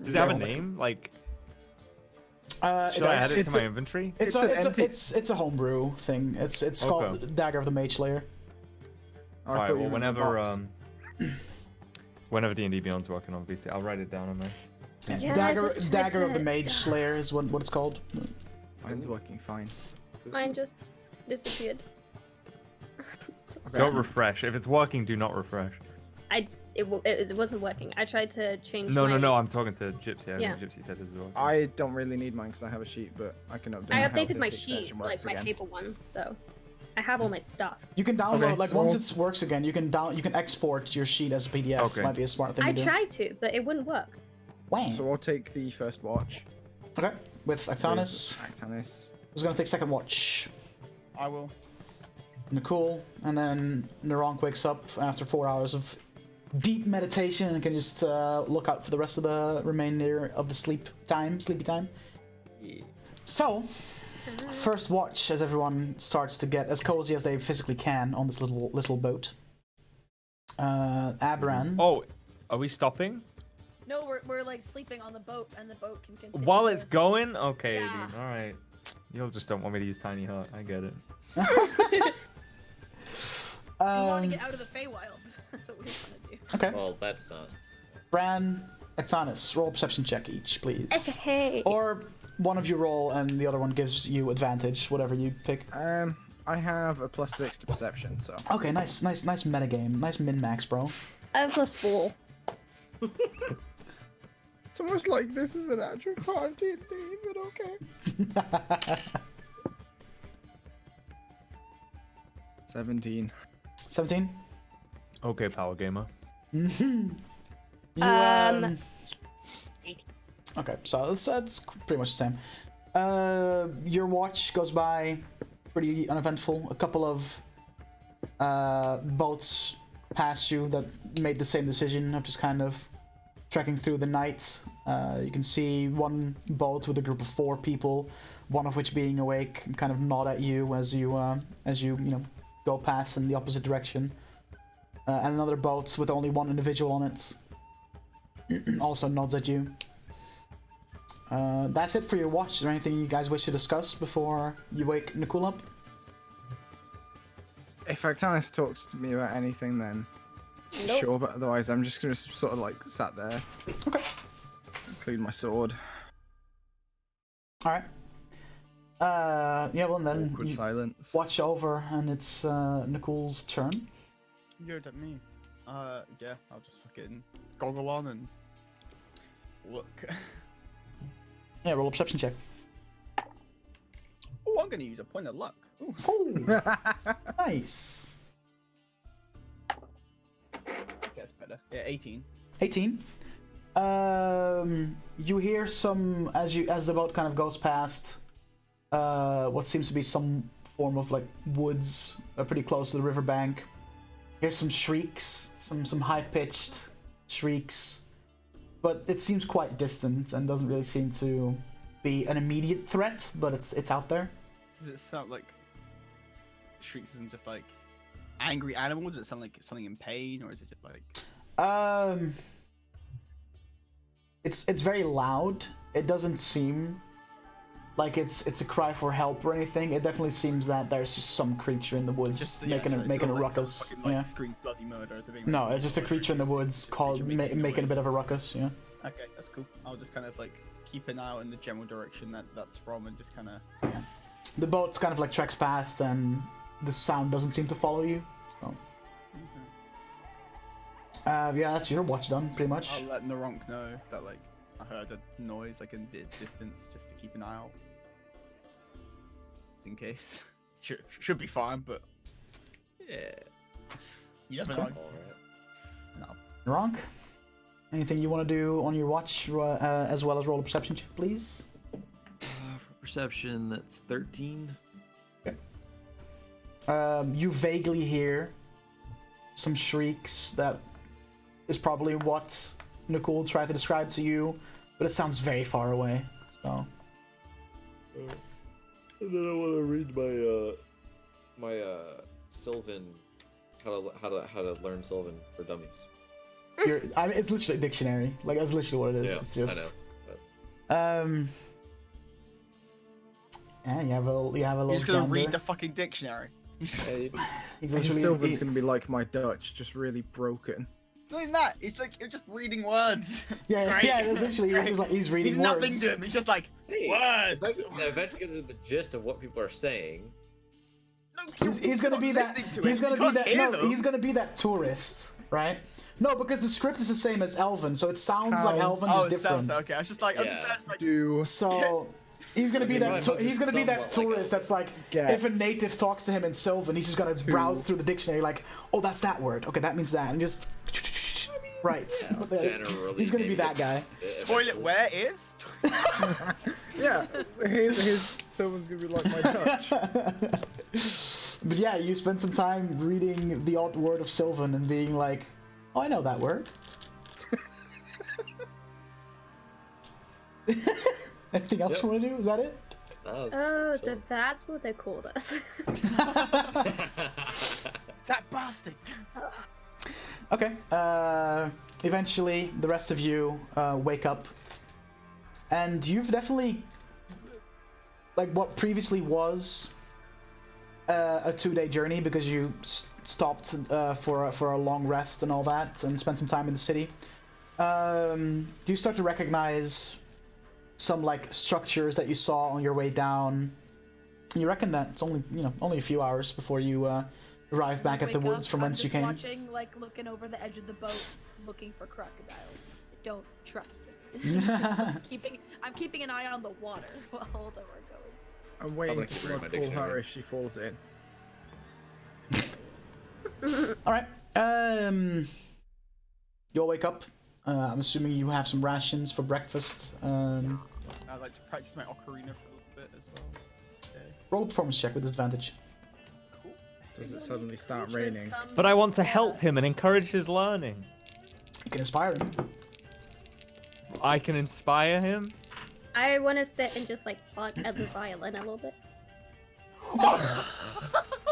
Does it have a name? Like, It should I add does. it to It's my a- inventory? It's It's a, an it's, empty- a, it's a homebrew thing. It's called Okay. Dagger of the Mage Slayer. I Alright, thought you well, meant the whenever, box. whenever D&D Beyond's working on VC, I'll write it down on there. Yeah, I Dagger just tried Dagger of to- the Mage Slayer is what it's called. Mine's working fine. Mine just disappeared. So Okay. Don't sad. refresh. If it's working, do not refresh. It wasn't working. I tried to change. No, my... I'm talking to Gypsy. I Yeah. think Gypsy said this as well. I don't really need mine because I have a sheet, but I can update. I my health updated if my the sheet, extension like works my again. paper one, so I have all my stuff. You can download Okay, like so- once it works again. You can export your sheet as a PDF. Okay. Might be a smart thing I to do. tried to, but it wouldn't work. Wang. So I'll take the first watch. Okay. With Actanis, With Actanis. who's gonna take second watch. I will. Nicole, and then Naronk wakes up after 4 hours of deep meditation and can just look out for the rest of the remainder of the sleepy time. Yeah. So, first watch as everyone starts to get as cozy as they physically can on this little boat. Aberan. Oh, are we stopping? no, we're like sleeping on the boat, and the boat can continue. While to- it's going? Okay, Yeah. dude. Alright. You'll just don't want me to use Tiny Hut. I get it. We want to get out of the Feywild. That's what we want to do. Okay. Well, that's not. Bran, Actanis, roll a perception check each, please. Okay. Or one of you roll and the other one gives you advantage, whatever you pick. I have a +6 to perception, so. Okay, nice metagame. Nice min-max, bro. I have +4. It's almost like this is an actual part of D&D, but okay. 17. 17? Okay, Power Gamer. You, 18. Okay, so that's pretty much the same. Your watch goes by pretty uneventful. A couple of boats pass you that made the same decision of just kind of trekking through the night. You can see one boat with a group of 4 people, one of which being awake and kind of nod at you as you go past in the opposite direction. And another boat with only one individual on it also nods at you. That's it for your watch. Is there anything you guys wish to discuss before you wake Nicole up? If Actanis talks to me about anything, then sure, but otherwise I'm just gonna sort of like sat there. Okay. Clean my sword. Alright. Yeah, well then Awkward silence. watch over and it's Nicole's turn. You're at me. Yeah, I'll just fucking goggle on and look. Yeah, roll a perception check. Oh, I'm gonna use a point of luck. Ooh. Oh, nice. Gets better. Yeah, 18. 18. You hear some as the boat kind of goes past what seems to be some form of like woods pretty close to the riverbank. Hear some shrieks, some high-pitched shrieks, but it seems quite distant and doesn't really seem to be an immediate threat, but it's out there. Does it sound like shrieks isn't just like angry animals? Does it sound like something in pain, or is it just like? It's very loud. It doesn't seem like it's a cry for help or anything. It definitely seems that there's just some creature in the woods making a ruckus. Fucking, like, yeah. Scream bloody murder or something. No, it's just a creature in the woods making a bit of a ruckus. Yeah. Okay, that's cool. I'll just kind of like keep an eye out in the general direction that's from, and just kind of. Yeah. The boat kind of like treks past, and the sound doesn't seem to follow you. So. Yeah, that's your watch done, pretty much. I'll let Naronk know that like I heard a noise like in the distance, just to keep an eye out, just in case. Should be fine, but Yeah. you never Okay. know. Alright. No. Ronk, anything you want to do on your watch, as well as roll a perception check, please? For perception, that's 13. You vaguely hear some shrieks that is probably what Nicole tried to describe to you, but it sounds very far away. So. And then I want to read my Sylvan, how to learn Sylvan for dummies. I mean, it's literally a dictionary. Like that's literally what it is. Yeah, It's just. I know. Yeah, you have a little. You're just gonna gander. read the fucking dictionary. He's His literally. Sylvan's gonna be like my Dutch, just really broken. Not even that. It's like you're just reading words. Yeah, Right? yeah. It's literally he's just like he's reading He's nothing words. to him. It's just like Hey, words. eventually gets the gist of what people are saying. No, He's gonna not be that. listening to He's it. gonna You be can't that. hear No, them. he's gonna be that tourist, right? No, because the script is the same as Elven, so it sounds like Elven, just it different. sounds okay. I was just like, I'm Yeah. just like, Do So he's gonna be I mean, that. my book He's is gonna be that somewhat like tourist a- that's like, Get. if a native talks to him in Sylvan, he's just gonna browse through the dictionary, like, oh, that's that word. Okay, that means that, and just right. Generally, He's gonna be maybe that guy. toilet where is? yeah, his Sylvan's gonna be like my Dutch. But yeah, you spend some time reading the odd word of Sylvan and being like, oh, I know that word. Anything else you want to do? Is that it? Oh, so that's what they called us. That bastard. Okay. Eventually, the rest of you wake up, and you've definitely, like, what previously was a 2-day journey because you stopped for a long rest and all that, and spent some time in the city. do you start to recognize some like structures that you saw on your way down? You reckon that it's only only a few hours before you arrive back at the woods from whence you came. I'm just watching, like looking over the edge of the boat, looking for crocodiles. I don't trust it. I'm keeping an eye on the water while we're going. I'm waiting to blood pull her if she falls in. All right. You'll wake up. I'm assuming you have some rations for breakfast. I'd like to practice my ocarina for a little bit as well. Okay. Roll a performance check with disadvantage. Cool. Does it suddenly start raining? But I want to help him and encourage his learning. You can inspire him. I can inspire him? I want to sit and just like pluck at the violin a little bit.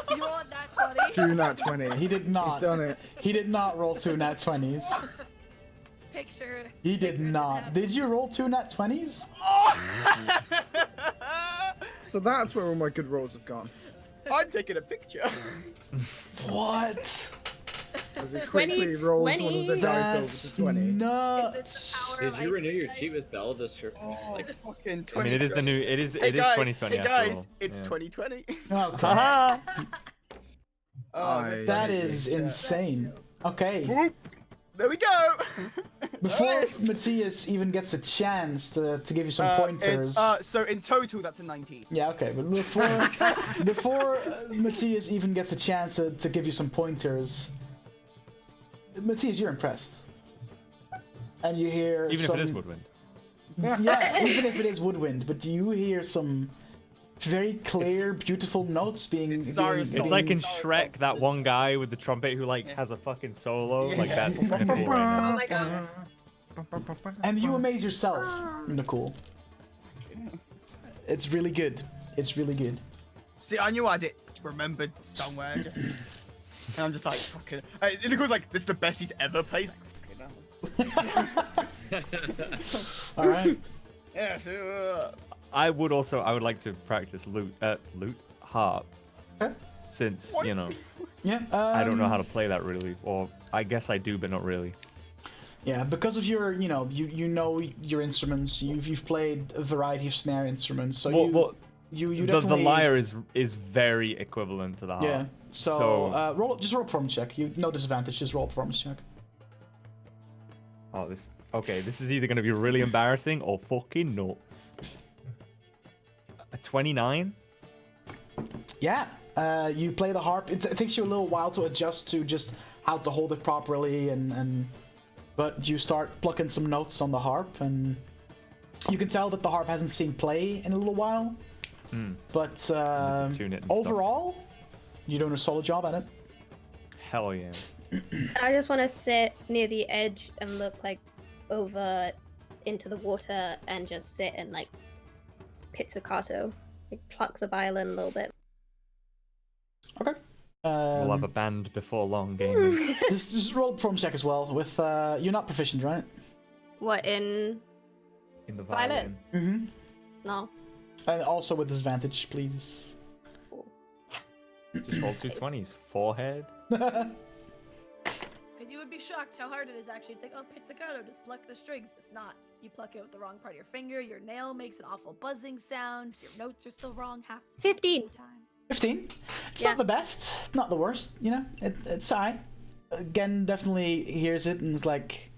Do you want that 20? 2 nat 20s. He did not. He's done it. He did not roll 2 nat 20s. Picture. He did not. Did you roll 2 nat 20s? So that's where all my good rolls have gone. I'm taking a picture. What? As he quickly rolls one of the dice over to 20. Nuts. Did you renew your cheat with Bell description? Like Fucking 20. I mean, it is the new. It is. Hey It is guys, 2020. Hey after guys, all. it's Yeah. 2020. Okay. Haha. That is insane. Okay. Whoop. There we go. Before Nice. Matthias even gets a chance to give you some pointers. So in total, that's a 19. Yeah, okay, but before Matthias even gets a chance to give you some pointers, Matthias, you're impressed, and you hear Even some, if it is woodwind. yeah, even if it is woodwind, but you hear some very clear, beautiful notes being. It's It's like in Shrek, that one guy with the trumpet who like has a fucking solo. Like that's Nicole right now. Oh my god. And you amaze yourself, Nicole. It's really good. It's really good. See, I knew I had it remembered somewhere. Just... And I'm just like, fucking. Nicole's like, this is the best he's ever played. Like, fucking All right. yeah, so, I would like to practice lute harp, Okay. since What? you know Yeah. I don't know how to play that really, or I guess I do, but not really. Yeah, because of your, you know your instruments. You've played a variety of snare instruments, so you definitely. The lyre is very equivalent to the harp. Yeah. So, roll a performance check. You no disadvantage. Just roll a performance check. Oh, this is either gonna be really embarrassing or fucking nuts. A 29. Yeah. You play the harp. It takes you a little while to adjust to just how to hold it properly, but you start plucking some notes on the harp, and you can tell that the harp hasn't seen play in a little while. But tune it and overall, you're doing a solid job at it. Hell yeah. I just want to sit near the edge and look like over into the water and just sit and like pizzicato, like pluck the violin a little bit. Okay. We'll have a band before long, gamers. just roll a performance check as well. With you're not proficient, right? What in In the violin? Mm-hmm. No. And also with disadvantage, please. Just roll 2 20s. Forehead. Because you would be shocked how hard it is actually. Think, oh, pizzicato, just pluck the strings. It's not. You pluck it with the wrong part of your finger. Your nail makes an awful buzzing sound. Your notes are still wrong half 15. the time. 15. It's Yeah. not the best, not the worst. You know, it's alright. Again, definitely hears it and is like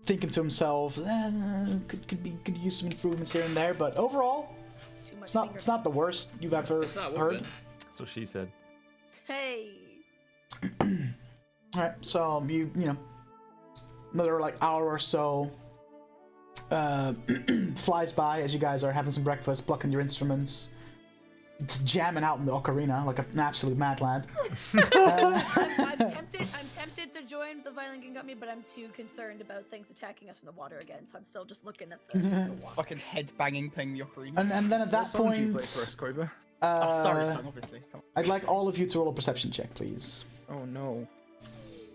thinking to himself, could use some improvements here and there. But overall, Too much it's not the worst you've ever it's not heard. woodwind. That's what she said. Hey. All right, so you know, another like hour or so flies by as you guys are having some breakfast, plucking your instruments, jamming out in the ocarina like an absolute mad lad. I'm tempted to join the violin gang got me, but I'm too concerned about things attacking us in the water again. So I'm still just looking at the water. fucking head banging playing the ocarina. And then at that What song do you point, play for us, Koiba? Oh, sorry, son, obviously. Come on. I'd like all of you to roll a perception check, please. Oh no.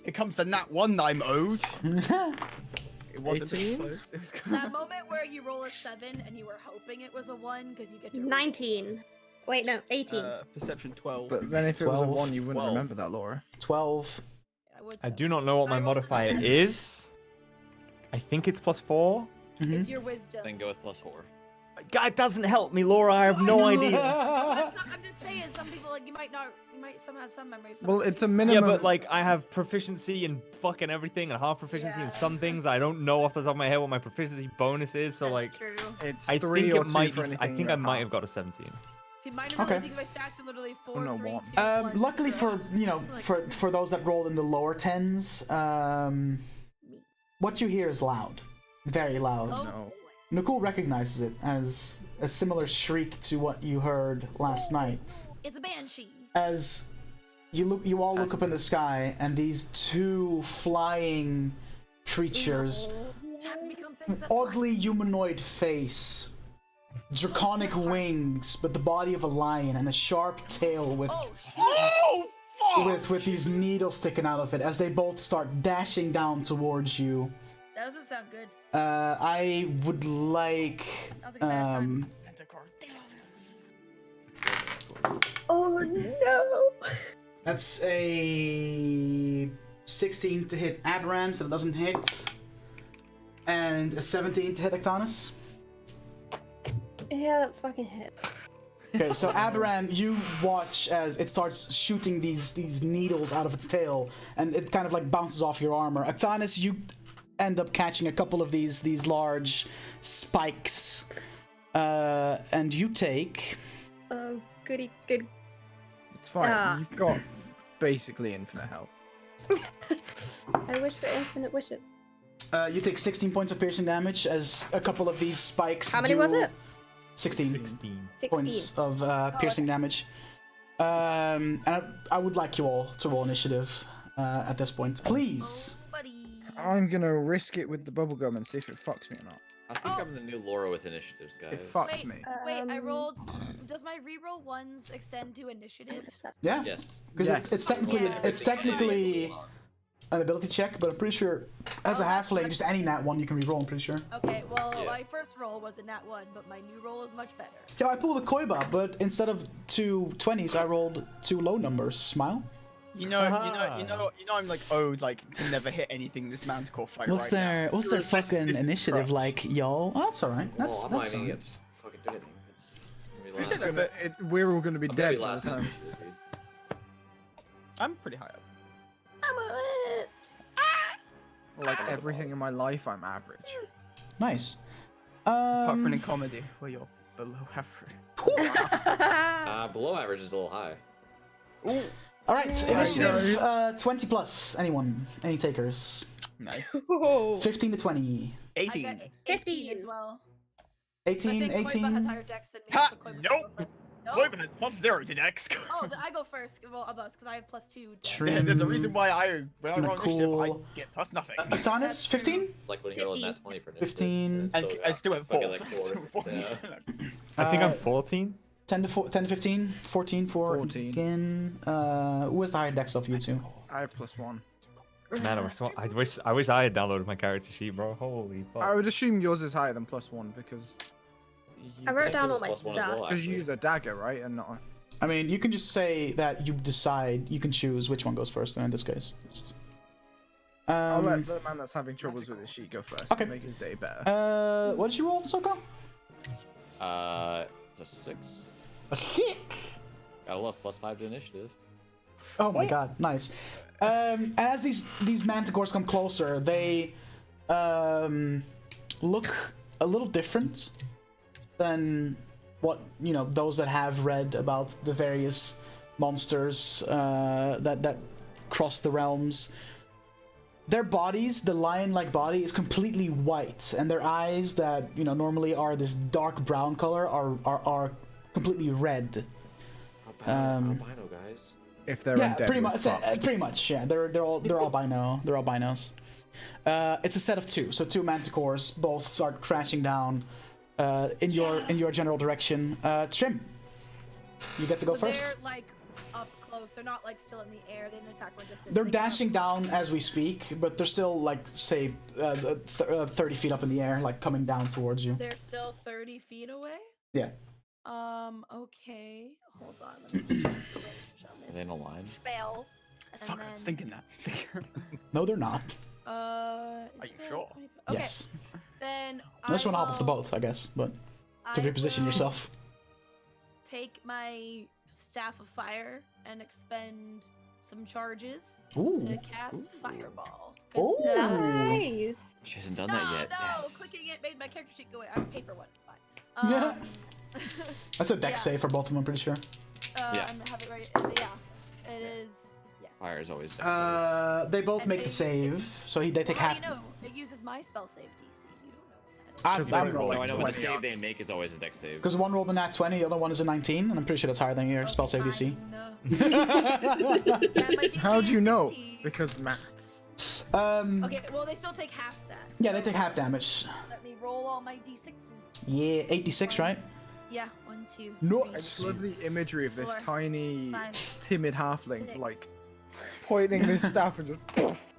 It comes to nat 1 that I'm owed. It wasn't 18? close. It was close. That moment where you roll a 7 and you were hoping it was a 1 because you get to 19. Wait, no, 18. Perception 12. But then if it was a 12. 1, you wouldn't 12. remember that, Laura. 12. I would I say. do not know what my I rolled modifier nine. is. I think it's +4. It's your wisdom. Then go with +4. God, doesn't help me, Laura. I have no idea. I'm just saying, some people like you might some have some memories. Well, it's a Yeah, minimum. but like I have proficiency in fucking everything and half proficiency in some things. I don't know off the top of my head what my proficiency bonus is. So like, true. It's I 3 think or it 2 might. for Be, anything. I think you I got might half. have got a 17. See, mine are Okay. really easy. My stats are literally 4, no, 3, 2, one. 1, Luckily 0. for for those that rolled in the lower 10s, what you hear is loud, very loud. Oh, No. Nicole recognizes it as a similar shriek to what you heard last night. It's a banshee. As you all look up in the sky, and these 2 flying creatures, Time to become things that fly. oddly humanoid face, draconic wings, but the body of a lion, and a sharp tail with with these needles sticking out of it. As they both start dashing down towards you. That doesn't sound good. I would like. Sounds like a bad time. Oh no! That's a 16 to hit Aberrant, so it doesn't hit. And a 17 to hit Ectonus. Yeah, that fucking hit. Okay, so Aberrant, you watch as it starts shooting these needles out of its tail, and it kind of like bounces off your armor. Ectonus, you end up catching a couple of these large spikes, and you take. Oh, goody good. It's fine. Ah. You've got basically infinite health. I wish for infinite wishes. You take 16 points of piercing damage as a couple of these spikes. How many was it? 16. 16. 16. Points of piercing damage. And I would like you all to roll initiative at this point, please. Oh, buddy. I'm gonna risk it with the bubblegum and see if it fucks me or not. I think I'm the new Laura with initiatives, guys. It fucks me. Wait, I rolled. Does my reroll ones extend to initiative? Yeah, Yes. because Yes. it's technically an ability check, but I'm pretty sure as a halfling, just any nat 1 you can reroll. I'm pretty sure. Okay, well, Yeah. my first roll was a nat 1, but my new roll is much better. Yeah, I pulled a Koiba, but instead of 2 20s, I rolled 2 low numbers. Smile. You know, I'm like owed like to never hit anything this Manticore fight What's right their now. What's their This- fucking this is initiative crushed. like, y'all? Oh, that's all right. That's I'm not that's. even all gonna right. fucking do anything. It's gonna be Who said last. that? But we're all gonna be I'm gonna dead be by the last time. initiative, dude. I'm pretty high up. Like everything in my life, I'm average. Nice. Apart from in comedy, where you're below average. Below average is a little high. All right, initiative guys. 20 plus. Anyone? Any takers? Nice. 15 to 20. 18. I got 18 as well. 18, I think Koiba has 18. higher dex than me. Ha! So Koiba Nope. goes first. Nope. Koiba has +0 to Dex. Oh, then I go first. Well, of us, because I have +2. dex. True. Yeah, there's a reason why when I roll initiative, I Cool. get +0. Ectonus, 15? Like when you roll nat 20 for initiative. 15. And I still have 4. fucking like four. Yeah. I think I'm 14. 10 to 15. 14 for 14. Gin. Who has the higher dex of you two? I have +1. Man, I wish I had downloaded my character sheet, bro. Holy fuck. I would assume yours is higher than +1 because. I wrote down all my Plus one as stuff. well, Because you actually. use a dagger, right, and not. I mean, you can just say that you decide, you can choose which one goes first, then in this case. I'll let the man that's having troubles with his sheet go first. Okay. To make his day better. What did you roll, Soko? It's a 6. A 6! Gotta love +5 to initiative. Oh my god, nice. And as these manticores come closer, they look a little different than what, you know, those that have read about the various monsters that cross the realms. Their bodies, the lion-like body, is completely white, and their eyes that, you know, normally are this dark brown color are completely red. Albino guys. If they're Yeah, undead, pretty we're much. fucked. Pretty much. Yeah, they're albino. They're albinos. It's a set of 2, so 2 manticores both start crashing down in your general direction. Trim, you get to go So first. they're like up close. They're not like still in the air. They didn't attack one distance. They're They got dashing up. down as we speak, but they're still like say 30 feet up in the air, like coming down towards you. They're still 30 feet away. Yeah. Okay. Hold on. Let me just range on Are they in this a line? spell. And Fuck, I was then thinking that. No, they're not. Are you sure? Okay. Yes. Then I just want to hop off the will- boat, I guess, but to I reposition will yourself. Take my staff of fire and expend some charges Ooh. to cast fireball. 'Cause Ooh. Nice. She hasn't done no, that yet. no, Yes. clicking it made my character sheet go away. I have a paper one. It's fine. Yeah. That's a dex yeah. save for both of them, I'm pretty sure. Yeah. I'm gonna have it right. Yeah, it is. Yes. Fire is always dex saves. They both And make they- the save, so they take How half. do you know? It uses my spell save DC. You don't know what that is. I'm No, rolling I know, but the 20. save they make is always a dex save. Because one rolled a nat 20, the other one is a 19, and I'm pretty sure that's higher than your spell save DC. Yeah, my DC How do you is know? 16. Because maths. Okay, well they still take half that. Yeah, they so take half damage. Let me roll all my d6s. Yeah, 86, right? Yeah, 1, 2. No. I just love the imagery of this 4, tiny, 5, timid halfling, 6. like, pointing this staff and just poof.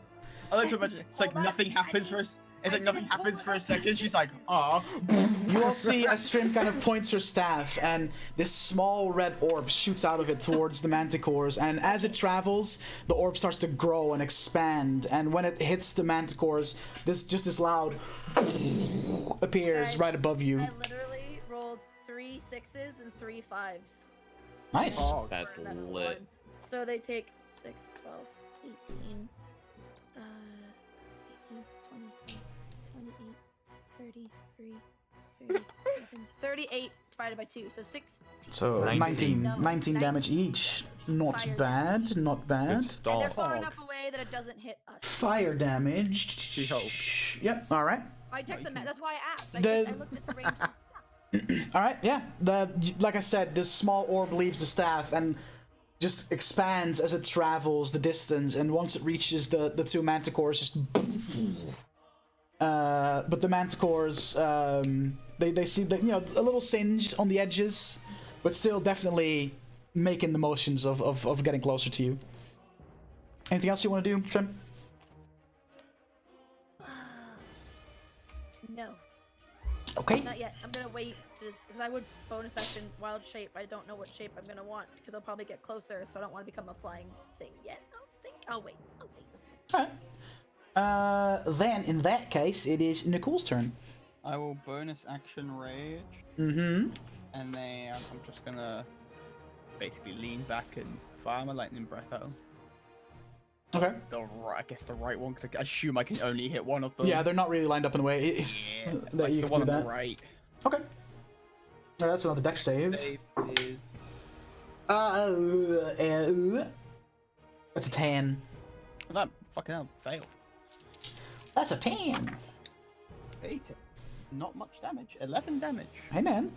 I like to imagine it's like Hold on, nothing happens for us. It's I like nothing didn't pull happens it for a up. second. She's like, "Aw." You all see as Shrimp kind of points her staff, and this small red orb shoots out of it towards the manticores, and as it travels, the orb starts to grow and expand, and when it hits the manticores, this loud appears Guys, right above you. I literally rolled 3 6s and 3 5s. Nice. Oh, That's for another lit. one. So they take 6, 12, 18, 18, 23, 33, 37, 38 divided by 2. So 6. So 19. 19 damage each. Not Fire bad, not Good bad. And they're start. far enough away that it doesn't hit us. Fire damage. She hopes. Yep, alright. I checked the map. That's why I asked. I The- looked at the range of the spell. Alright, yeah. Like I said, this small orb leaves the staff and just expands as it travels the distance, and once it reaches the two manticores, just but the manticores, they see that, you know, a little singed on the edges, but still definitely making the motions of getting closer to you. Anything else you want to do, Trim? No, Okay. not yet. I'm gonna wait because I would bonus action wild shape. I don't know what shape I'm gonna want because I'll probably get closer, so I don't want to become a flying thing yet. I'll wait. Alright. Then in that case, it is Nicole's turn. I will bonus action rage, Mm-hmm. and then I'm just gonna basically lean back and fire my lightning breath at 'em. Okay. I guess the right one, because I assume I can only hit one of them. Yeah, they're not really lined up in a way. Yeah, that like you the can one do on that. the right. Okay. Alright, that's another dex save. Save is That's a 10. that fucking hell failed. That's a 10. 8. Not much damage. 11 damage. Hey, man.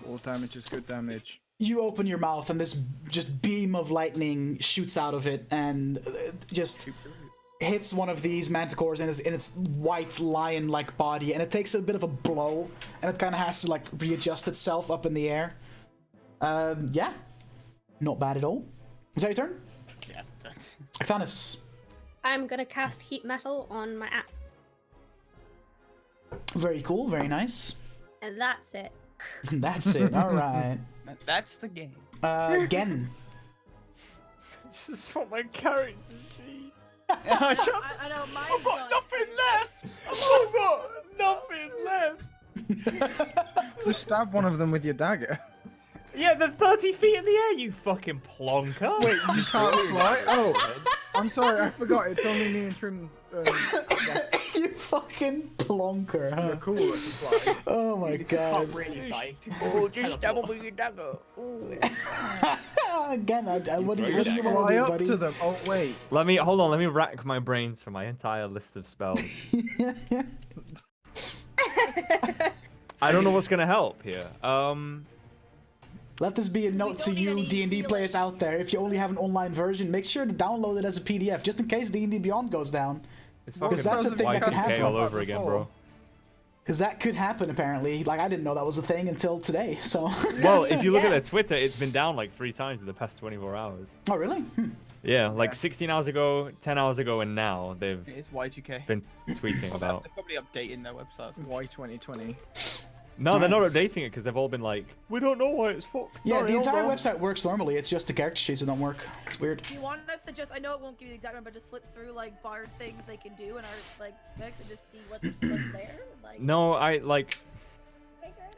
All damage is good damage. You open your mouth and this just beam of lightning shoots out of it and just hits one of these manticores in its white lion-like body, and it takes a bit of a blow, and it kind of has to like readjust itself up in the air. Yeah. Not bad at all. Is that your turn? Yes. Actanis. I'm gonna cast heat metal on my app, Very cool, very nice. and that's it. That's it, alright. That's the game. Again. This is what my characters be. I just, I know mine's I've got gone. nothing left. I've got nothing left. Just stab one of them with your dagger. Yeah, they're 30 feet in the air, you fucking plonker. Wait, you can't fly? Oh, I'm sorry, I forgot. It's only me and Trim. Yes, You fucking plonker, huh? you're cool if you fly. Oh my god. Can't really fight. Oh, just stab him with your dagger. Again, what do you Just want to Fly do, up buddy? to them. Oh wait. Let me rack my brains for my entire list of spells. I don't know what's gonna help here. Let this be a note to don't need you any D&D healing. players out there. If you only have an online version, make sure to download it as a PDF, just in case D&D Beyond goes down. It's Because fucking that's a thing that could Y2K happen. all over again, bro. Because that could happen, apparently. Like, I didn't know that was a thing until today, so... Well, if you look at Yeah. their Twitter, it's been down like 3 times in the past 24 hours. Oh, really? Yeah, like Yeah. 16 hours ago, 10 hours ago, and now they've It is Y2K. been tweeting about. They're probably updating their websites. Y 2020. No, they're not updating it because they've all been like, we don't know why it's fucked. Yeah, Sorry, the entire hold on." website works normally. It's just the character sheets that don't work. It's weird. Do you want us to just, I know it won't give you the exact one, but just flip through like bard things they can do in our like mix and just see what's there? Like, No,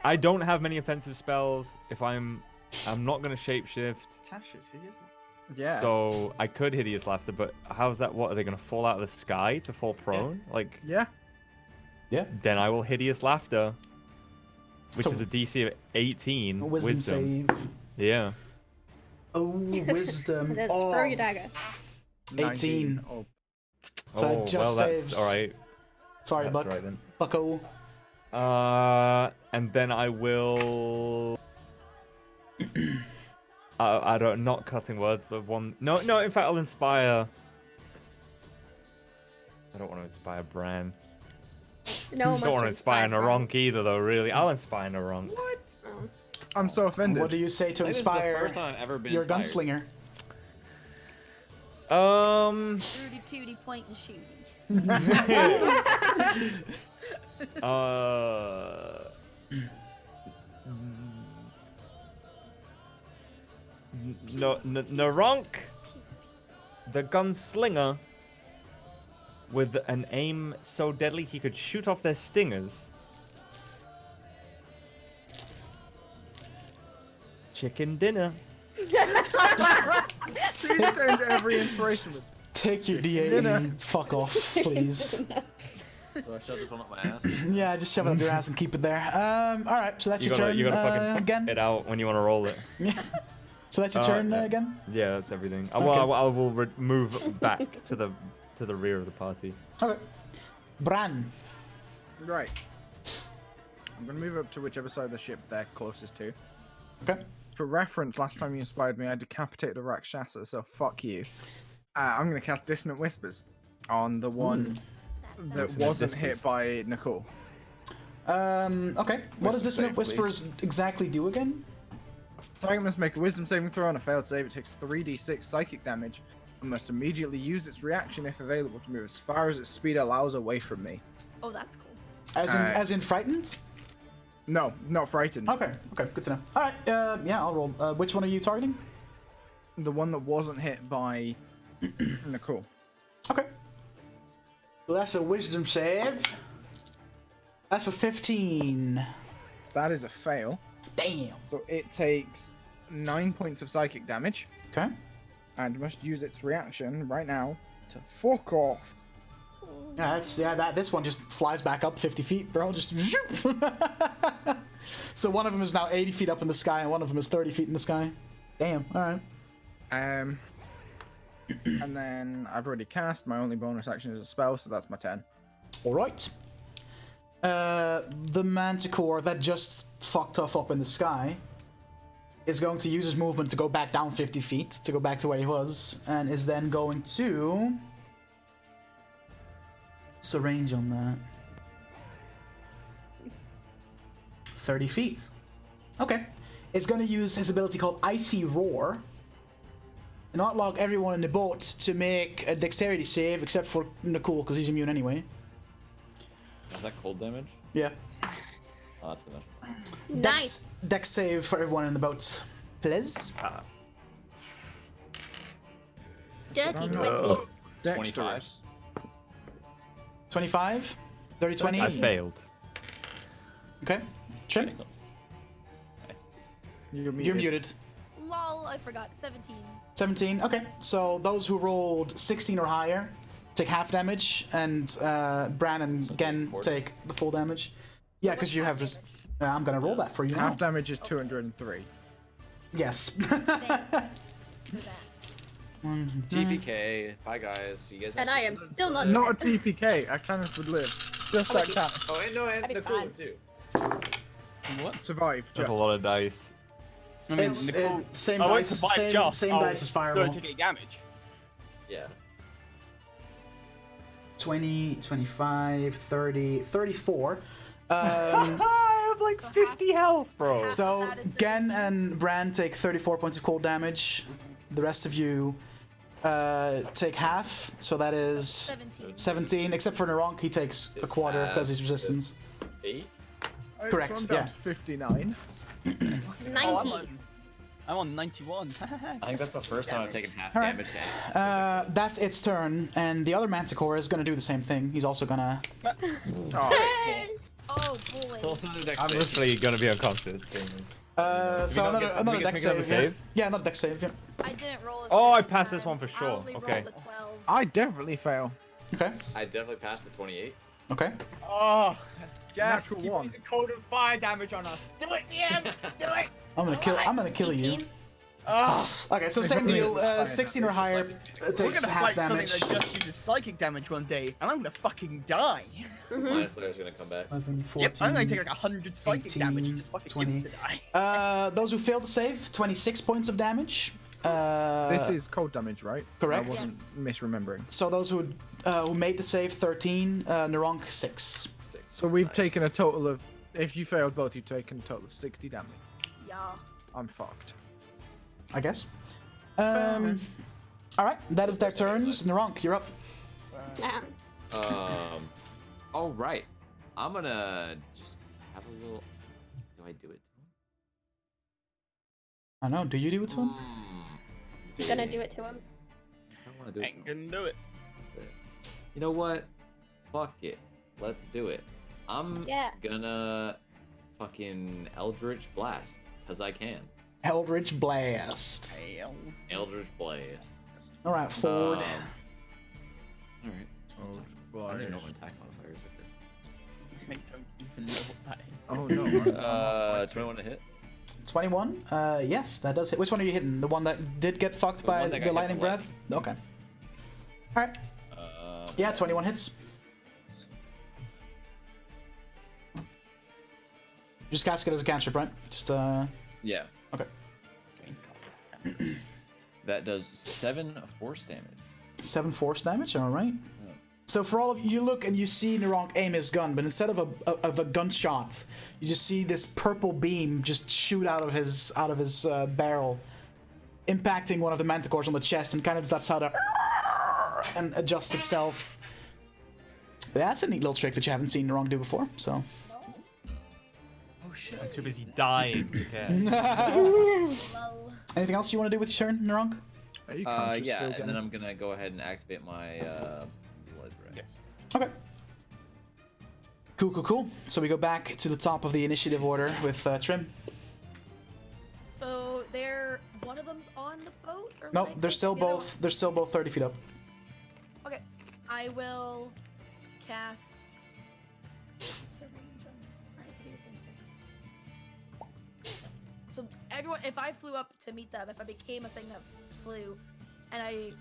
I don't have many offensive spells. If I'm not gonna shapeshift. Tasha's hideous. Yeah. So I could hideous laughter, but how's that? What are they gonna fall out of the sky to fall prone? Like, Yeah. Yeah. then I will hideous laughter, which So- is a DC of 18. Wisdom save. Yeah. Oh, wisdom. Then Oh, throw your dagger. 18. Oh, So that Oh, just well, saves. that's all right. Sorry, That's Buck. right then. Bucko. And then I will. I don't. Not cutting words. The one. No. In fact, I'll inspire. I don't want to inspire Bran. No I one don't want to wants inspire Bran. Naronk either, though. Really, I'll inspire Naronk. Oh. I'm so offended. What do you say to I think this is the inspire first time I've ever been your inspired. gunslinger? Rudy Tooty point and shoot. Naronk, the gunslinger, with an aim so deadly he could shoot off their stingers. Chicken dinner. Please turn every inspiration with. Take your D8 and fuck off, please. Do I shove this one up my ass? Yeah, just shove it up your ass and keep it there. Alright, so that's your turn You gotta fucking again? it out when you want to roll it. Yeah. So that's your turn yeah. again? Yeah, that's everything. Okay. I will move back to the rear of the party. Okay. Bran. Right. I'm gonna move up to whichever side of the ship they're closest to. Okay. For reference, last time you inspired me, I decapitated a Rakshasa, so fuck you. I'm gonna cast Dissonant Whispers on the one that Dissonant wasn't Whispers. hit by Nicole. Okay. What does Wisdom this save, Whispers exactly do again? Target must make a Wisdom saving throw. On a failed save, it takes 3d6 psychic damage and must immediately use its reaction if available to move as far as its speed allows away from me. Oh, that's cool. As in frightened? No, not frightened. Okay, good to know. Alright, yeah, I'll roll. Which one are you targeting? The one that wasn't hit by Nicole. Okay. So that's a wisdom save. That's a 15. That is a fail. Damn. So it takes 9 points of psychic damage Okay. and must use its reaction right now to fuck off. Yeah, this one just flies back up 50 feet, bro. Just So one of them is now 80 feet up in the sky, and one of them is 30 feet in the sky. Damn. All right. And then I've already cast. My only bonus action is a spell, so that's my 10. All right. The Manticore that just fucked off up in the sky is going to use his movement to go back down 50 feet to go back to where he was, and is then going to. What's the range on that? 30 feet. Okay. It's going to use his ability called Icy Roar and outlog everyone in the boat to make a dexterity save except for Nicole because he's immune anyway. Is that cold damage? Yeah. Oh, that's good. Nice. Dex save for everyone in the boat, please. Dirty 20. Dexterous. 25? 30, 20? I failed. Okay. Trim, You're you're muted. Lol, I forgot. 17. 17. Okay. So those who rolled 16 or higher take half damage, and Bran and Gen take the full damage. Yeah, because you have just. I'm gonna roll that for you now. Half damage is 203. Yes. Thanks for that. TPK. Bye, guys. You guys. And I am still not Not a dead. TPK. I kind of would live. Just that cat. Oh, and no, and That'd be Nicole fine. too. What? Survive. That's Just. a lot of dice. I mean, It's Nicole. same I won't dice, survive same, just. same I'll dice as Fireball. Don't take any damage. Yeah. 20, 25, 30, 34. I have like 50 health, bro. So Gen and Bran take 34 points of cold damage. The rest of you take half, so that is 17, except for Naronk, he takes a quarter because he's resistance. 8. Correct, So I'm down yeah. to 59. 90. I'm on 91. I think that's the first time I've taken half All right. damage to anything. That's its turn, and the other Manticore is gonna do the same thing. He's also gonna. Oh boy. Roll another dex I'm save. literally gonna be unconscious. So not another get- another we dex get- we get save. another Yeah. save? Yeah, another dex save. Yeah. I didn't roll. Oh, I this passed this time. one for I sure. only Okay. rolled a 12. I definitely fail. Okay. I definitely passed the 28. Okay. Oh, Jeff, Natural keep one. putting cold and fire damage on us. Do it, Ian. Do it. I'm gonna kill you. 18. Oh, Okay, so same deal. 16 or higher we're takes gonna half fight something damage. that just uses psychic damage one day, and I'm gonna fucking die. Mind Flare's gonna come back. 11, 14, Yep, I'm gonna take like 100 psychic 18, damage and just fucking 20. insta-die. Those who failed to save, 26 points of damage. This is cold damage, right? correct. I wasn't misremembering. So those who made the save, 13. Neronk, 6. So we've Nice. taken a total of, if you failed both, you've taken a total of 60 damage. Yeah. I'm fucked. I guess. All right, that is their turns. Neronk, you're up. Nah. All right. I'm gonna just have a little. Do I do it? I know. Do you do it to him? You're gonna do it to him. I don't want to do it. Ain't gonna do it. You know what? Fuck it. Let's do it. I'm gonna fucking Eldritch Blast, because I can. Eldritch Blast. Eldritch Blast. All right, forward. Alright. I don't even know what attack modifiers are. I don't even know what that is. Oh no. 21 to hit. 21. Yes, that does hit. Which one are you hitting? The one that did get fucked The by one that got the hit lightning by breath? Okay. All right. Yeah, 21 hits. Just cast it as a cantrip, right? Just Yeah. Okay. That does 7 force damage. 7 force damage. All right. So for all of you, look and you see Neronk aim his gun, but instead of a gunshot, you just see this purple beam just shoot out of his barrel, impacting one of the manticores on the chest, and kind of that's how the and adjusts itself. That's a neat little trick that you haven't seen Neronk do before. So. Oh shit! I'm too busy dying to care. Anything else you want to do with your turn, Neronk? Are you conscious Yeah, still, and Gan? then I'm gonna go ahead and activate my blood red. Yes. Okay. Cool. So we go back to the top of the initiative order with Trim. So one of them's on the boat? Or No, am I they're still thinking the other both. They're still both 30 feet up. one? Okay, I will cast. The range on this. I have to do a thing. So everyone, if I flew up to meet them, if I became a thing that flew, and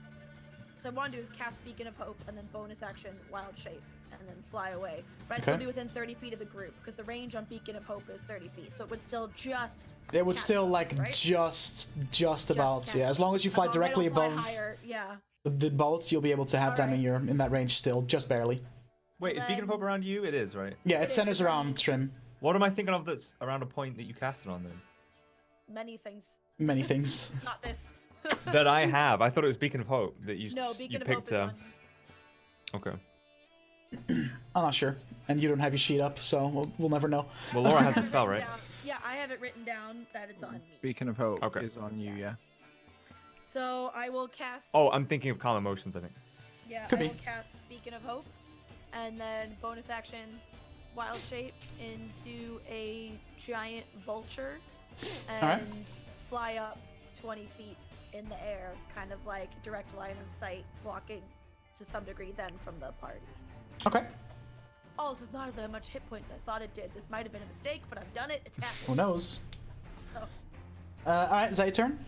so I want to do is cast Beacon of Hope and then bonus action Wild Shape and then fly away. But I'd still be within 30 feet of the group because the range on Beacon of Hope is 30 feet, so it would still just. It would catch still them, like right? just about. catch Yeah, as long as you As fly long as I directly don't fly above higher, yeah. the bolts, you'll be able to have them in Alright. in that range still, just barely. Wait, is Beacon of Hope around you? It is, right? Yeah, it is centers around around Trim. What am I thinking of that's around a point that you cast it on then? Many things. Many things. Not this. That I have. I thought it was Beacon of Hope that you No, you Beacon of Hope picked. is on. Okay. I'm not sure, and you don't have your sheet up, so we'll never know. Well, Laura has the spell, right? Yeah, I have it written down that it's on me. Beacon of Hope Okay. is on you, yeah. So I will cast. Oh, I'm thinking of Calm Emotions, I think. Yeah, Could I be. will cast Beacon of Hope, and then bonus action, Wild Shape into a giant vulture, and Alright. fly up 20 feet in the air, kind of like direct line of sight, blocking to some degree then from the party. Okay. Oh, this is not as much hit points as I thought it did. This might have been a mistake, but I've done it. It's Who happened. knows? So, All right, is that your turn?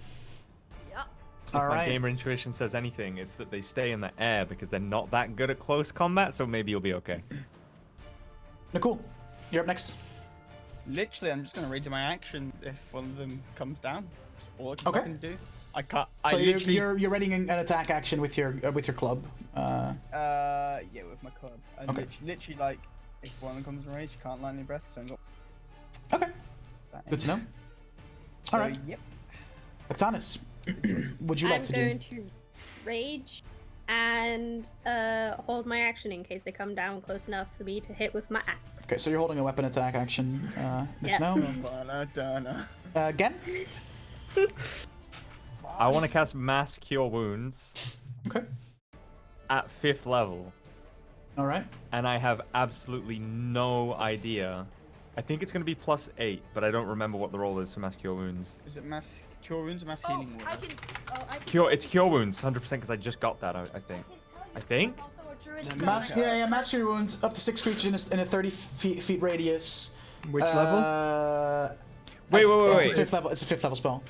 yeah. If All my right. gamer intuition says anything, it's that they stay in the air because they're not that good at close combat, so maybe you'll be okay. Nicole, you're up next. Literally, I'm just gonna redo my action if one of them comes down. That's all I can Okay. fucking do. I can't. So I literally. you're readying an attack action with your club. Yeah, with my club. And Okay. literally, like, if one of them comes from range, you can't land any breath, so I'm got Okay. that. Good to know. So, All right. Yep. Octanus, would you like I'm to going do? to rage and hold my action in case they come down close enough for me to hit with my axe. Okay, so you're holding a weapon attack action. It's no. Again? I want to cast Mass Cure Wounds. Okay. At 5th level. All right. And I have absolutely no idea. I think it's going to be +8, but I don't remember what the roll is for Mass Cure Wounds. Is it Mass Cure Wounds or Mass Healing Word? It's Cure Wounds, 100% because I just got that, I think. Mass Cure Wounds up to 6 creatures in a 30 feet radius. Which level? Wait. It's a 5th level. It's a 5th level spell.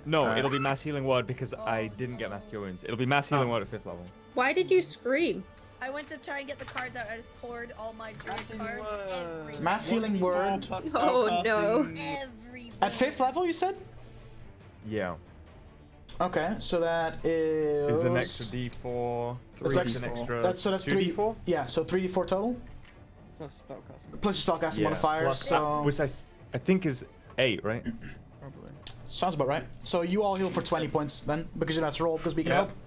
No, it'll be Mass Healing Word because I didn't get Mass Cure Wounds. It'll be Mass Healing Word at 5th level. Why did you scream? I went to try and get the cards out. I just poured all my druid cards. Mass Healing Word. Oh no. At 5th level, you said? Yeah. Okay, so that is. Is an extra D4. That's an extra. That's 2D4. Yeah, so 3d4 total. Plus spellcasting. Plus your spellcasting modifiers. Plus, so which I think is 8, right? Probably. Sounds about right. So you all heal for 20 points then, because you don't have to roll because Beacon of Hope.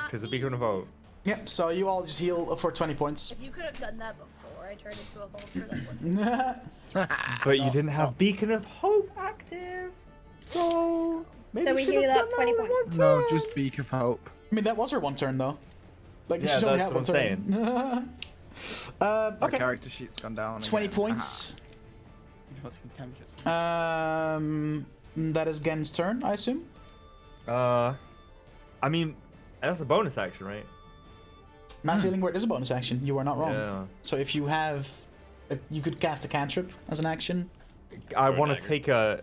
Because the Beacon of Hope. Yep. So you all just heal for 20 points. If you could have done that before I turned into a vulture, that would. But you didn't have Beacon of Hope active, so. So we heal up 20 points. No, just Beak of Hope. I mean, that was her one turn though. Like Yeah, she only that's had what one I'm turn. My Okay. character sheet's gone down. 20 again. points. What's contemptuous? That is Gen's turn, I assume. I mean, that's a bonus action, right? Mass Healing Word is a bonus action. You are not wrong. Yeah. So if you have, you could cast a cantrip as an action. I want to take a.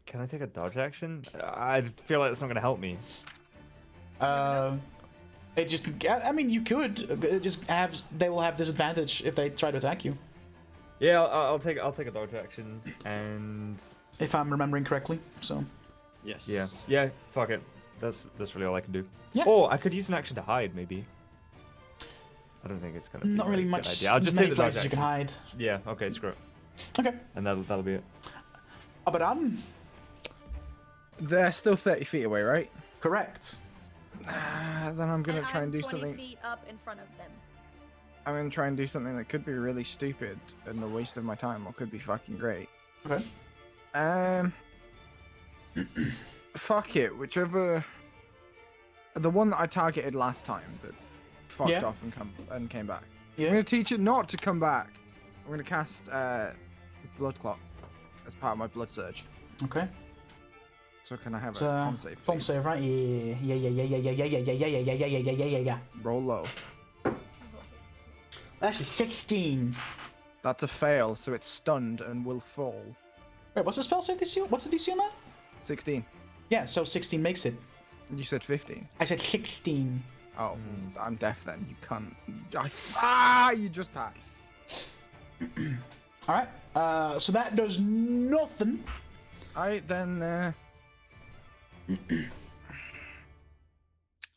Can I take a dodge action? I feel like that's not going to help me. It just, I mean, you could. It just have, they will have disadvantage if they try to attack you. Yeah, I'll take a dodge action and. If I'm remembering correctly, so. Yes. Yeah. Fuck it. That's really all I can do. Yeah. Oh, I could use an action to hide, maybe. I don't think it's gonna. Not be really a good much. idea. I'll just many take the dodge places you can action. hide. Yeah. Okay. Screw it. Okay. And that'll be it. Abadan. They're still 30 feet away, right? Correct. Then I'm gonna try and do 20 something. feet up in front of them. I'm gonna try and do something that could be really stupid and a waste of my time, or could be fucking great. Okay. Fuck it. Whichever. The one that I targeted last time that fucked off and came back. Yeah. I'm gonna teach it not to come back. I'm gonna cast Blood Clot as part of my Blood Surge. Okay. So can I have a con save? Con please? save, right? Yeah. Roll low. Actually, 15. That's a fail, so it's stunned and will fall. Wait, what's the spell save DC? What's the DC on that? 16. Yeah, so 16 makes it. You said 15. I said 16. Oh, I'm deaf then. You can't. You just passed. All right. So that does nothing. Alright, then.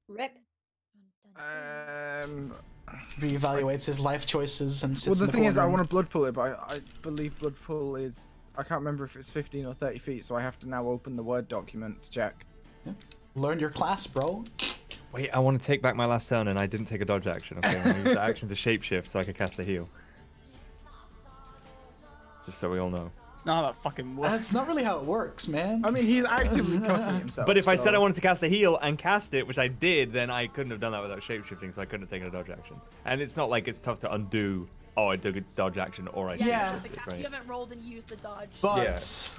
Rip. Reevaluates his life choices and sits Well, the in the thing is, I corner. want to blood pull it, but I believe blood pull is. I can't remember if it's 15 or 30 feet, so I have to now open the Word document to check. Yeah. Learn your class, bro. Wait, I want to take back my last turn, and I didn't take a dodge action. Okay, I used the action to shapeshift so I could cast the heal. Just so we all know. It's not how that fucking works. That's not really how it works, man. I mean, he's actively cooking himself. But if I said I so- wanted to cast the heal and cast it, which I did, then I couldn't have done that without shapeshifting, so I couldn't have taken a dodge action. And it's not like it's tough to undo. Oh, I took a dodge action, or I Yeah. shapeshifted, You right? haven't rolled and used the dodge. But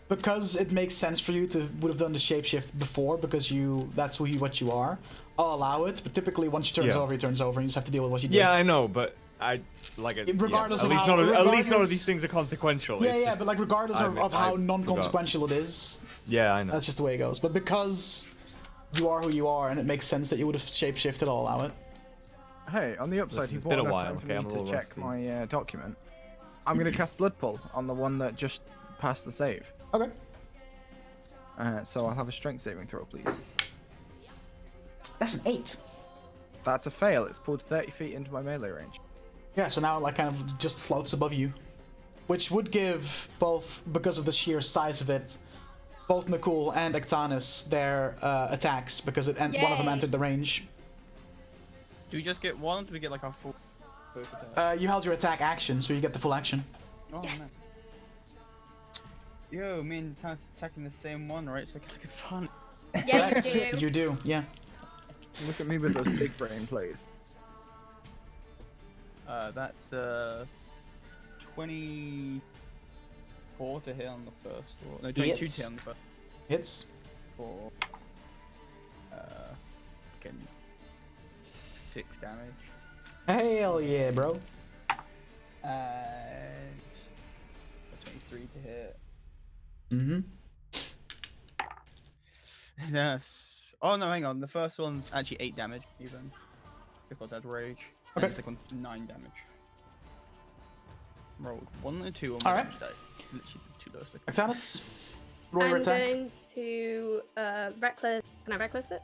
because it makes sense for you to would have done the shapeshift before, because that's what you are. I'll allow it, but typically once you turn Yeah. over, he turns over, and you just have to deal with what you did. Yeah, I know, but I like it. Regardless at of least how- at least none of regardless- these things are consequential. Yeah, It's yeah, just- but like regardless of I how forgot. non-consequential it is, Yeah, I know. that's just the way it goes. But because you are who you are, and it makes sense that you would have shapeshifted, I'll allow it. Hey, on the upside, he It's bought been a enough while, time for okay, I'm a me to little check rusty. my document. I'm gonna cast Blood Pull on the one that just passed the save. Okay. So I'll have a Strength saving throw, please. That's an 8. That's a fail. It's pulled 30 feet into my melee range. Yeah, so now it like kind of just floats above you, which would give both, because of the sheer size of it, both Nakul and Ektanis their attacks because one of them entered the range. Do we just get one, or do we get like our full both attacks? You held your attack action, so you get the full action. Oh, yes. Nice. Yo, me and Tannis attacking the same one, right? So I guess I could fun. Yeah, you do. You do, yeah. Look at me with those big brain plays. That's 24 to hit on the first one. No, 22 to hit on the first. Hits. For again, 6 damage. Hell yeah, bro. And 23 to hit. Mm-hmm. Yes. Oh no, hang on. The first one's actually 8 damage even. Second one's had rage. Okay. And the second one's 9 damage. Rolled 1 and 2 on All my right. damage dice. Literally the 2 lowest. Ektanis, roll your I'm attack. going to reckless. Can I reckless it?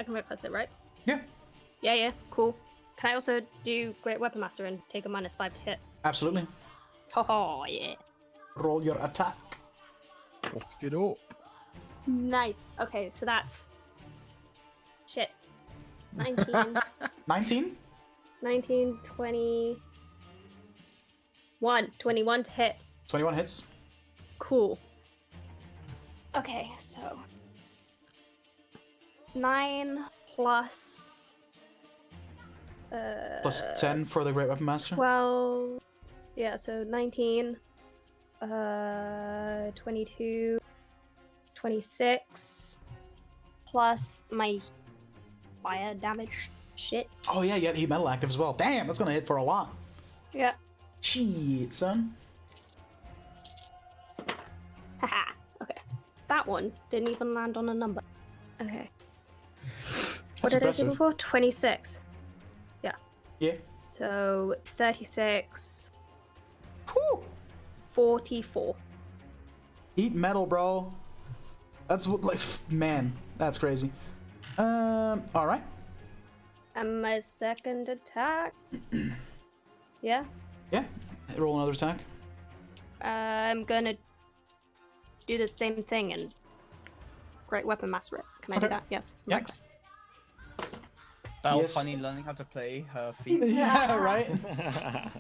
I can reckless it, right? Yeah. Yeah, cool. Can I also do Great Weapon Master and take a -5 to hit? Absolutely. Oh, yeah. Roll your attack. Fuck it up. Nice. Okay, so that's... Shit. 19. 19? 19, 21. 21 to hit. 21 hits. Cool. Okay, so... 9 plus... Plus 10 for the Great Weapon Master. 12... Yeah, so 19... 22... 26... Plus my fire damage shit. Oh yeah, you got heat metal active as well. Damn, that's gonna hit for a lot. Yeah. Shit, son. Haha. Okay. That one didn't even land on a number. Okay. What did I do before? 26. Yeah. Yeah. So 36. Whew. 44. Heat metal, bro. That's what, like, man, that's crazy. All right. And my second attack. Yeah. Yeah. Roll another attack. I'm gonna do the same thing and Great Weapon Master it. Can I do that? Yes. Yeah. Right. Belle Yes. funny learning how to play her feet. Yeah, right.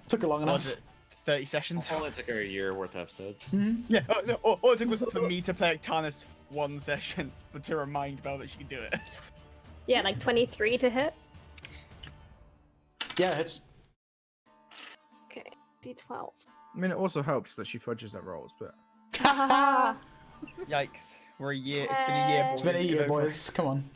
Took her long Was enough. it 30 sessions? It only took her a year worth of episodes. Mm-hmm. Yeah, all it took was for me to play Ektanis 1 session, but to remind Belle that she could do it. Yeah, like 23 to hit. Yeah, it's. Okay. D12. I mean, it also helps that she fudges her rolls, but Yikes. We're a year. It's been a year, boys. It's been a year, Get over it. boys. Come on.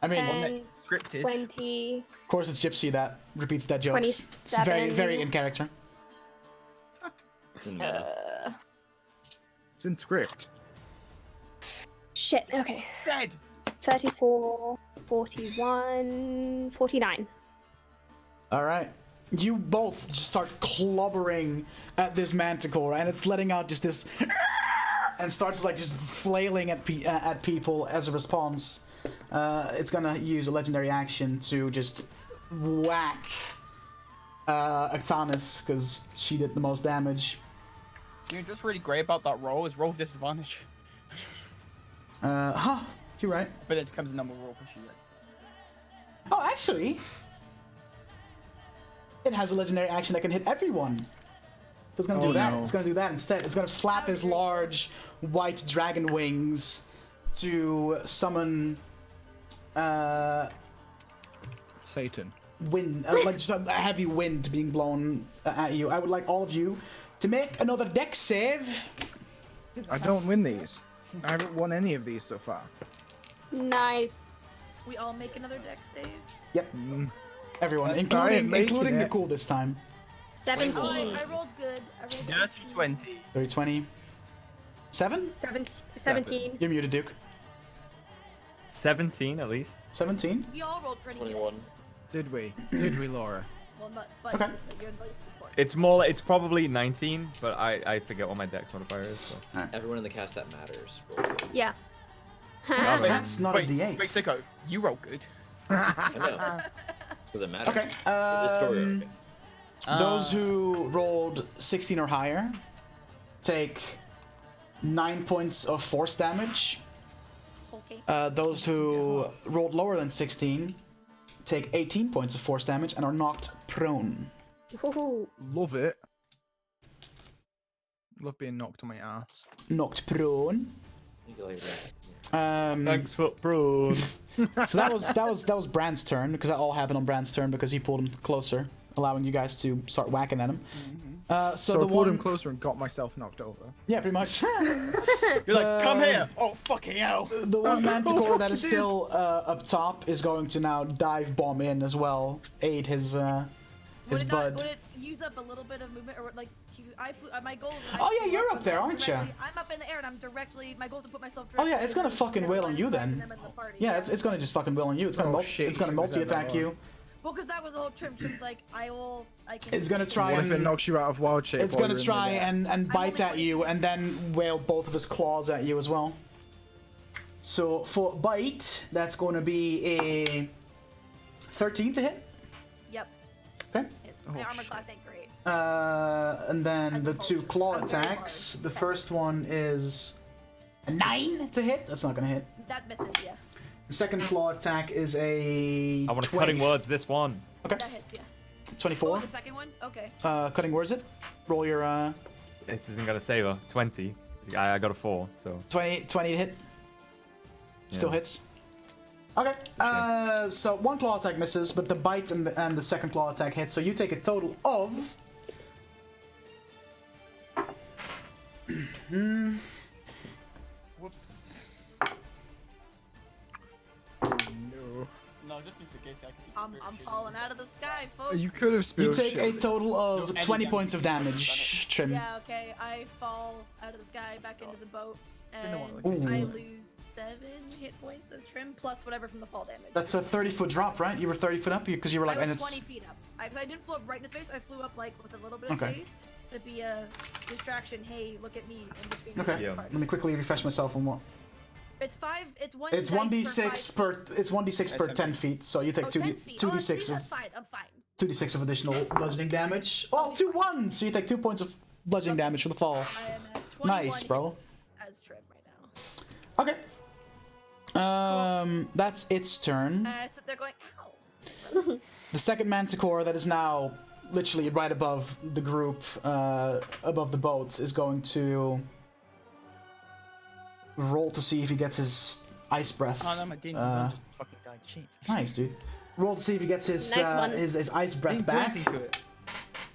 I mean, 10, Scripted. 20. of course, it's Gypsy that repeats that joke. It's very, 27. very in character. It's in meta. it's in script. Shit, okay. Dead. 34, 41, 49. All right. You both just start clobbering at this manticore, and it's letting out just this, and starts like just flailing at people as a response. It's gonna use a legendary action to just whack Ektanis because she did the most damage. You're just really great about that roll. Is roll disadvantage. You're right. But it becomes a number roll because she's right. Oh, actually, it has a legendary action that can hit everyone. So it's gonna do that. no. It's gonna do that instead. It's gonna flap his large white dragon wings to summon Satan. wind, like just a heavy wind being blown at you. I would like all of you to make another dex save. I don't win these. I haven't won any of these so far. Nice. We all make another deck save. Yep, everyone, That's including fine, making it. Nicole this time. 17. Oh, I rolled good. I rolled Dirty 18. 20. 30, 20. 7? 17. You're muted, Duke. 17 at least. 17? We all rolled pretty 21. Did we? Did we, Laura? good. Well, not, but Okay. you're like support. It's more. It's probably 19, but I forget what my dex modifier is. So. Everyone in the cast that matters. Yeah. That's not a D8. Wait, Sicko, you roll good. I know. Does it matter? Okay. This story. Those who rolled 16 or higher take 9 points of force damage. Okay. Those who rolled lower than 16 take 18 points of force damage and are knocked prone. Ooh. Love it. Love being knocked on my ass. Knocked prone. Thanks for prone. So that was Brand's turn, because that all happened on Brand's turn because he pulled him closer, allowing you guys to start whacking at him. So I pulled him closer and got myself knocked over. Yeah, pretty much. You're like, come here! Oh, fucking hell! The one manticore that is still up top is going to now dive bomb in as well, aid his bud. Would it use up a little bit of movement, or like my goal? Oh yeah, you're up there, aren't you? I'm up in the air and I'm directly. My goal is to put myself. Oh yeah, it's gonna fucking wail on you then. Yeah, it's gonna just fucking wail on you. It's gonna multi attack you. Well, because that was the whole Trim's like, I can. It's gonna try. What if it knocks you out of wild shape? It's gonna try and bite at you, and then wail both of his claws at you as well. So for bite, that's gonna be a 13 to hit. Yep. Okay. The armor class ain't great. And then the two claw attacks. The first one is a 9 to hit. That's not gonna hit. That misses, yeah. The second claw attack is a. I want to cutting words this one. Okay. That hits, yeah. 24. Oh, the second one? Okay. Cutting words it. Roll your. This isn't gonna save her. 20. I got a 4, so. 20 to hit. Still Yeah. hits. Okay. So one claw attack misses, but the bite and the second claw attack hits. So you take a total of. No, just in case I can I'm falling out of the sky, folks. You could have spilled You take shit. a total of 20 points of damage, Trim. Yeah, okay. I fall out of the sky back into the boat, and Ooh. I lose 7 hit points as Trim, plus whatever from the fall damage. That's a 30-foot drop, right? You were 30 foot up because you were like, I and was it's 20 feet up. I didn't float right in his face. I flew up like with a little bit of Okay. space to be a distraction. Hey, look at me in between. okay. the Let me quickly refresh myself on what. It's 5. It's 1. It's 1d6 per. It's 1d6 per 10 feet. So you take 10 feet. 2d6 see, of that's fine. I'm fine. 2d6 of additional bludgeoning damage. Oh, 2 1s. So you take 2 points of bludgeoning damage for the fall. I am at 21 Nice, bro. as Trim right now. Okay. That's its turn. And I sit there going, ow. The second manticore that is now literally right above the group, above the boat, is going to roll to see if he gets his ice breath. Oh no, my demon one just fucking died. Shit. Nice, dude. Roll to see if he gets his Nice one. his ice breath back.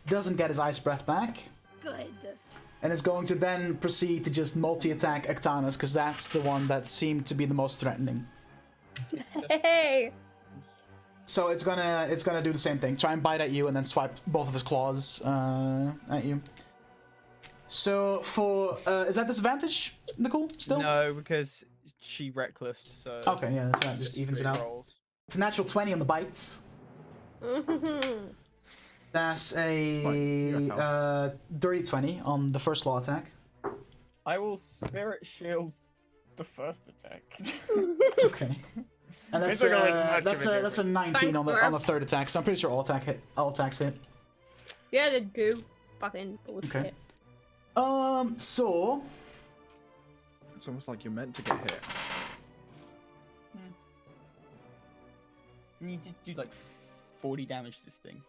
Doesn't get his ice breath back. Good. And is going to then proceed to just multi-attack Actanus, because that's the one that seemed to be the most threatening. Hey. So it's gonna do the same thing. Try and bite at you, and then swipe both of his claws at you. So for is that disadvantage, Nicole? Still? No, because she reckless. So. Okay, yeah, so that just evens it out. Rolls. It's a natural 20 on the bites. That's a dirty 20 on the first claw attack. I will spirit shield the first attack. Okay. And that's that's a 19 on the third attack. So I'm pretty sure all attacks hit. Yeah, they do. Fucking bullshit. Okay. So It's almost like you're meant to get hit. You need to do like 40 damage to this thing.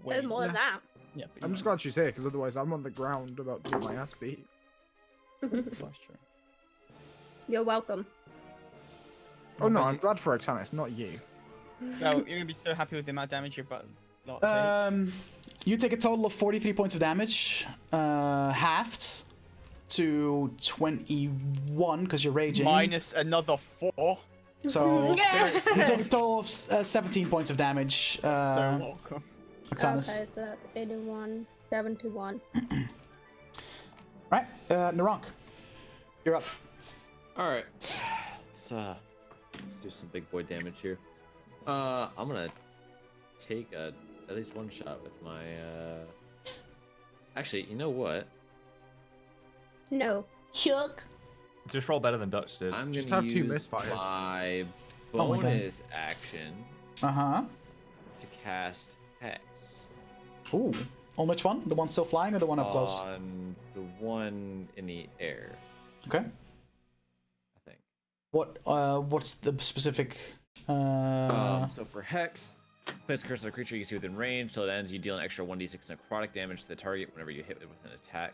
There's more than that. Yeah, but I'm just glad she's here, because otherwise I'm on the ground about to get my ass beat. That's true. You're welcome. Oh no, I'm glad for Actanus, not you. No, you're gonna be so happy with the amount of damage you're about not take. You take a total of 43 points of damage, halved to 21 because you're raging. Minus another 4. So you take a total of 17 points of damage. So welcome. Actanus. Okay, so that's 81, 71. Right, Narok, you're up. All right, let's do some big boy damage here. I'm gonna take at least one shot with my. Actually, you know what? No. Yuck. Just roll better than Dutch did. I'm Just gonna have 2 use misfires. my Oh my God. bonus action Uh-huh. to cast Hex Ooh. On which one? The one still flying or the one up close? on the the one in the air. Okay. I think. What's the specific? So for Hex, place a curse on a creature you see within range. Till it ends, you deal an extra 1d6 necrotic damage to the target whenever you hit it with an attack.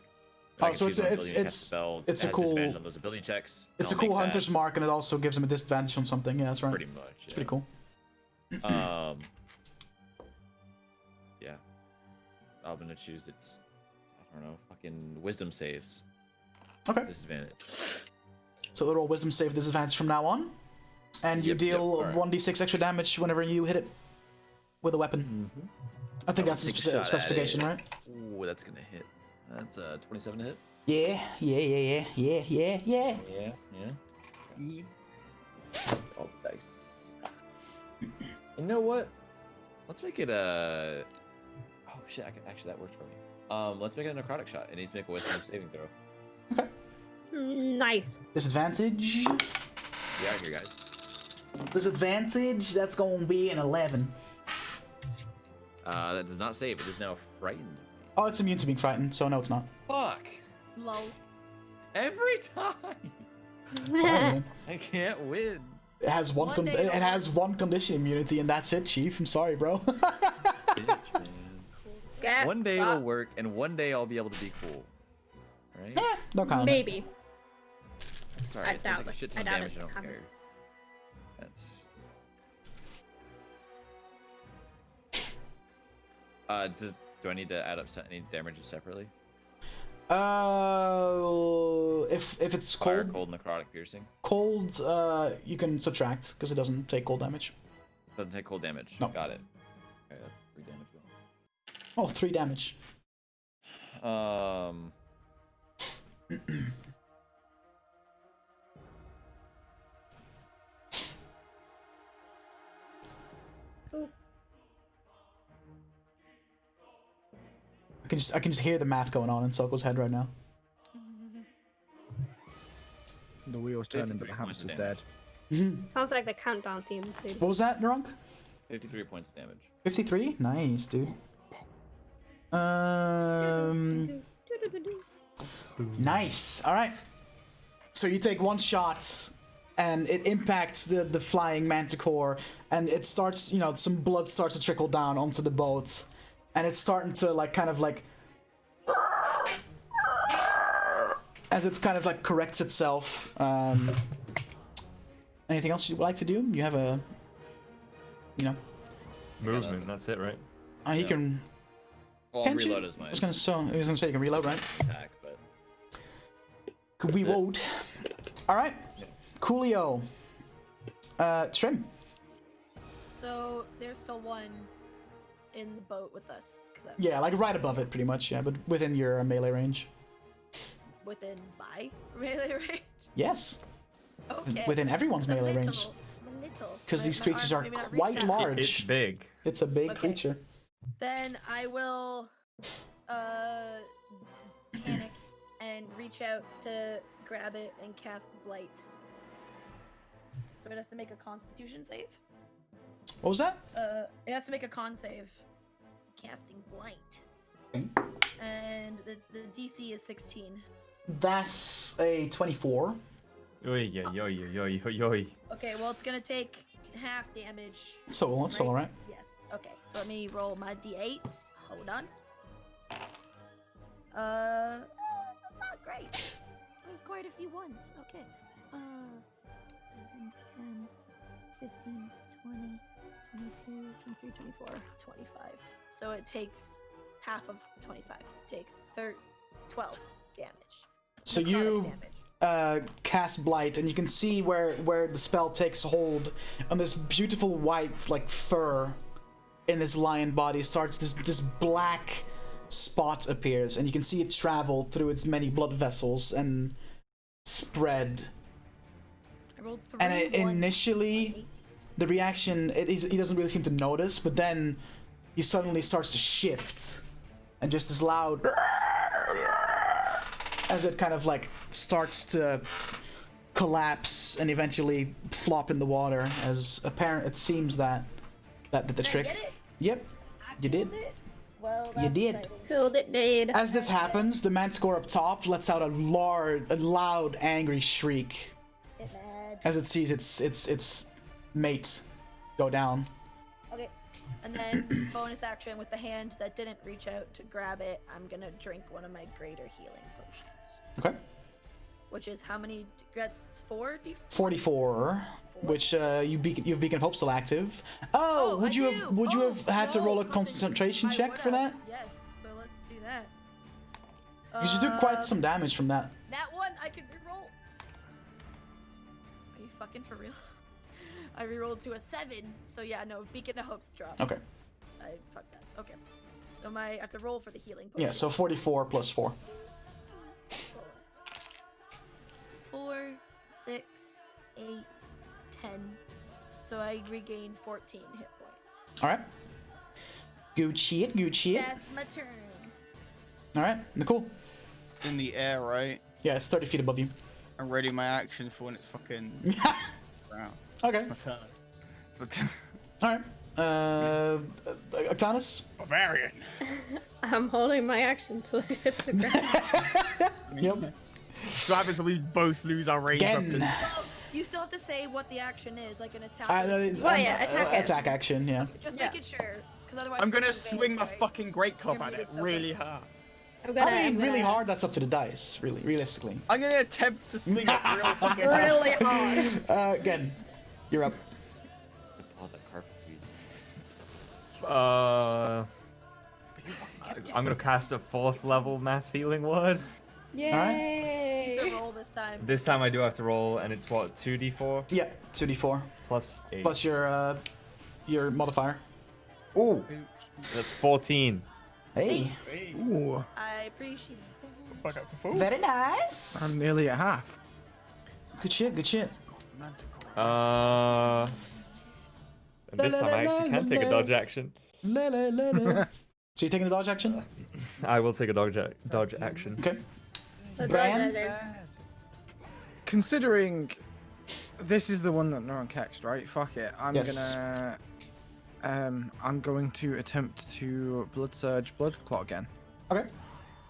Oh, so it's a cool. On those ability checks. It's a cool hunter's mark, and it also gives him a disadvantage on something. Yeah, that's right. Pretty much. It's pretty cool. Yeah. I'm gonna choose its, I don't know, fucking wisdom saves. Okay. Disadvantage. So little wisdom save disadvantage from now on, and you deal 1d6 extra damage whenever you hit it with a weapon. I think that's the specification, right? Ooh, that's gonna hit. That's 27 to hit. Yeah. All the dice. You know what? Let's make it a. Oh shit! Actually, that works for me. Let's make it a necrotic shot. It needs to make a wisdom saving throw. Okay. Nice. Disadvantage. Get out of here, guys. Disadvantage. That's gonna be an 11. That does not save. It is now frightened. Oh, it's immune to being frightened, so no, it's not. Fuck. Lol. Every time. Sorry, I can't win. It has one condition immunity, and that's it, Chief. I'm sorry, bro. Bitch, man. One day fucked. it'll work, and one day I'll be able to be cool. Right? No comment. Maybe. Sorry, I it's gonna doubt take a it. shit I ton of doubt damage. it. I don't Come. care. That's. Do I need to add up any damages separately? If it's Fire, cold, necrotic, piercing. Cold, you can subtract because it doesn't take cold damage. Doesn't take cold damage. No. Got it. Okay, that's 3 damage. Oh, 3 damage. Cool. I can just hear the math going on in Soko's head right now. The wheel's turning, but the hamster's dead. Sounds like the countdown theme too. What was that, Drunk? 53 points of damage. 53? Nice, dude. Nice. All right. So you take one shot, and it impacts the flying manticore, and it starts, some blood starts to trickle down onto the boat, and it's starting to kind of as it's kind of corrects itself. Anything else you'd like to do? You have a, movement. That's it, right? You can. Well, Can't reload you? is mine. I was gonna say you can reload, right? Attack, but. Could we reload? All right. Yeah. Coolio. Trim. So there's still one in the boat with us. Yeah, right above it, pretty much. Yeah, but within your melee range. Within my melee range? Yes. Okay. Within everyone's melee range. Because these creatures are quite large. It's big. It's a big creature. Then I will panic and reach out to grab it and cast Blight. So it has to make a Constitution save. What was that? It has to make a con save. Casting Blight. Okay. And the DC is 16. That's a 24. Oy, oy. Okay, well it's gonna take half damage. So that's all right. Yes. Okay, so let me roll my d8s. Hold on. Not great. There's quite a few ones. Okay. 7, 10, 15, 20, 22, 23, 24, 25. So it takes half of 25. It takes 12 damage. So Necrotic you damage. cast Blight, and you can see where the spell takes hold on this beautiful white fur in this lion body starts this black spot appears, and you can see it travel through its many blood vessels and spread. I rolled 3. And initially, the reaction he doesn't really seem to notice, but then he suddenly starts to shift, and just this loud as it kind of starts to collapse and eventually flop in the water. As apparent, it seems that the trick. Get it? Yep, you did. Well, You did. exciting. Killed it, dude. As this happens, the manticore up top lets out a loud, angry shriek Get mad. as it sees its mate go down. Okay. And then bonus action with the hand that didn't reach out to grab it, I'm gonna drink one of my greater healing potions. Okay. Which is how many? That's 4d. 44, which you have Beacon of Hope still active. Oh, would you have had to roll a concentration check for that? Yes. So let's do that. Because you took quite some damage from that. That one I can reroll. Are you fucking for real? I rerolled to a 7, so yeah, no, Beacon of Hope's dropped. Okay. I fucked that. Okay. So I have to roll for the healing potion. Yeah, so 44 plus 4. 4, 6, 8, 10. So I regain 14 hit points. Alright. Good shit, good shit. That's my turn. Alright, Nicole. It's in the air, right? Yeah, it's 30 feet above you. I'm ready my action for when it's fucking around. Okay. It's my turn. It's my turn. Alright. Octanus? Barbarian. I'm holding my action till it hits the ground. Yep. So what happens when we both lose our range Again. weapons? Well, you still have to say what the action is, like an attack. Well, yeah, attack action, yeah. Just making sure, because otherwise. I'm it's gonna disadvantage, swing my right? fucking great club You're at it muted, so really hard. I mean, really hard, that's up to the dice, really, realistically. I'm gonna attempt to swing it real fucking hard. Really hard. Again, you're up. Oh, the carpet. I'm gonna cast a 4th level mass healing word. Yay! You have to roll this time. This time I do have to roll, and it's what, 2d4? Yeah, 2d4. Plus 8. Plus your modifier. Ooh! That's 14. Hey. Ooh, I appreciate it. Very nice. I'm nearly at half. Good shit, good shit. And this time I actually can take a dodge action. So you're taking a dodge action? I will take a dodge action. Okay. Let's Brian? go, Considering this is the one that no one catched, right? Fuck it. I'm going to attempt to blood surge blood clot again. Okay.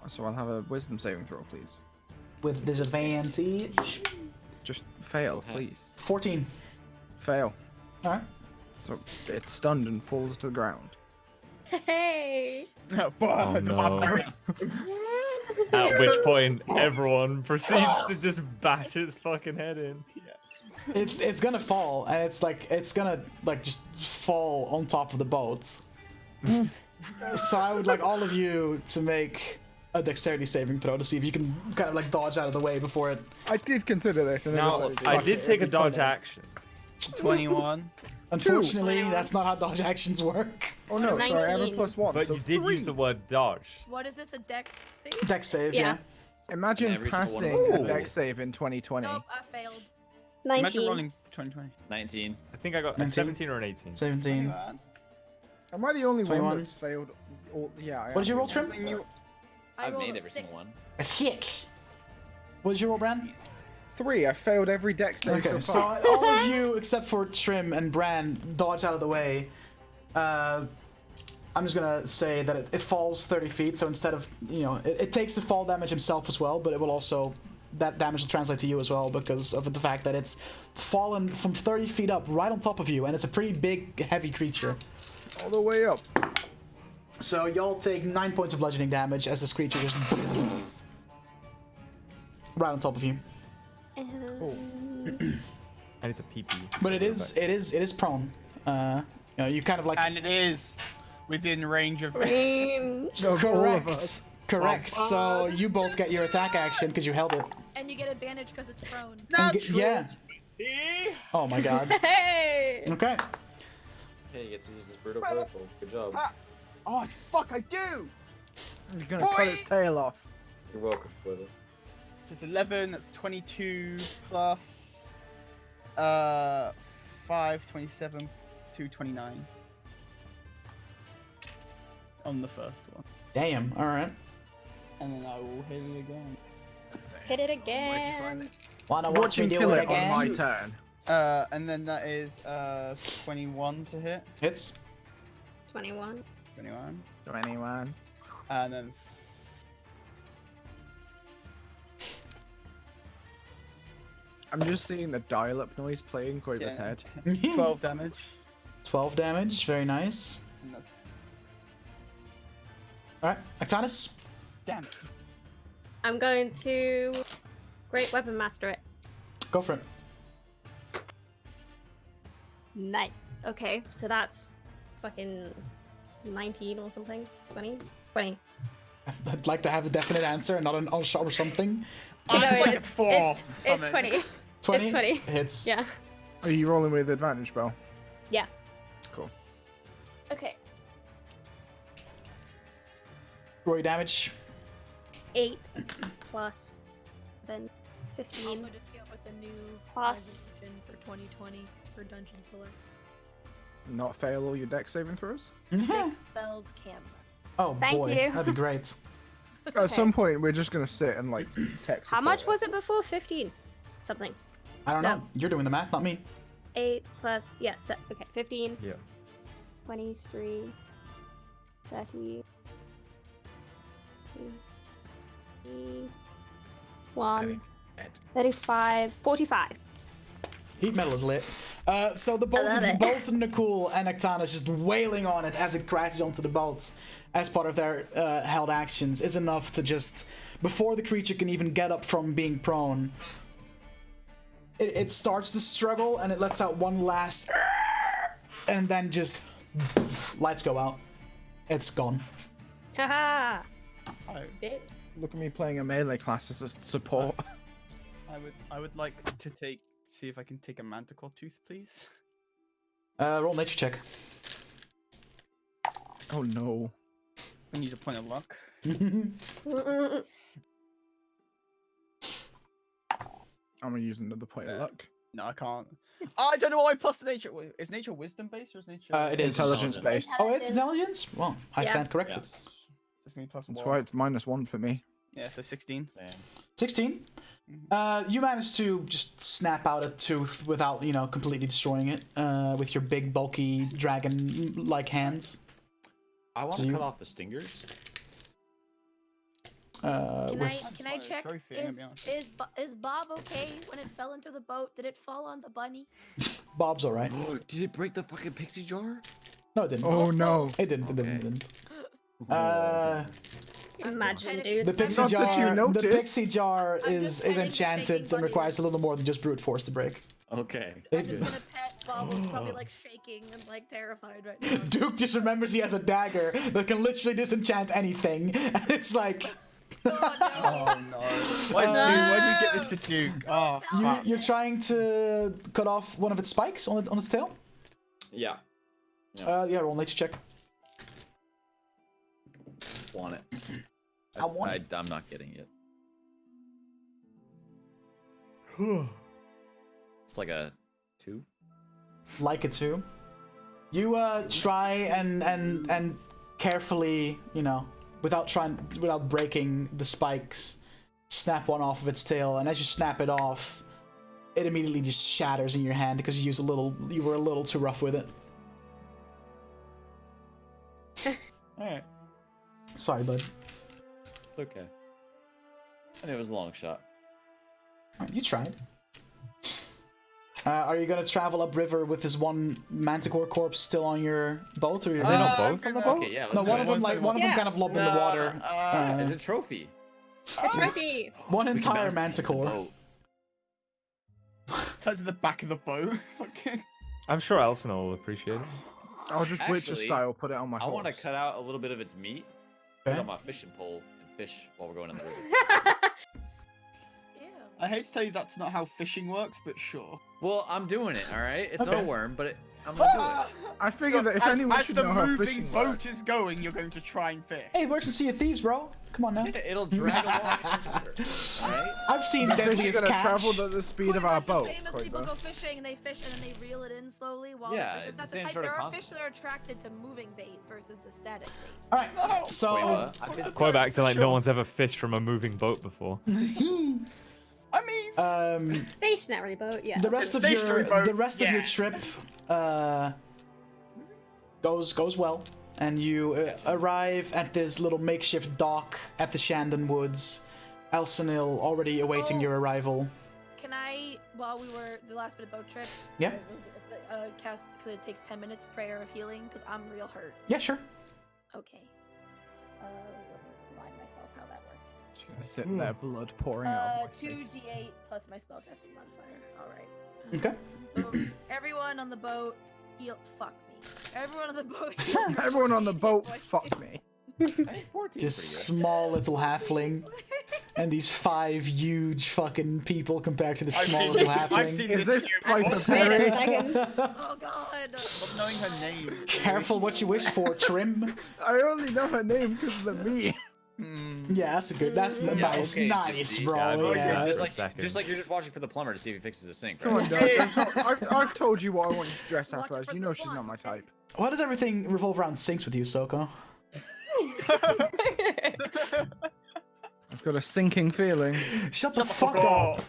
So I'll have a wisdom saving throw, please. With disadvantage. Just fail, please. 14. Fail. Alright. So it's stunned and falls to the ground. Hey! Oh no. At which point everyone proceeds to just bash his fucking head in. It's gonna fall, and it's gonna just fall on top of the boat. So I would like all of you to make a dexterity saving throw to see if you can kind of dodge out of the way before it. I did consider this, and then Now, decided, I fuck did it, take a it'll be dodge funny. action. 21. Unfortunately, that's not how dodge actions work. Oh no, sorry, I have a 19. +1. But so you did 3. use the word dodge. What is this, a dex save? Dex save, yeah. Imagine Every single one passing of us a did. dex save in 2020. Nope, I failed. Imagine 19. rolling 2020. 19. I think I got a 19. 17 or an 18. 17. Am I the only 21. one that's failed? Yeah. I What did you am. roll, Trim? I I've rolled made a every 6. single one. A hit. What did you roll, Bran? 3. I failed every dex save Okay, so so far. all of you except for Trim and Bran dodge out of the way. I'm just gonna say that it falls 30 feet, so instead of, it takes the fall damage himself as well, but it will also, that damage will translate to you as well because of the fact that it's fallen from 30 feet up right on top of you, and it's a pretty big, heavy creature. All the way up. So y'all take 9 points of bludgeoning damage as this creature just right on top of you. And it's a PP. But it is prone. You kind of And it is within range of. Range. Of all of correct. us. Correct. So you both get your attack action because you held it. And you get advantage because it's prone. Yeah. Oh my god. Hey! Okay. Hey, he gets to use his brutal purple. Good job. Oh fuck! I do. You're gonna cut its tail off. You're welcome, brother. So it's 11. That's 22 plus 5, 27, 29 on the first one. Damn. All right. And then I will hit it again. Hit it again. Wanna watch me do kill it it on my again? turn. And then that is 21 to hit. Hits. 21. 21. 21. And then I'm just seeing the dial-up noise playing Koiva's head. 12 damage. 12 damage, very nice. And that's... Alright, Actanus. Damn. I'm going to Great Weapon Master it. Go for it. Nice. Okay, so that's fucking 19 or something. 20? 20. I'd like to have a definite answer and not an all shot or something. No, it's like it's, a 4. it's 20. 20? It's 20. Hits. Yeah. Are you rolling with advantage, Belle? Yeah. Cool. Okay. Roll your damage. 8 plus then 15 Also just came up with a new plus resolution for 2020 for Dungeon Select. Not fail all your deck saving throws? 6 spells camera. Oh Thank boy, you. that'd be great. At some point, we're just gonna sit and like text. How much was it before? 15 something. I don't No. know. You're doing the math, not me. 8 plus okay, 15. Yeah. 23 30 1 35 45. Heat metal is lit. So the both Nakul and Actanus just wailing on it as it crashes onto the bolt as part of their held actions is enough to just, before the creature can even get up from being prone, it starts to struggle and it lets out one last and then just lights go out. It's gone. Haha. Look at me playing a melee class as a support. I would like to see if I can take a manticore tooth, please. Roll nature check. Oh no. I need a point of luck. I'm gonna use another point of luck. No, I can't. I don't know why plus the nature. Is nature wisdom based or is nature? It is Intelligence based. Oh, it's intelligence? Well, I Yeah. stand corrected. It's gonna be plus That's 1. why it's -1 for me. Yeah, so 16. 16. You managed to just snap out a tooth without, completely destroying it with your big, bulky, dragon-like hands. I want to cut off the stingers. Can I check? Trophy, I'm gonna be honest. Is Bob okay when it fell into the boat? Did it fall on the bunny? Bob's alright. Oh, did it break the fucking pixie jar? No, it didn't. Oh no. It didn't. It didn't. Imagine, dude. The pixie Not that you jar. The noticed. pixie jar I'm is just petting the enchanted shaking and bunny. requires a little more than just brute force to break. Okay. I'm just gonna pet Bob, who's probably like shaking and like terrified right now. Duke just remembers he has a dagger that can literally disenchant anything, and it's like. Oh no. Why do we get this to Duke? Oh, fuck. You're trying to cut off one of its spikes on its tail? Yeah. Yeah, roll nature check. Want it. I want it. I'm not getting it. It's like a 2. Like it too. You try and carefully, without breaking the spikes, snap one off of its tail, and as you snap it off, it immediately just shatters in your hand because you were a little too rough with it. Alright. Sorry, bud. It's okay. And it was a long shot. You tried. Are you gonna travel upriver with this one manticore corpse still on your boat, or Are they not both on the boat? Okay, yeah. no? Let's One do of it. them, one of them, kind of lobbed in the water. It's a trophy. A trophy. One We can entire bounce the manticore. boat. Turns to the back of the boat. Fucking. I'm sure Elsinore will appreciate it. I'll just Witcher Actually, style put it on my I horse. want to cut out a little bit of its meat, put it Okay. on my fishing pole, and fish while we're going in the river. Ew. I hate to tell you that's not how fishing works, but sure. Well, I'm doing it, alright? It's Okay. not a worm, but I'm gonna I figure that if anyone as should the know how moving fishing boat works, is going, you're going to try and fish. Hey, it works in Sea of Thieves, bro. Come on now. do it. It'll drag along into the alright? I've seen fish are Deadliest gonna Catch. travel at the speed of our boat. Same as people Koiva. go fishing and they fish and then they reel it in slowly while Yeah, they fish. it's That's the the same type. sort of There are concept. fish that are attracted to moving bait versus the static bait. All right, so Koiva, I feel- Quite acting like no one's ever fished from a moving boat before. I mean, Stationary boat, yeah. the rest of Stationary your boat, the rest of your yeah. trip goes well. and you arrive at this little makeshift dock at the Shandon Woods. Elsinil already awaiting your arrival. Can I, while we were the last bit of boat trip, Yeah. Cast, because it takes 10 minutes, prayer of healing, because I'm real hurt. Yeah, sure. Okay. Let me remind myself how that works. Just gonna sit there, blood pouring out of my face. 2d8 plus my spellcasting modifier. All right. Okay. So everyone on the boat heal. Fuck me. Everyone on the boat. Heals Everyone on the boat, for fuck me. Just small little halfling, and these 5 huge fucking people compared to the small little halfling. Is this Piper Wait a Perry? second. Oh god. Not knowing her name. Careful what you wish for, Trim. I only know her name because of the meme. Yeah, that's a good. That's nice, okay, nice, Gypsy. bro. Yeah, Yeah. Just for a like, second. just like you're just watching for the plumber to see if he fixes the sink. Come on, Right? Dutch. I've told you what I want you to dress up Watch as. for You the know she's plot. not my type. Why does everything revolve around sinks with you, Soko? I've got a sinking feeling. Shut the fuck up.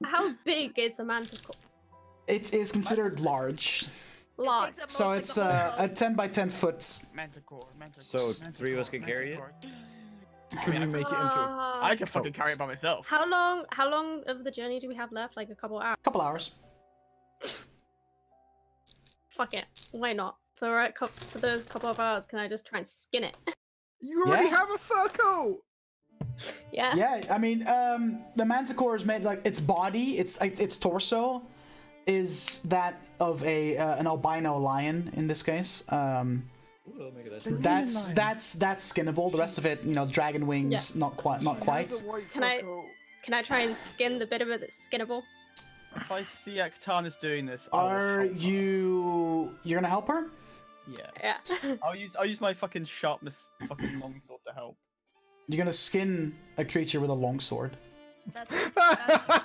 How big is the manticore? It is considered large, Large. so it's a 10 by 10 foot. Manticore. So 3 of us can carry it? Could we make it into a... I can fucking carry it by myself. How long of the journey do we have left? Like a couple hours? Couple hours. Fuck it. Why not? For those couple of hours, can I just try and skin it? You already Yeah. have a fur coat! Yeah. Yeah, I mean, the manticore is made like its body, its torso, is that of an albino lion in this case. Ooh, I'll make it a That's skinnable. The rest of it, dragon wings, not quite. Can I try and skin the bit of it that's skinnable? If I see Aktanis doing this, I will Are help her. you're gonna help her? Yeah. Yeah. I'll use my fucking sharpness fucking longsword to help. You're gonna skin a creature with a longsword. That's the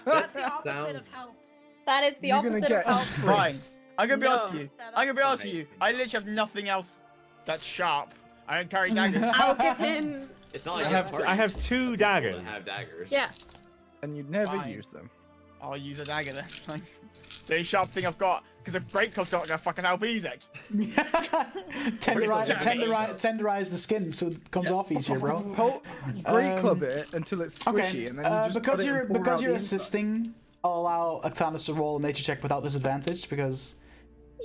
opposite Sounds- of help. That is the You're gonna opposite get of help. Fine. I'm gonna be No. honest with you. I'm gonna be honest with you. I literally have nothing else that's sharp. I don't carry daggers. I'll give him. It's not like I have 2 daggers. Have daggers. Yeah. And you'd never Fine. use them. I'll use a dagger then. Like, it's the only sharp thing I've got. Because if break cost not gonna fucking help either. Tenderize the skin so it comes off easier, bro. Great club it until it's squishy, Okay, and then you just because cut it and pour because out you're the inside. assisting, I'll allow Aktanis to roll a nature check without disadvantage because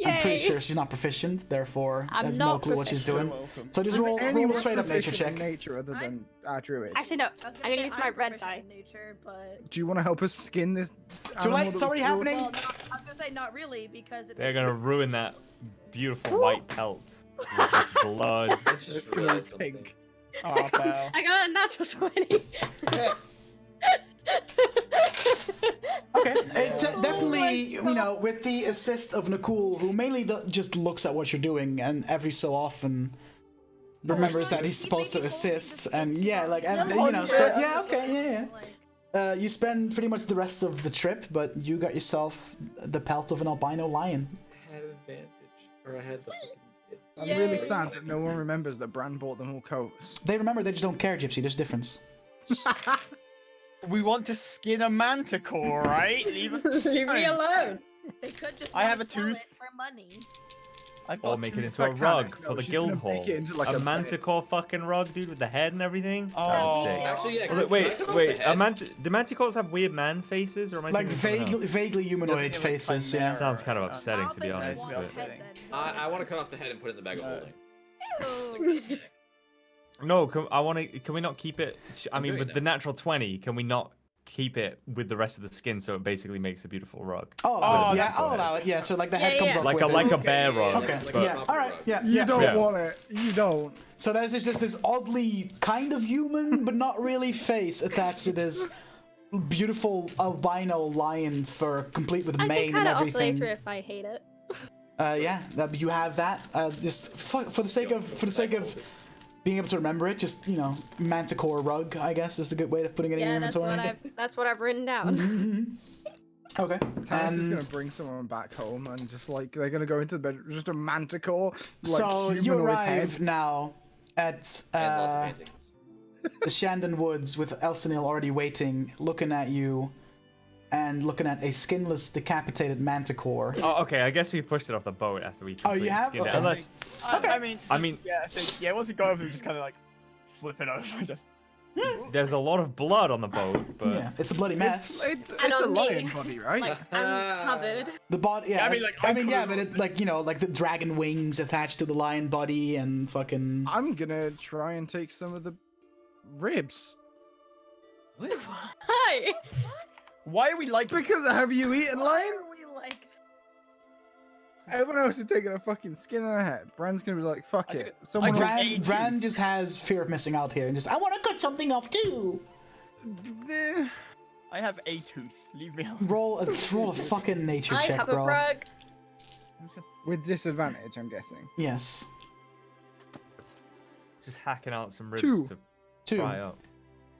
I'm pretty Yay. sure she's not proficient. Therefore, I'm there's no not clue what she's You're doing. welcome. So just Is roll anyone a straight up nature proficient check. in nature other than our druid? Actually, no. I was I'm gonna gonna say use my I'm red proficient die. in nature, but Do you want to help us skin this? Too late, animal it's that we already killed? happening. well, no, I was gonna say not really because it They're makes gonna this- ruin that beautiful white pelt with blood. I just It's gonna be realized something. pink. Oh, pal. I got a natural 20. Yes. Okay, definitely, with the assist of Nakul, who mainly just looks at what you're doing and every so often remembers that he's supposed to assist, and yeah, like, and yeah, okay, yeah. You spend pretty much the rest of the trip, but you got yourself the pelt of an albino lion. I had advantage. Or I had the I'm Yay. really sad that no one remembers that Bran bought them all coats. They remember, they just don't care, Gypsy. There's a difference. We want to skin a manticore, right? Leave us Leave me alone. They could just I have wanna a sell tooth. it for money. I've Or got make two it into a Titanic, rug no, for the she's gonna guild hall. make it into like a a manticore fucking rug, dude, with the head and everything. Oh. That's sick. Actually, yeah. Oh, can wait, I come off wait. the head? Do manticores have weird man faces, or am I Like thinking of something else? vaguely humanoid Doesn't it look faces, chimera? yeah. Sounds kind of I don't upsetting, I to be don't think honest. we but- want But... head then. I want to cut off the head and put it in the bag of holding. Ew. No, can we not keep it? I I'm mean, doing with it the now. natural 20, can we not keep it with the rest of the skin so it basically makes a beautiful rug? Oh, Oh, yeah, that's I'll okay. allow it. Yeah, so like the Yeah, head comes yeah. off Like with a it. like a Okay, bear yeah, rug. yeah, Okay, like but- yeah, proper all right, rug. yeah, You yeah. don't Yeah. want it. You don't. So there's just this oddly kind of human, but not really face attached to this beautiful albino lion fur, complete with I mane can and cut it off everything. later if I hate it. Yeah, you have that. Just for the sake of being able to remember it, just manticore rug, I guess, is the good way of putting it in Yeah, your that's inventory. that's what I've written down. Okay. Tanis is And gonna bring someone back home and just like they're gonna go into the bed, just a manticore. Like, so you humanoid arrive head. now at And lots of paintings. the Shandon Woods with Elsinil already waiting, looking at you, and looking at a skinless, decapitated manticore. Oh, okay. I guess we pushed it off the boat after we. Oh, you have? skinned it. Okay. Unless, I mean, yeah, I think, yeah, once it got over, we just kind of like flip it over, just. there's a lot of blood on the boat, but Yeah, it's a bloody mess. It's And a on me. lion body, right? Like, I'm covered. The body, yeah. I mean, like, I'm yeah, cool. but it, like, you know, like the dragon wings attached to the lion body and fucking. I'm gonna try and take some of the ribs. Hi. Why are we like? Because have you eaten Why lion? are we like? Everyone else is taking a fucking skin in their head. Brand's gonna be like, fuck I it. took- Someone took Bran, a Bran tooth. just has fear of missing out here and just, I want to cut something off too. Eh, I have a tooth. Leave me alone. Roll a fucking nature I check, have bro. a rug. with disadvantage, I'm guessing. Yes. just hacking out some ribs 2. to Two. fry up.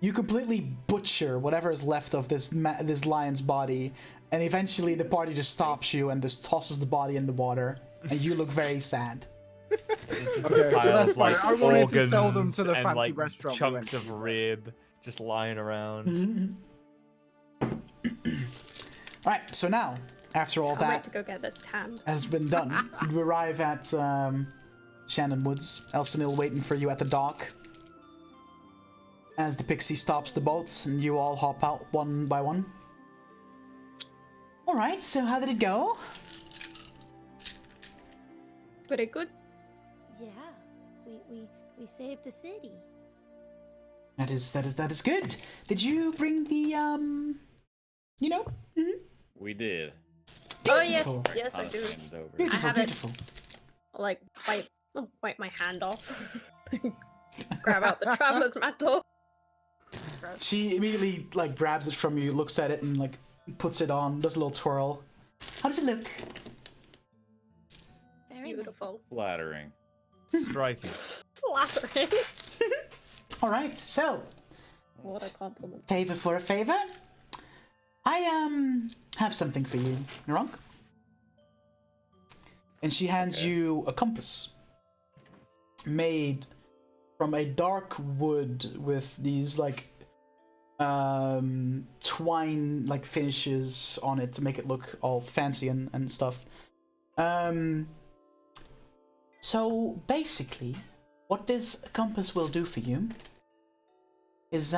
You completely butcher whatever is left of this this lion's body, and eventually the party just stops you and just tosses the body in the water, and you look very sad. Okay, Pile that's of, like, fine. I wanted to sell them organs to the and, fancy like, restaurant. we chunks went of to. rib just lying around. Alright, so now, after all Can't wait that to go get this tan. has been done, you arrive at Shannon Woods. Elsinil waiting for you at the dock. As the pixie stops the boat, and you all hop out one by one. Alright, so how did it go? Pretty good. Yeah, we saved a city. That is good. Did you bring the you know? We did. Oh yes, Beautiful. yes I do. Hand it over. Beautiful, have it. beautiful. Like wipe my hand off. Grab out the traveler's mantle. She immediately like grabs it from you, looks at it, and like puts it on, does a little twirl. How does it look? Very Beautiful. Flattering. Striking. Flattering. Alright, so What a compliment. favor for a favor. I have something for you, Narunk. And she hands you a compass made from a dark wood with these like twine like finishes on it to make it look all fancy and stuff. So basically what this compass will do for you is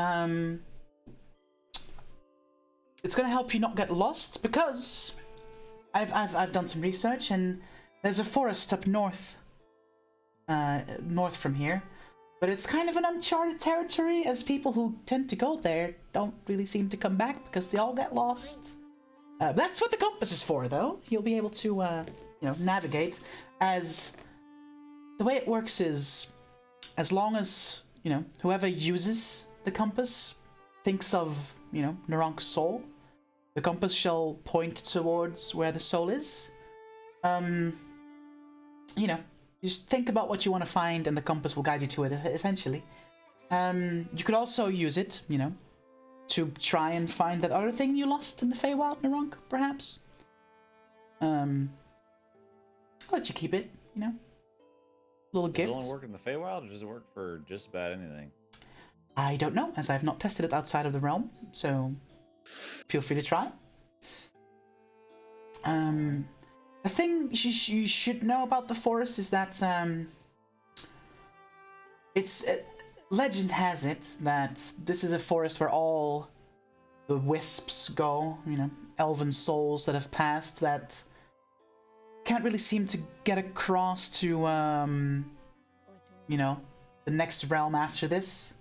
it's gonna help you not get lost, because I've done some research, and there's a forest up north from here, but it's kind of an uncharted territory, as people who tend to go there don't really seem to come back because they all get lost. That's what the compass is for, though. You'll be able to navigate. As the way it works is, as long as whoever uses the compass thinks of Narunk's soul, the compass shall point towards where the soul is. Just think about what you want to find, and the compass will guide you to it, essentially. You could also use it, to try and find that other thing you lost in the Feywild, Narunk, perhaps. I'll let you keep it, Little Does it gift. only work in the Feywild, or does it work for just about anything? I don't know, as I've not tested it outside of the realm, so feel free to try. The thing you should know about the forest is that legend has it that this is a forest where all the wisps go, elven souls that have passed that can't really seem to get across to the next realm after this,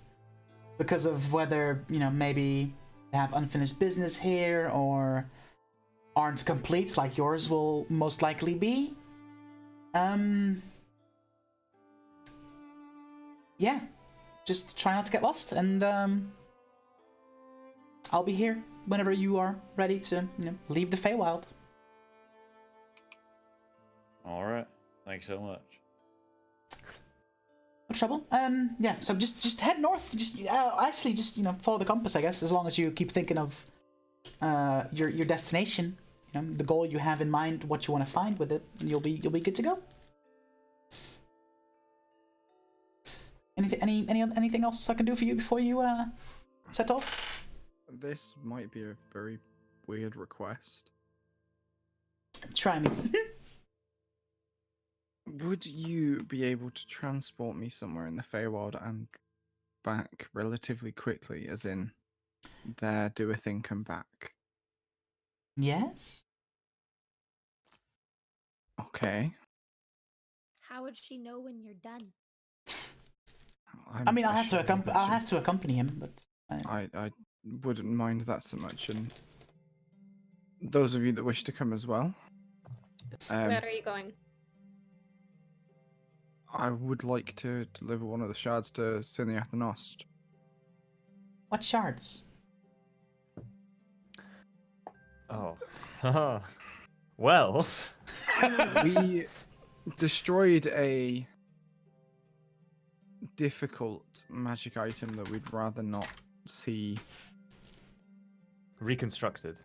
because of whether maybe they have unfinished business here or aren't complete like yours will most likely be. Yeah, just try not to get lost, and I'll be here whenever you are ready to leave the Feywild. All right. Thanks so much. No trouble. Yeah, so just head north. Just follow the compass, I guess, as long as you keep thinking of your destination, the goal you have in mind, what you want to find with it. You'll be good to go. Anything else I can do for you before you set off? This might be a very weird request. Try me. Would you be able to transport me somewhere in the Feywild and back relatively quickly, as in there, do a thing, come back? Yes. Okay. How would she know when you're done? I mean, I'll have to accompany him, but I wouldn't mind that so much, and those of you that wish to come as well. Where are you going? I would like to deliver one of the shards to Siniath and Ost. What shards? Oh. Well. We destroyed a difficult magic item that we'd rather not see reconstructed.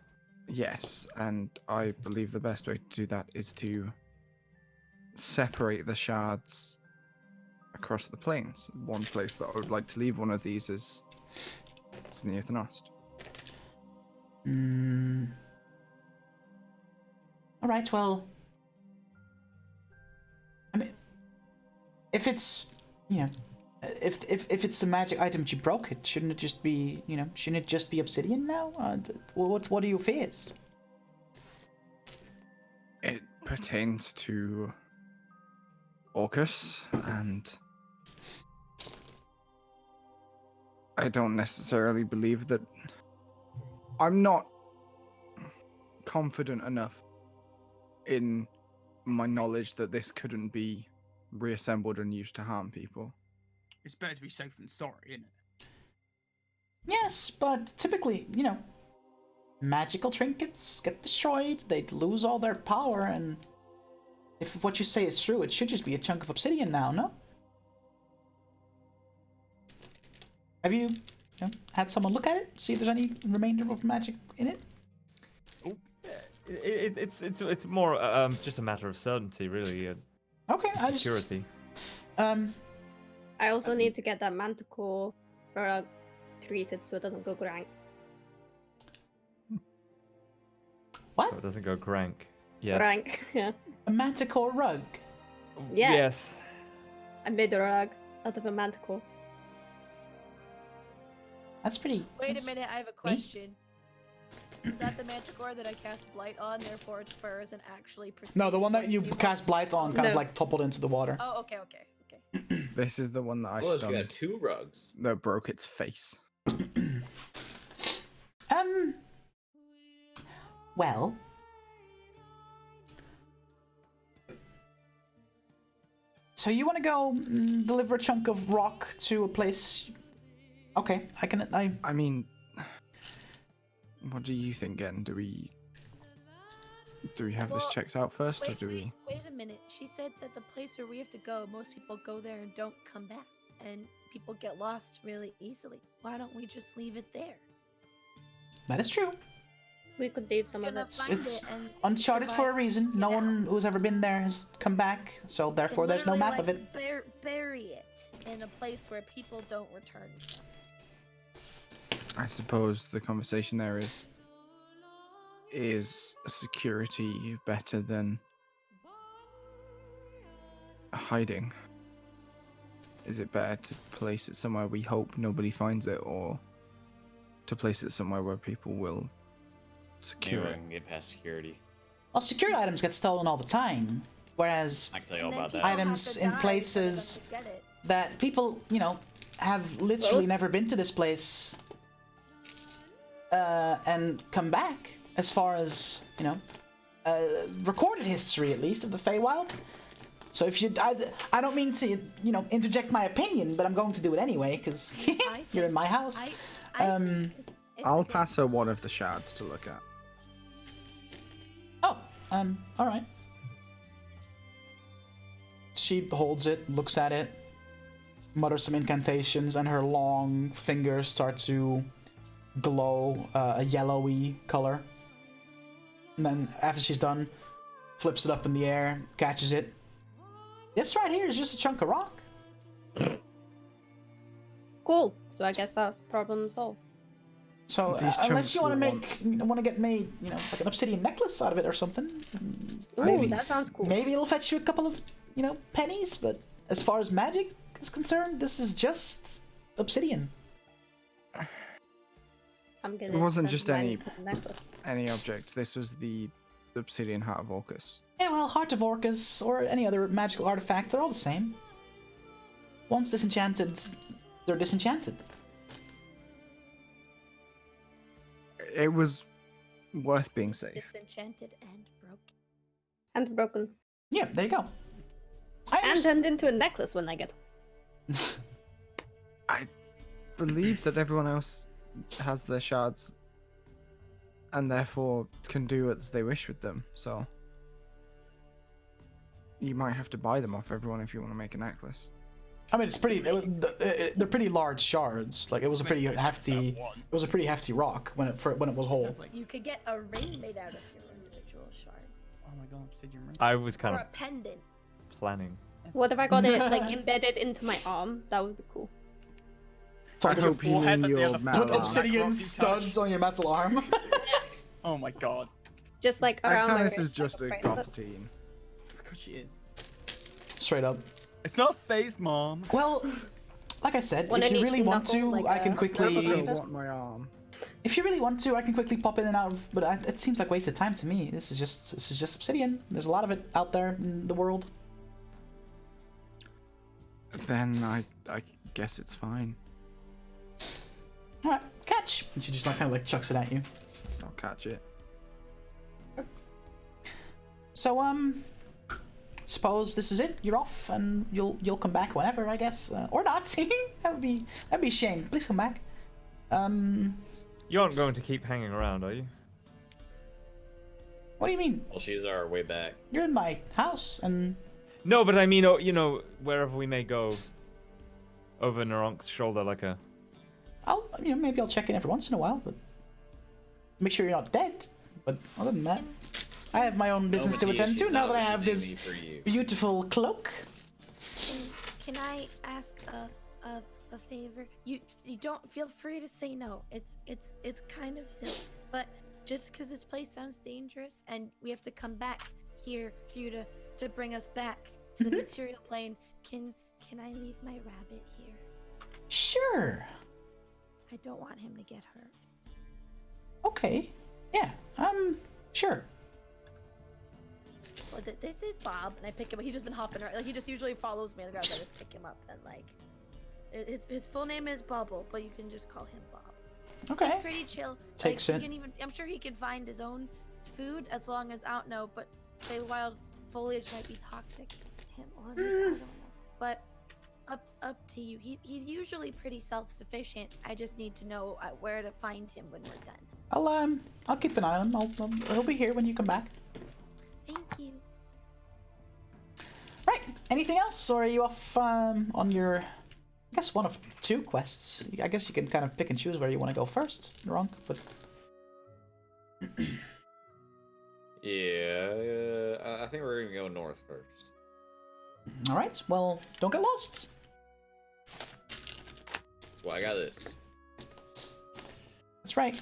Yes, and I believe the best way to do that is to separate the shards across the plains. One place that I would like to leave one of these is Siniath and Ost. Alright, well, I mean, if it's, you know, if it's the magic item you broke, it shouldn't it just be, you know, shouldn't it just be obsidian now? What are your fears? It pertains to Orcus, and I don't necessarily believe that. I'm not confident enough in my knowledge that this couldn't be reassembled and used to harm people. It's better to be safe than sorry, isn't it? Yes, but typically, you know, magical trinkets get destroyed, they'd lose all their power, and if what you say is true, it should just be a chunk of obsidian now, no? Have you know, had someone look at it, see if there's any remainder of magic in it? It's more just a matter of certainty, really. Okay, security. I also need to get that manticore rug treated so it doesn't go grank. What? So it doesn't go grank. Yes. Grank, yeah. A manticore rug? Yeah. Yes. I made a rug out of a manticore. That's pretty... Wait a minute, I have a question. Is that the manticore that I cast Blight on, therefore its fur isn't actually pristine? No, the one that you cast Blight on kind of like toppled into the water. Oh, okay. This is the one that I Well, stunned. we got 2 rugs. That broke its face. Well... So you want to go deliver a chunk of rock to a place... Okay, I mean, what do you think, Gen? Do we have this checked out first, or do we? Wait a minute. She said that the place where we have to go, most people go there and don't come back, and people get lost really easily. Why don't we just leave it there? That is true. We could leave some of it. It's uncharted for a reason. No one who's ever been there has come back, so therefore there's no map of it. Bury it in a place where people don't return. I suppose the conversation there is security better than hiding? Is it better to place it somewhere we hope nobody finds it, or to place it somewhere where people will secure it? Get past security. Well, security items get stolen all the time, whereas I can tell you all about that. items in places that people, you know, have literally never been to this place and come back, as far as, you know, recorded history at least of the Feywild. So if you, I don't mean to, you know, interject my opinion, but I'm going to do it anyway, because you're in my house. I'll pass her one of the shards to look at. Oh, alright. She holds it, looks at it, mutters some incantations, and her long fingers start to glow a yellowy color. And then after she's done, flips it up in the air, catches it. This right here is just a chunk of rock. Cool. So I guess that's problem solved. So unless you want to get made, you know, like an obsidian necklace out of it or something. Ooh, that sounds cool. Maybe it'll fetch you a couple of, you know, pennies. But as far as magic is concerned, this is just obsidian. It wasn't just any object. This was the obsidian heart of Orcus. Yeah, well, Heart of Orcus or any other magical artifact, they're all the same. Once disenchanted, they're disenchanted. It was worth being safe. Disenchanted and broken. And broken. Yeah, there you go. And turned into a necklace when I get. I believe that everyone else has their shards and therefore can do as they wish with them, so you might have to buy them off everyone if you want to make a necklace. I mean, it's pretty. They're pretty large shards. Like it was a pretty hefty. It was a pretty hefty rock when it was whole. You could get a ring made out of your individual shard. Oh my god, obsidian ring. I was kind or of a pendant. planning. What if I got it like embedded into my arm? That would be cool. I hope you mean your metal Put arm. obsidian studs on your metal arm. Oh my god. Just like around my Actanis wrist, is just a like goth teen. Because she is. Straight up. It's not faith, mom. Well, like I said, One if in you each really want to, knuckle, like I can a- quickly. I want my arm. If you really want to, I can quickly pop in and out of. But it seems like wasted time to me. This is just obsidian. There's a lot of it out there in the world. Then I guess it's fine. All right, catch. And she just like kind of like chucks it at you. I'll catch it. So suppose this is it. You're off, and you'll come back whenever, I guess, or not. that'd be a shame. Please come back. You aren't going to keep hanging around, are you? What do you mean? Well, she's our way back. You're in my house, and No, but I mean, you know, wherever we may go, over Naronk's shoulder, like a. maybe I'll check in every once in a while, but make sure you're not dead. But other than that, I have my own business to attend to now that I have this beautiful cloak. Can I ask a favor? You don't feel free to say no. It's kind of silly, but just because this place sounds dangerous and we have to come back here for you to bring us back to the material plane, can I leave my rabbit here? Sure. I don't want him to get hurt. Okay. Yeah. Sure. Well, this is Bob, and I pick him up. He's just been hopping around. Like, he just usually follows me on the ground. I just pick him up, and like, his full name is Bubble, but you can just call him Bob. Okay. He's pretty chill. Takes like, it. He can even, I'm sure he could find his own food as long as I don't know. But say wild foliage might be toxic to him. I don't know. But up to you. He's usually pretty self-sufficient. I just need to know where to find him when we're done. I'll keep an eye on him. He'll be here when you come back. Thank you. Right. Anything else, or are you off on your? I guess one of two quests. I guess you can kind of pick and choose where you want to go first. Wrong, but. Yeah, I think we're gonna go north first. All right. Well, don't get lost. That's why I got this. That's right.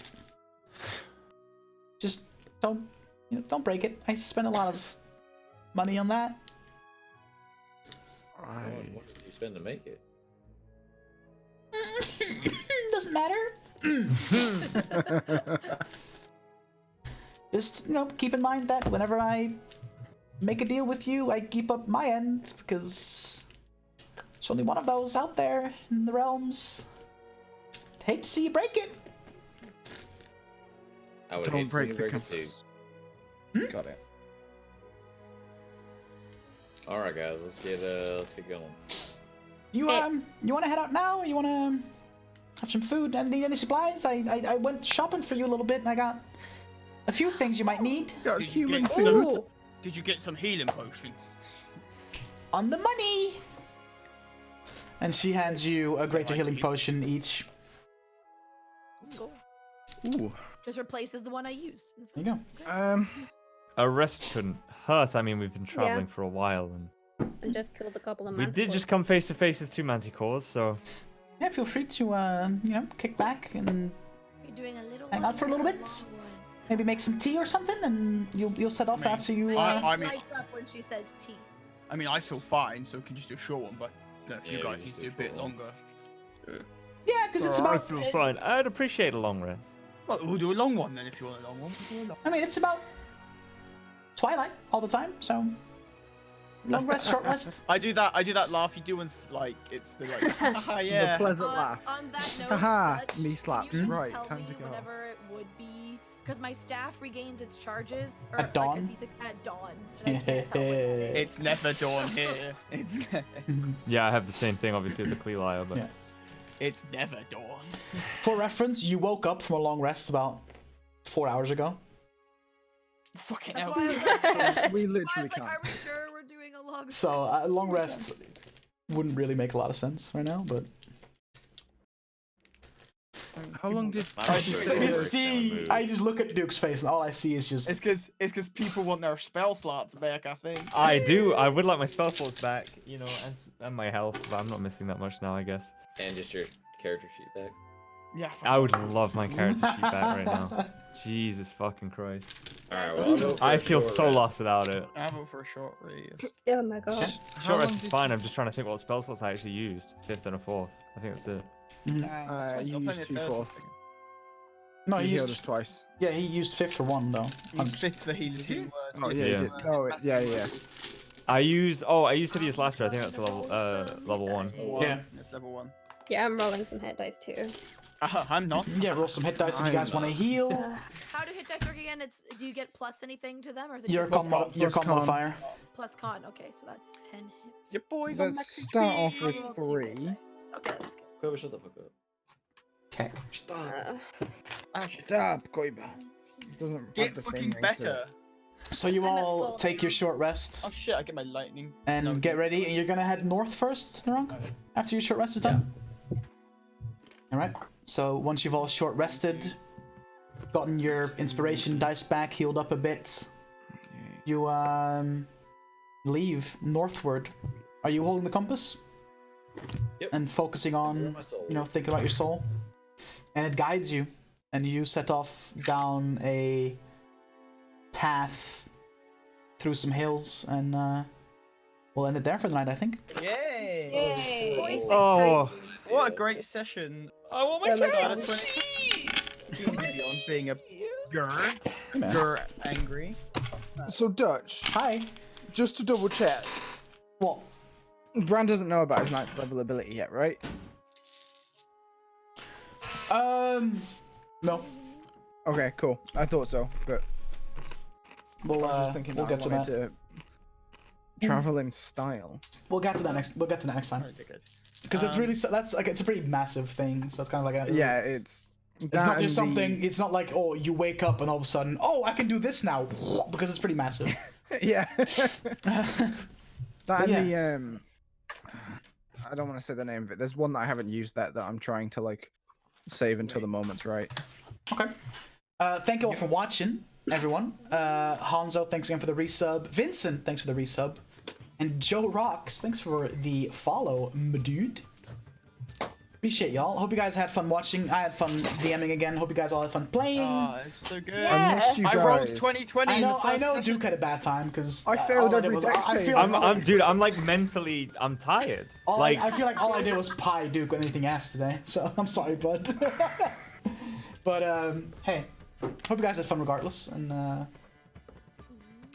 Just don't break it. I spent a lot of money on that. How much money did you spend to make it? Doesn't matter. Just keep in mind that whenever I make a deal with you, I keep up my end because there's only one of those out there in the realms. Hate to see you break it. I would Don't hate to see break you the break it compass. too. Got it. All right, guys, let's get going. You you want to head out now? Or you want to have some food? And need any supplies? I went shopping for you a little bit, and I got a few things you might need. Got human get food. some- Did you get some healing potions? On the money. And she hands you a greater healing potion each. Cool. Ooh. Just replaces the one I used. There you go. A rest couldn't hurt. I mean, we've been traveling for a while, And just killed a couple of we did just come face to face with two manticores, so. Yeah, feel free to kick back and doing a little hang one out for a little or bit. long one? Maybe make some tea or something, and you'll set off after you. I mean- lights up when she says tea. I mean, I feel fine, so we can just do a short one, but if Yeah, you we guys can need to just do a do a bit short one. longer. Yeah, because it's I about. feel fine. I'd appreciate a long rest. Well, we'll do a long one then if you want a long one. We'll do a long I mean, it's about Twilight all the time, so long rest, short rest. I do that laugh you do when like it's the like haha yeah. The pleasant laugh. On that note, Haha, Dutch, knee can slaps. you just Right, tell time me to go. whenever it would be, because my staff regains its charges or At dawn? like a D6 at dawn. And I can't tell when that is. It's never dawn here. It's Yeah, I have the same thing, obviously, with the Clelia, but Yeah. it's never dawn. For reference, you woke up from a long rest about 4 hours ago. Fucking That's hell. why I was like, We I was literally like, can't. are we sure we're doing a long? So a long rest wouldn't really make a lot of sense right now, but How long did I I just look at Duke's face and all I see is just It's because people want their spell slots back, I think. I do. I would like my spell slots back, you know, and my health, but I'm not missing that much now, I guess. And just your character sheet back. Yeah. I would love my character sheet back right now. Jesus fucking Christ. Alright, well, I'll go for I a feel short so rest. lost without it. I vote for a short rest. Oh my god. Short rest is fine. I'm just trying to think what spell slots I actually used. 5th and a 4th. I think that's it. You used 2/4. no, You he healed us used twice. yeah, he used 5th for 1 though. He's 5th for healer's healing Oh words. yeah, Yeah. you did. Oh yeah. I used Hideous Laughter. I think that's a level 1. Yeah. It's level 1. Yeah, I'm rolling some hit dice too. I'm not. Yeah, roll some hit dice if you guys want to heal. How do hit dice work again? It's do you get plus anything to them or is it Your just your con modifier. plus con? Okay, so that's 10 hit. Your boys on Let's start off with I'll roll 2 hit 3. dice. Okay, that's good. Koiba, shut the fuck up. Okay. Shut up, Koiba. It doesn't have Get the same fucking ring to better. it. So you I'm at all full take your short rest Oh shit, I get my lightning. and No, get ready, and you're gonna head north first, Narunk? After your short rest is done? Alright. So once you've all short rested, gotten your inspiration dice back, healed up a bit, you leave northward. Are you holding the compass? Yep. And focusing on, My soul. you know, thinking about your soul? And it guides you, and you set off down a path through some hills, and we'll end it there for the night, I think. Yay! Boys Oh. What a great session. I want So my much character fun. sheet. Beyond being a grr, man. grr angry. So Dutch, Hi. just to double check, What? Bran doesn't know about his 9th level ability yet, right? No. Okay, cool. I thought so, but We'll I was just thinking we'll that get to I wanted that. to travel in style. We'll get to that next. We'll get to that next time. Because it's really that's like it's a pretty massive thing. So it's kind of like a Yeah, it's. It's not just something. It's not like oh you wake up and all of a sudden oh I can do this now because it's pretty massive. Yeah. That and yeah. the I don't want to say the name of it. There's one that I haven't used that I'm trying to like save until the moment's right. Okay. Thank you all for watching, everyone. Hanzo, thanks again for the resub. Vincent, thanks for the resub. And Joe Rocks, thanks for the follow, my dude. Appreciate y'all. Hope you guys had fun watching. I had fun DMing again. Hope you guys all had fun playing. Oh, it's so good. I missed you I guys. rolled 2020 in the first I know session. Duke had a bad time because I failed every deck I save. feel like Dude, I'm like mentally, I'm tired. I feel like all I did was pie Duke with anything asked today. So I'm sorry, bud. But hey, hope you guys had fun regardless. And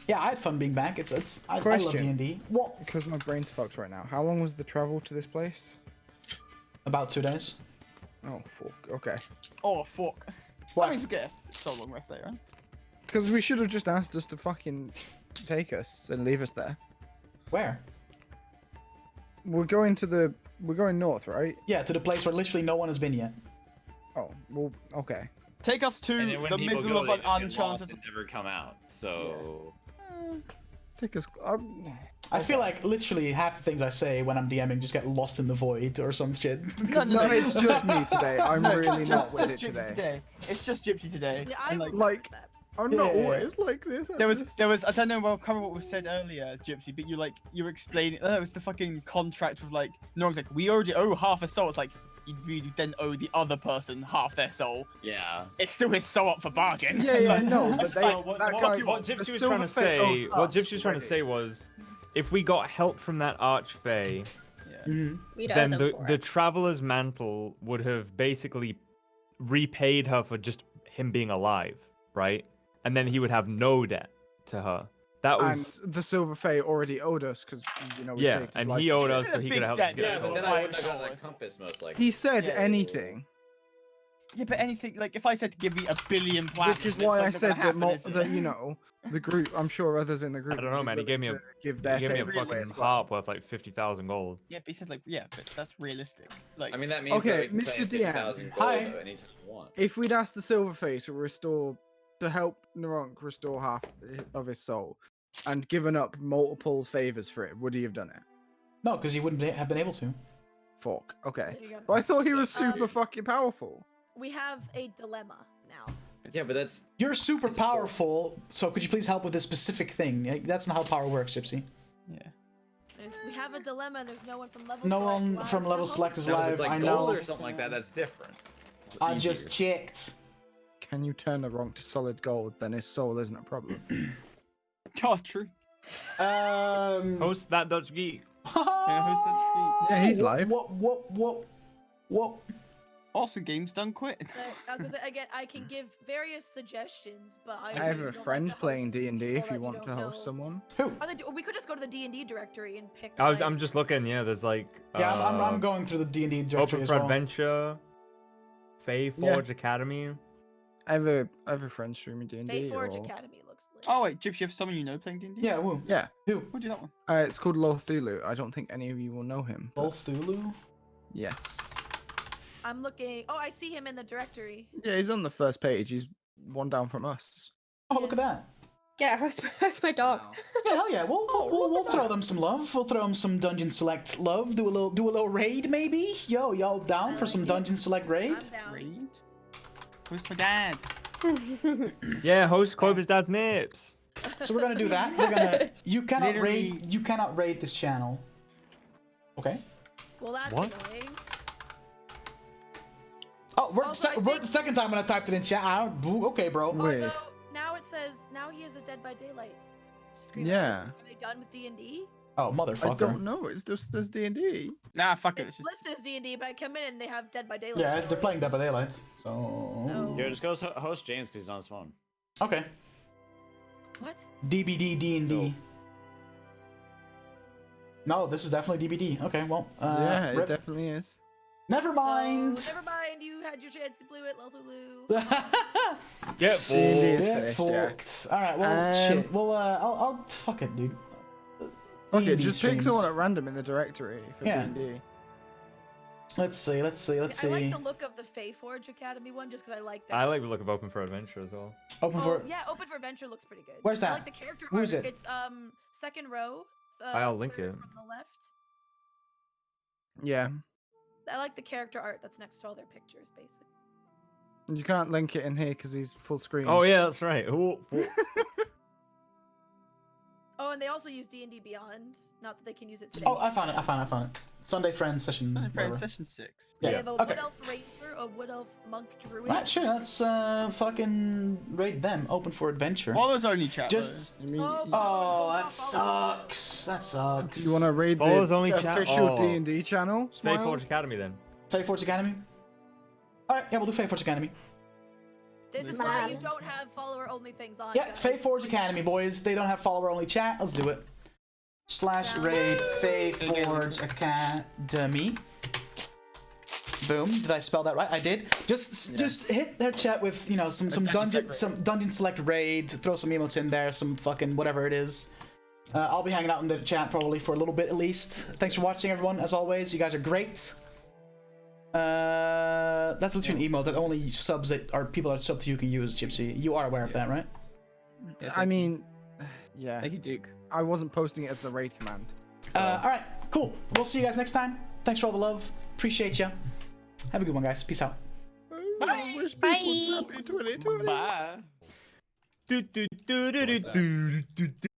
yeah, I had fun being back. I love Question. D&D. What? Because my brain's fucked right now. How long was the travel to this place? About 2 days. Oh fuck. Okay. Oh fuck. What? That means we get a so long rest later. Huh? Because we should have just asked us to fucking take us and leave us there. Where? We're going north, right? Yeah, to the place where literally no one has been yet. Oh, well, okay. Take us to And then when the people middle go, of they an just get lost uncharted. and never come out. So Take us. I feel like literally half the things I say when I'm DMing just get lost in the void or some shit. No, it's just me today. I'm No, really just not with it Gypsy today. It's just Gypsy today. Yeah, And, I Like, I'm not Yeah. always like this. There was I don't know well can't remember what was said earlier, Gypsy, but you were explaining it was the fucking contract with like no like we already owe half a soul. It's like you then owe the other person half their soul. Yeah. It's still his soul up for bargain. Yeah, no, It's but just they, like, what that guy, Gypsy the was Silver trying to Fate owes say, what us Gypsy was trying to already. say was, if we got help from that Archfey, We'd owe then them the for the it. Traveler's Mantle would have basically repaid her for just him being alive, right? And then he would have no debt to her. That was And the Silver Fate already owed us because we yeah, saved his and life. he owed This us, is so a he big could have helped us debt, get Yeah, her but soul. then I Like, wouldn't have gotten oh, that compass most likely. He said Yeah. anything, Yeah, but anything like if I said give me $1 billion platinum, which is it's why like I not said gonna happen, that, isn't that it? you know the group. I'm sure others in the group. I don't know, would be man. He gave me willing a to give he their gave me a favour away fucking as well. harp worth like 50,000 gold. Yeah, but he said like yeah, but that's realistic. Like I mean, that means Okay, that we can Mr. pay DM. 50,000 gold Hi. anytime you want. If we'd asked the Silver Fate to help Naronk restore half of his soul, and given up multiple favors for it, would he have done it? No, because he wouldn't have been able to. Fuck. Okay. There you go. But I thought he was Um, super fucking powerful. We have a dilemma now. Yeah, but that's You're super It's so- powerful, so could you please help with this specific thing? That's not how power works, Gypsy. yeah. We have a dilemma, and there's no one from level. No Select one live from to level help. select is no, if live. it's like I gold know. or something like that. That's different. It's I just easier. checked. Can you turn Naronk to solid gold? Then his soul isn't a problem. Oh, true. Host that Dutch geek. Yeah, he's live. What? Also, game's done quit. But I was gonna say again, I can give various suggestions, but I I have really a don't friend like to playing host D&D people if you that want to don't host know. someone. Who? We could just go to the D&D directory and pick. I'm just looking. Yeah, there's like Yeah, I'm going through the D&D directory Open as for well. Adventure, Fae Yeah. Forge Academy. I have a friend streaming D&D. Forge or... Academy looks lit. Oh wait, Gypsy, you have someone you know playing D&D? Yeah, woo. Yeah. Who? Who'd you that one? It's called Lolthulu. I don't think any of you will know him. but- Volthulu? Yes. I'm looking. Oh, I see him in the directory. Yeah, he's on the first page. He's one down from us. Oh, look at that. Yeah, how's my dog? Yeah, hell yeah. We'll throw them some love. We'll throw them some Dungeon Select love. Do a little raid maybe. Yo, y'all down for some Dungeon Select raid? I'm down. Raid? Who's my dad? Yeah, host Clovis Dad's Nips. So we're gonna do that. We're gonna. You cannot Literally- raid. You cannot raid this channel. Okay. Well, that's What? annoying. Oh, we're, Also, I we're think- the second time when I typed it in chat. Okay, bro. Wait. Although now it says now he has a Dead by Daylight. Screen Yeah. Are they done with D&D? Oh, I motherfucker. don't know. It's just as D&D. Nah, fuck it. It's Let's just... listed as D&D, but I come in and they have Dead by Daylight. Yeah, so- they're playing Dead by Daylight. So. So- Yo, just go host James because he's on his phone. Okay. What? DBD D&D. No, this is definitely DBD. Okay, well. Yeah, it rip. definitely is. Never mind. So, never mind. You had your chance. You blew it, Lolthulu. Get D&D is Get finished, yeah. forked. All right. Well, shit. Well, I'll fuck it, dude. Okay, D&D just pick streams. someone at random in the directory for Yeah. D&D. Let's see. I like the look of the Fae Forge Academy one just because I like that. I like the look of Open for Adventure as well. Open Oh, for. yeah, Open for Adventure looks pretty good. Where's I that? like the character Who's art. it? It's second row. I'll link third it. from the left. Yeah. I like the character art that's next to all their pictures, basically. You can't link it in here because he's full screen. Oh yeah, that's right. Ooh, ooh. Oh, and they also use D&D Beyond. Not that they can use it today. Oh, I found it. Sunday Friends session. Friends whatever. session 6. They Yeah. have a Okay. Wood Elf Ranger, a Wood Elf Monk Druid. Alright, sure. Let's fucking rate them. Open for adventure. Follows only chat. Just. You mean, Oh, that sucks. That sucks. do you want to raid Follows the only chat? official Oh. D&D channel? Fae Smile? Forge Academy then. Fae Forge Academy? Alright, yeah, we'll do Fae Forge Academy. This is why you don't have follower-only things on. Yeah, guys. Fae Forge Academy, boys. They don't have follower only chat. Let's do it. /raid Fae Forge Academy. Boom. Did I spell that right? I did. Just hit their chat with, you know, some dungeon select raid, throw some emotes in there, some fucking whatever it is. I'll be hanging out in the chat probably for a little bit at least. Thanks for watching, everyone. As always, you guys are great. That's literally an emote that only subs that are people that sub to you can use, Gypsy. You are aware of that, right? I mean, yeah. Thank you, Duke. I wasn't posting it as the raid command. Alright, cool. We'll see you guys next time. Thanks for all the love. Appreciate ya. Have a good one, guys. Peace out. I wish people Bye. happy 2020. Bye. Do, do, do, do, do, do, do, do.